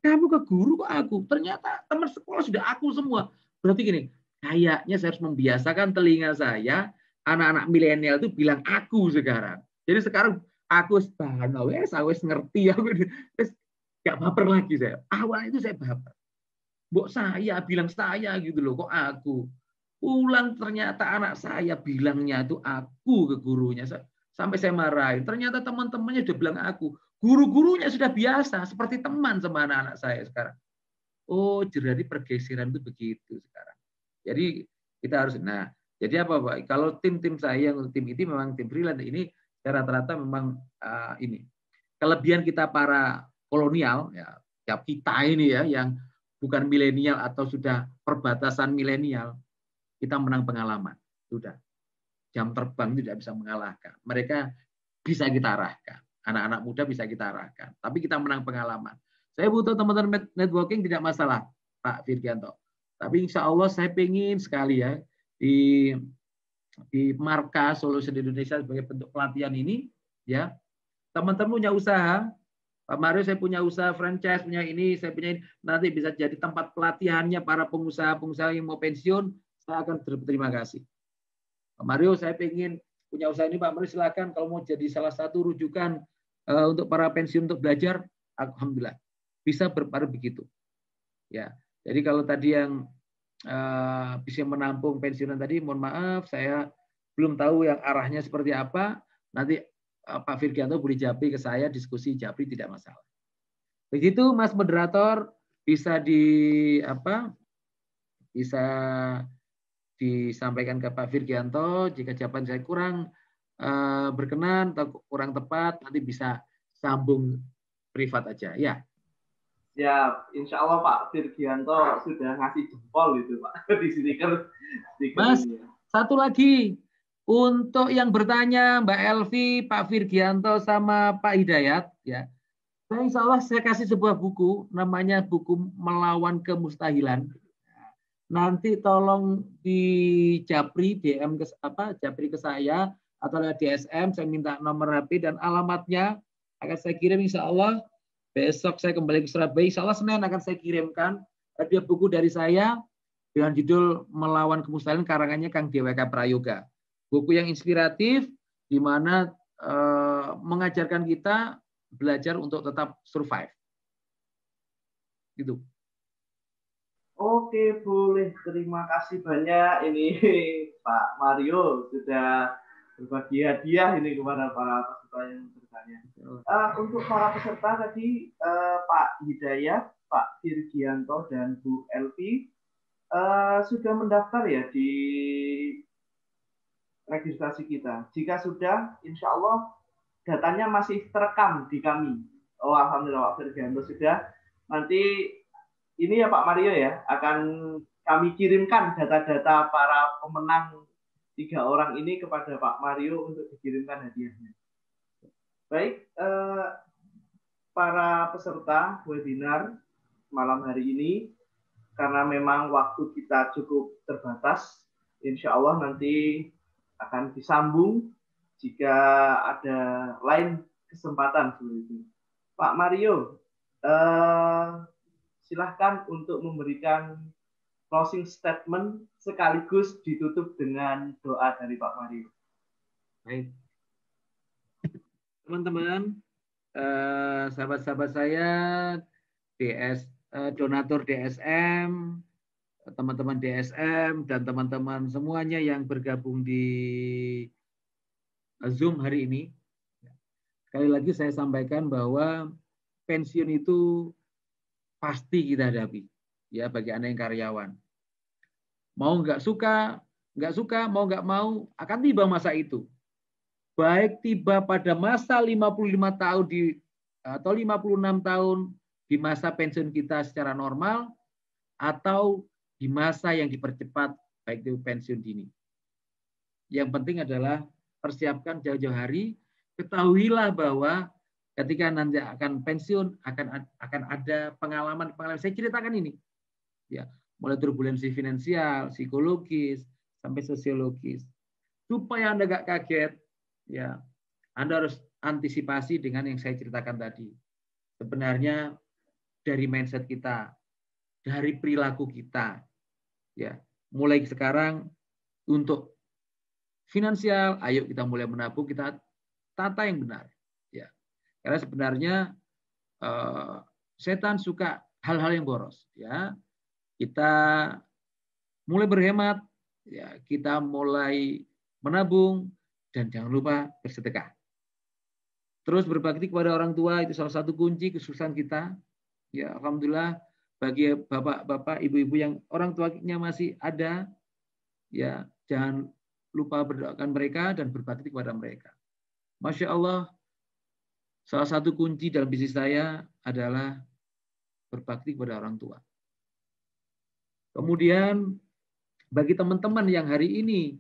kamu ke guru kok aku? Ternyata teman sekolah sudah aku semua. Berarti gini, kayaknya saya harus membiasakan telinga saya, anak-anak milenial itu bilang aku sekarang. Jadi sekarang aku wes ngerti aku. Gak baper lagi saya. Awalnya itu saya baper. Mbok saya bilang saya gitu loh, kok aku. Pulang ternyata anak saya bilangnya itu aku ke gurunya. Sampai saya marahin. Ternyata teman-temannya udah bilang aku. Guru-gurunya sudah biasa, seperti teman sama anak-anak saya sekarang. Oh, jadi pergeseran itu begitu sekarang. Jadi kita harus, jadi apa Pak? Kalau tim-tim saya, tim itu memang tim freelance ini, rata-rata memang ini. Kelebihan kita para kolonial, ya kita ini ya, yang bukan milenial atau sudah perbatasan milenial, kita menang pengalaman. Sudah. Jam terbang tidak bisa mengalahkan. Mereka bisa kita arahkan. Anak-anak muda bisa kita arahkan. Tapi kita menang pengalaman. Saya butuh teman-teman networking tidak masalah, Pak Virgianto. Tapi insya Allah saya pengen sekali ya di markas Solution Indonesia sebagai bentuk pelatihan ini, ya teman-teman punya usaha, Pak Mario saya punya usaha franchise, punya ini, saya punya ini, nanti bisa jadi tempat pelatihannya para pengusaha-pengusaha yang mau pensiun, saya akan berterima kasih. Pak Mario saya pengen punya usaha ini, Pak Mario silakan kalau mau jadi salah satu rujukan untuk para pensiun untuk belajar, alhamdulillah bisa berparu begitu. Ya, jadi kalau tadi yang bisa menampung pensiunan tadi, mohon maaf saya belum tahu yang arahnya seperti apa. Nanti Pak Virgianto boleh japri ke saya, diskusi japri tidak masalah. Begitu Mas moderator, bisa bisa disampaikan ke Pak Virgianto. Jika jawaban saya kurang berkenan atau kurang tepat, nanti bisa sambung privat aja ya. Ya, insya Allah Pak Virgianto sudah ngasih jempol itu Pak di stiker. Mas, satu lagi untuk yang bertanya Mbak Elvi, Pak Virgianto sama Pak Hidayat, ya. Saya insya Allah saya kasih sebuah buku, namanya buku Melawan Kemustahilan. Nanti tolong di japri DM japri ke saya atau lewat DSM, saya minta nomor HP dan alamatnya akan saya kirim insya Allah. Besok saya kembali ke Surabaya, insya Allah Senin akan saya kirimkan ada buku dari saya dengan judul Melawan Kemustahilan, karangannya Kang DWK Prayoga. Buku yang inspiratif di mana mengajarkan kita belajar untuk tetap survive. Gitu. Oke, boleh. Terima kasih banyak ini Pak Mario sudah berbagi hadiah ini kepada para peserta yang bertanya. Untuk para peserta tadi Pak Hidayat, Pak Virgianto dan Bu Elvi sudah mendaftar ya di registrasi kita. Jika sudah, insya Allah datanya masih terekam di kami. Oh, alhamdulillah Pak Virgianto sudah. Nanti ini ya Pak Mario ya, akan kami kirimkan data-data para pemenang 3 orang ini kepada Pak Mario untuk dikirimkan hadiahnya. Baik, para peserta webinar malam hari ini, karena memang waktu kita cukup terbatas, insya Allah nanti akan disambung jika ada lain kesempatan seperti itu. Pak Mario, silahkan untuk memberikan closing statement sekaligus ditutup dengan doa dari Pak Mario. Baik. Teman-teman, sahabat-sahabat saya, donatur DSM, teman-teman DSM, dan teman-teman semuanya yang bergabung di Zoom hari ini. Sekali lagi saya sampaikan bahwa pensiun itu pasti kita hadapi, ya, bagi Anda yang karyawan. Mau nggak suka, mau nggak mau, akan tiba masa itu. Baik tiba pada masa 55 tahun atau 56 tahun di masa pensiun kita secara normal, atau di masa yang dipercepat, baik itu pensiun dini. Yang penting adalah persiapkan jauh-jauh hari, ketahuilah bahwa ketika nanti akan pensiun akan ada pengalaman. Saya ceritakan ini, ya, mulai turbulensi finansial, psikologis, sampai sosiologis. Supaya Anda nggak kaget, ya, Anda harus antisipasi dengan yang saya ceritakan tadi. Sebenarnya dari mindset kita, dari perilaku kita, ya, mulai sekarang untuk finansial, ayo kita mulai menabung, kita tata yang benar, ya. Karena sebenarnya setan suka hal-hal yang boros, ya. Kita mulai berhemat, ya, kita mulai menabung, dan jangan lupa bersedekah. Terus berbakti kepada orang tua, itu salah satu kunci kesuksesan kita. Ya, alhamdulillah bagi bapak-bapak, ibu-ibu yang orang tuanya masih ada, ya, jangan lupa berdoakan mereka dan berbakti kepada mereka. Masya Allah, salah satu kunci dalam bisnis saya adalah berbakti kepada orang tua. Kemudian bagi teman-teman yang hari ini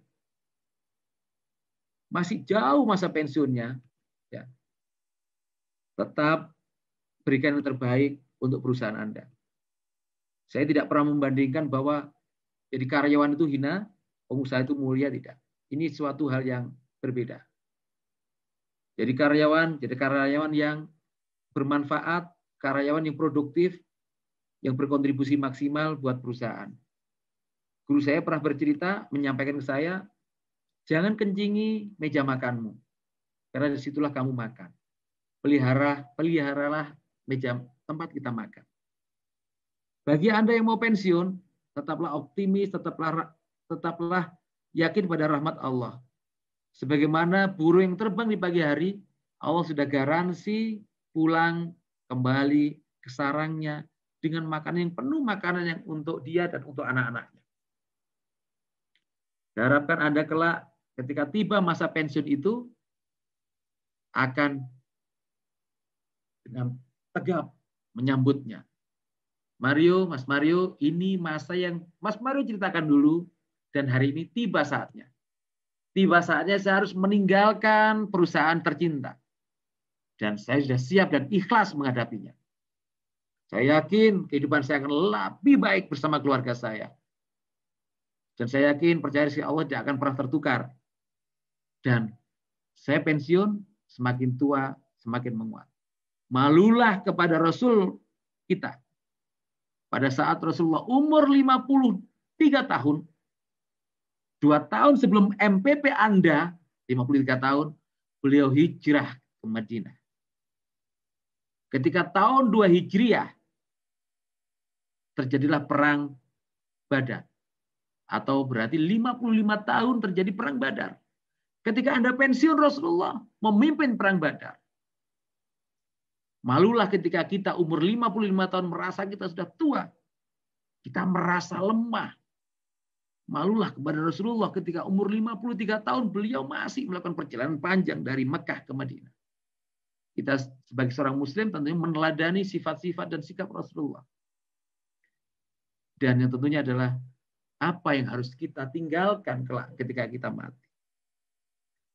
masih jauh masa pensiunnya, ya, tetap berikan yang terbaik untuk perusahaan Anda. Saya tidak pernah membandingkan bahwa jadi karyawan itu hina, pengusaha itu mulia, tidak. Ini suatu hal yang berbeda. Jadi karyawan yang bermanfaat, karyawan yang produktif, yang berkontribusi maksimal buat perusahaan. Guru saya pernah bercerita, menyampaikan ke saya, jangan kencingi meja makanmu, karena disitulah kamu makan. Peliharalah meja tempat kita makan. Bagi Anda yang mau pensiun, tetaplah optimis, tetaplah yakin pada rahmat Allah. Sebagaimana burung yang terbang di pagi hari, Allah sudah garansi pulang kembali ke sarangnya dengan makanan yang penuh, makanan yang untuk dia dan untuk anak-anaknya. Saya harapkan Anda kelak ketika tiba masa pensiun itu akan dengan tegap menyambutnya. Mas Mario, ini masa yang Mas Mario ceritakan dulu, dan hari ini tiba saatnya. Tiba saatnya saya harus meninggalkan perusahaan tercinta. Dan saya sudah siap dan ikhlas menghadapinya. Saya yakin kehidupan saya akan lebih baik bersama keluarga saya. Dan saya yakin percaya si Allah tidak akan pernah tertukar. Dan saya pensiun, semakin tua, semakin menguat. Malulah kepada Rasul kita. Pada saat Rasulullah umur 53 tahun, 2 tahun sebelum MPP Anda, 53 tahun, beliau hijrah ke Madinah. Ketika tahun 2 Hijriah, terjadilah perang Badar. Atau berarti 55 tahun terjadi perang Badar. Ketika Anda pensiun, Rasulullah memimpin perang Badar. Malulah ketika kita umur 55 tahun merasa kita sudah tua. Kita merasa lemah. Malulah kepada Rasulullah ketika umur 53 tahun beliau masih melakukan perjalanan panjang dari Mekah ke Madinah. Kita sebagai seorang muslim tentunya meneladani sifat-sifat dan sikap Rasulullah. Dan yang tentunya adalah apa yang harus kita tinggalkan kelak ketika kita mati.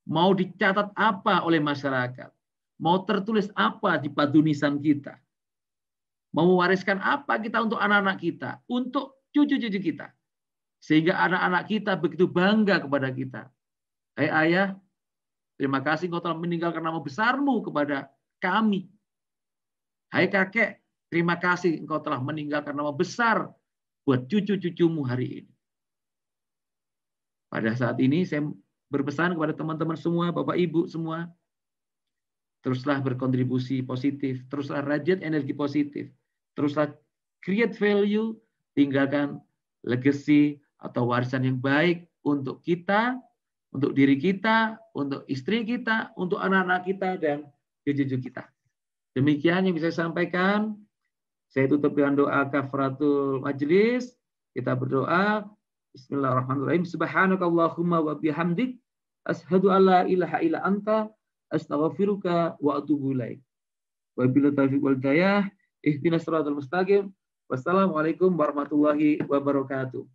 Mau dicatat apa oleh masyarakat? Mau tertulis apa di batu nisan kita? Mau mewariskan apa kita untuk anak-anak kita? Untuk cucu-cucu kita? Sehingga anak-anak kita begitu bangga kepada kita. Hai ayah, terima kasih engkau telah meninggalkan nama besarmu kepada kami. Hai kakek, terima kasih engkau telah meninggalkan nama besar buat cucu-cucumu hari ini. Pada saat ini saya berpesan kepada teman-teman semua, Bapak Ibu semua, teruslah berkontribusi positif, teruslah rajin energi positif, teruslah create value, tinggalkan legacy atau warisan yang baik untuk kita, untuk diri kita, untuk istri kita, untuk anak-anak kita, dan cucu-cucu kita. Demikian yang bisa saya sampaikan. Saya tutup dengan doa kafaratul majlis. Kita berdoa. Bismillahirrahmanirrahim. Subhanakallahumma wa bihamdik. Ashhadu an la ilaha illa anta. Astaghfiruka wa atubu ilaik. Wabillahi taufiq wal hidayah. Ihdinas siratal mustaqim. Wassalamualaikum warahmatullahi wabarakatuh.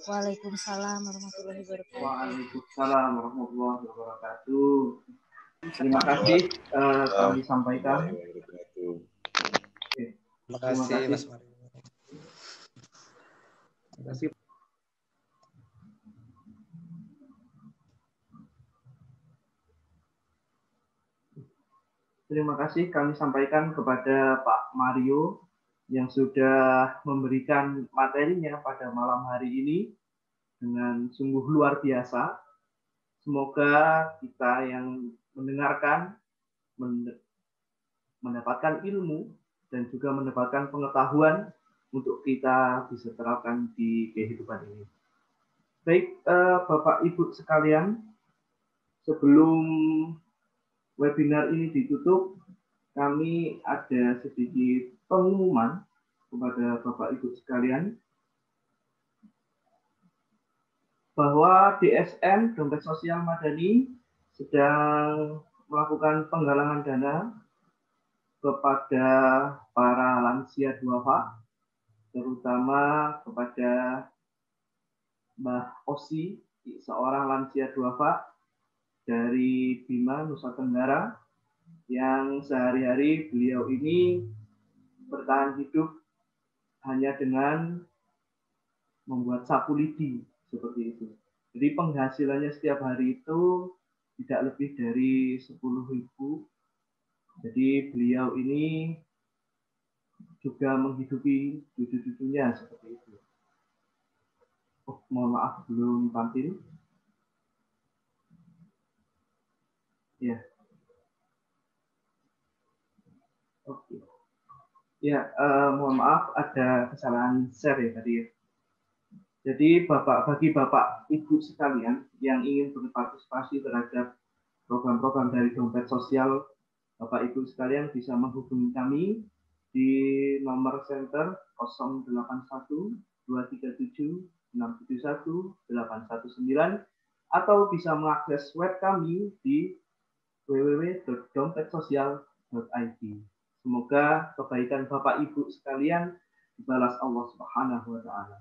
Waalaikumsalam warahmatullahi wabarakatuh. Waalaikumsalam warahmatullahi wabarakatuh. Terima kasih kami sampaikan. Terima kasih Mas Mario. Terima kasih. Terima kasih kami sampaikan kepada Pak Mario yang sudah memberikan materinya pada malam hari ini dengan sungguh luar biasa. Semoga kita yang mendengarkan mendapatkan ilmu dan juga mendapatkan pengetahuan untuk kita bisa terapkan di kehidupan ini. Baik, Bapak Ibu sekalian, sebelum webinar ini ditutup, kami ada sedikit pengumuman kepada Bapak Ibu sekalian bahwa DSM Dompet Sosial Madani sedang melakukan penggalangan dana kepada para lansia duafa, terutama kepada Mbah Osi, seorang lansia duafa dari Bima, Nusa Tenggara, yang sehari-hari beliau ini bertahan hidup hanya dengan membuat sapu lidi, seperti itu. Jadi penghasilannya setiap hari itu tidak lebih dari 10.000. Jadi beliau ini juga menghidupi cucu-cucunya seperti itu. Oh, mohon maaf belum tampil. Ya. Oke. Ya, mohon maaf ada kesalahan share ya tadi ya. Jadi bagi Bapak Ibu sekalian yang ingin berpartisipasi terhadap program-program dari dompet sosial, Bapak Ibu sekalian bisa menghubungi kami di nomor center 081 237 671 819 atau bisa mengakses web kami di www.dompetsosial.id. Semoga kebaikan Bapak Ibu sekalian dibalas Allah Subhanahu wa taala.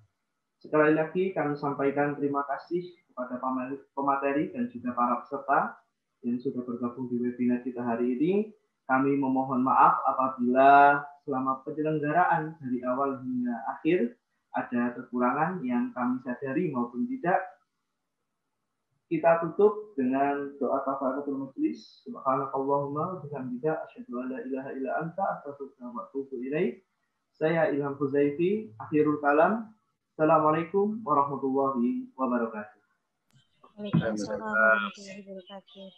Sekali lagi kami sampaikan terima kasih kepada pemateri dan juga para peserta yang sudah bergabung di webinar kita hari ini. Kami memohon maaf apabila selama penyelenggaraan dari awal hingga akhir ada kekurangan yang kami sadari maupun tidak. Kita tutup dengan doa kafaratul majlis. Subhanakallahumma wa bihamdika asyhadu an la ilaha illa anta astaghfiruka wa atubu ilaik. Saya Ilham Huzaifi, akhirul kalam. Assalamualaikum warahmatullahi wabarakatuh. Waalaikumsalam warahmatullahi wabarakatuh.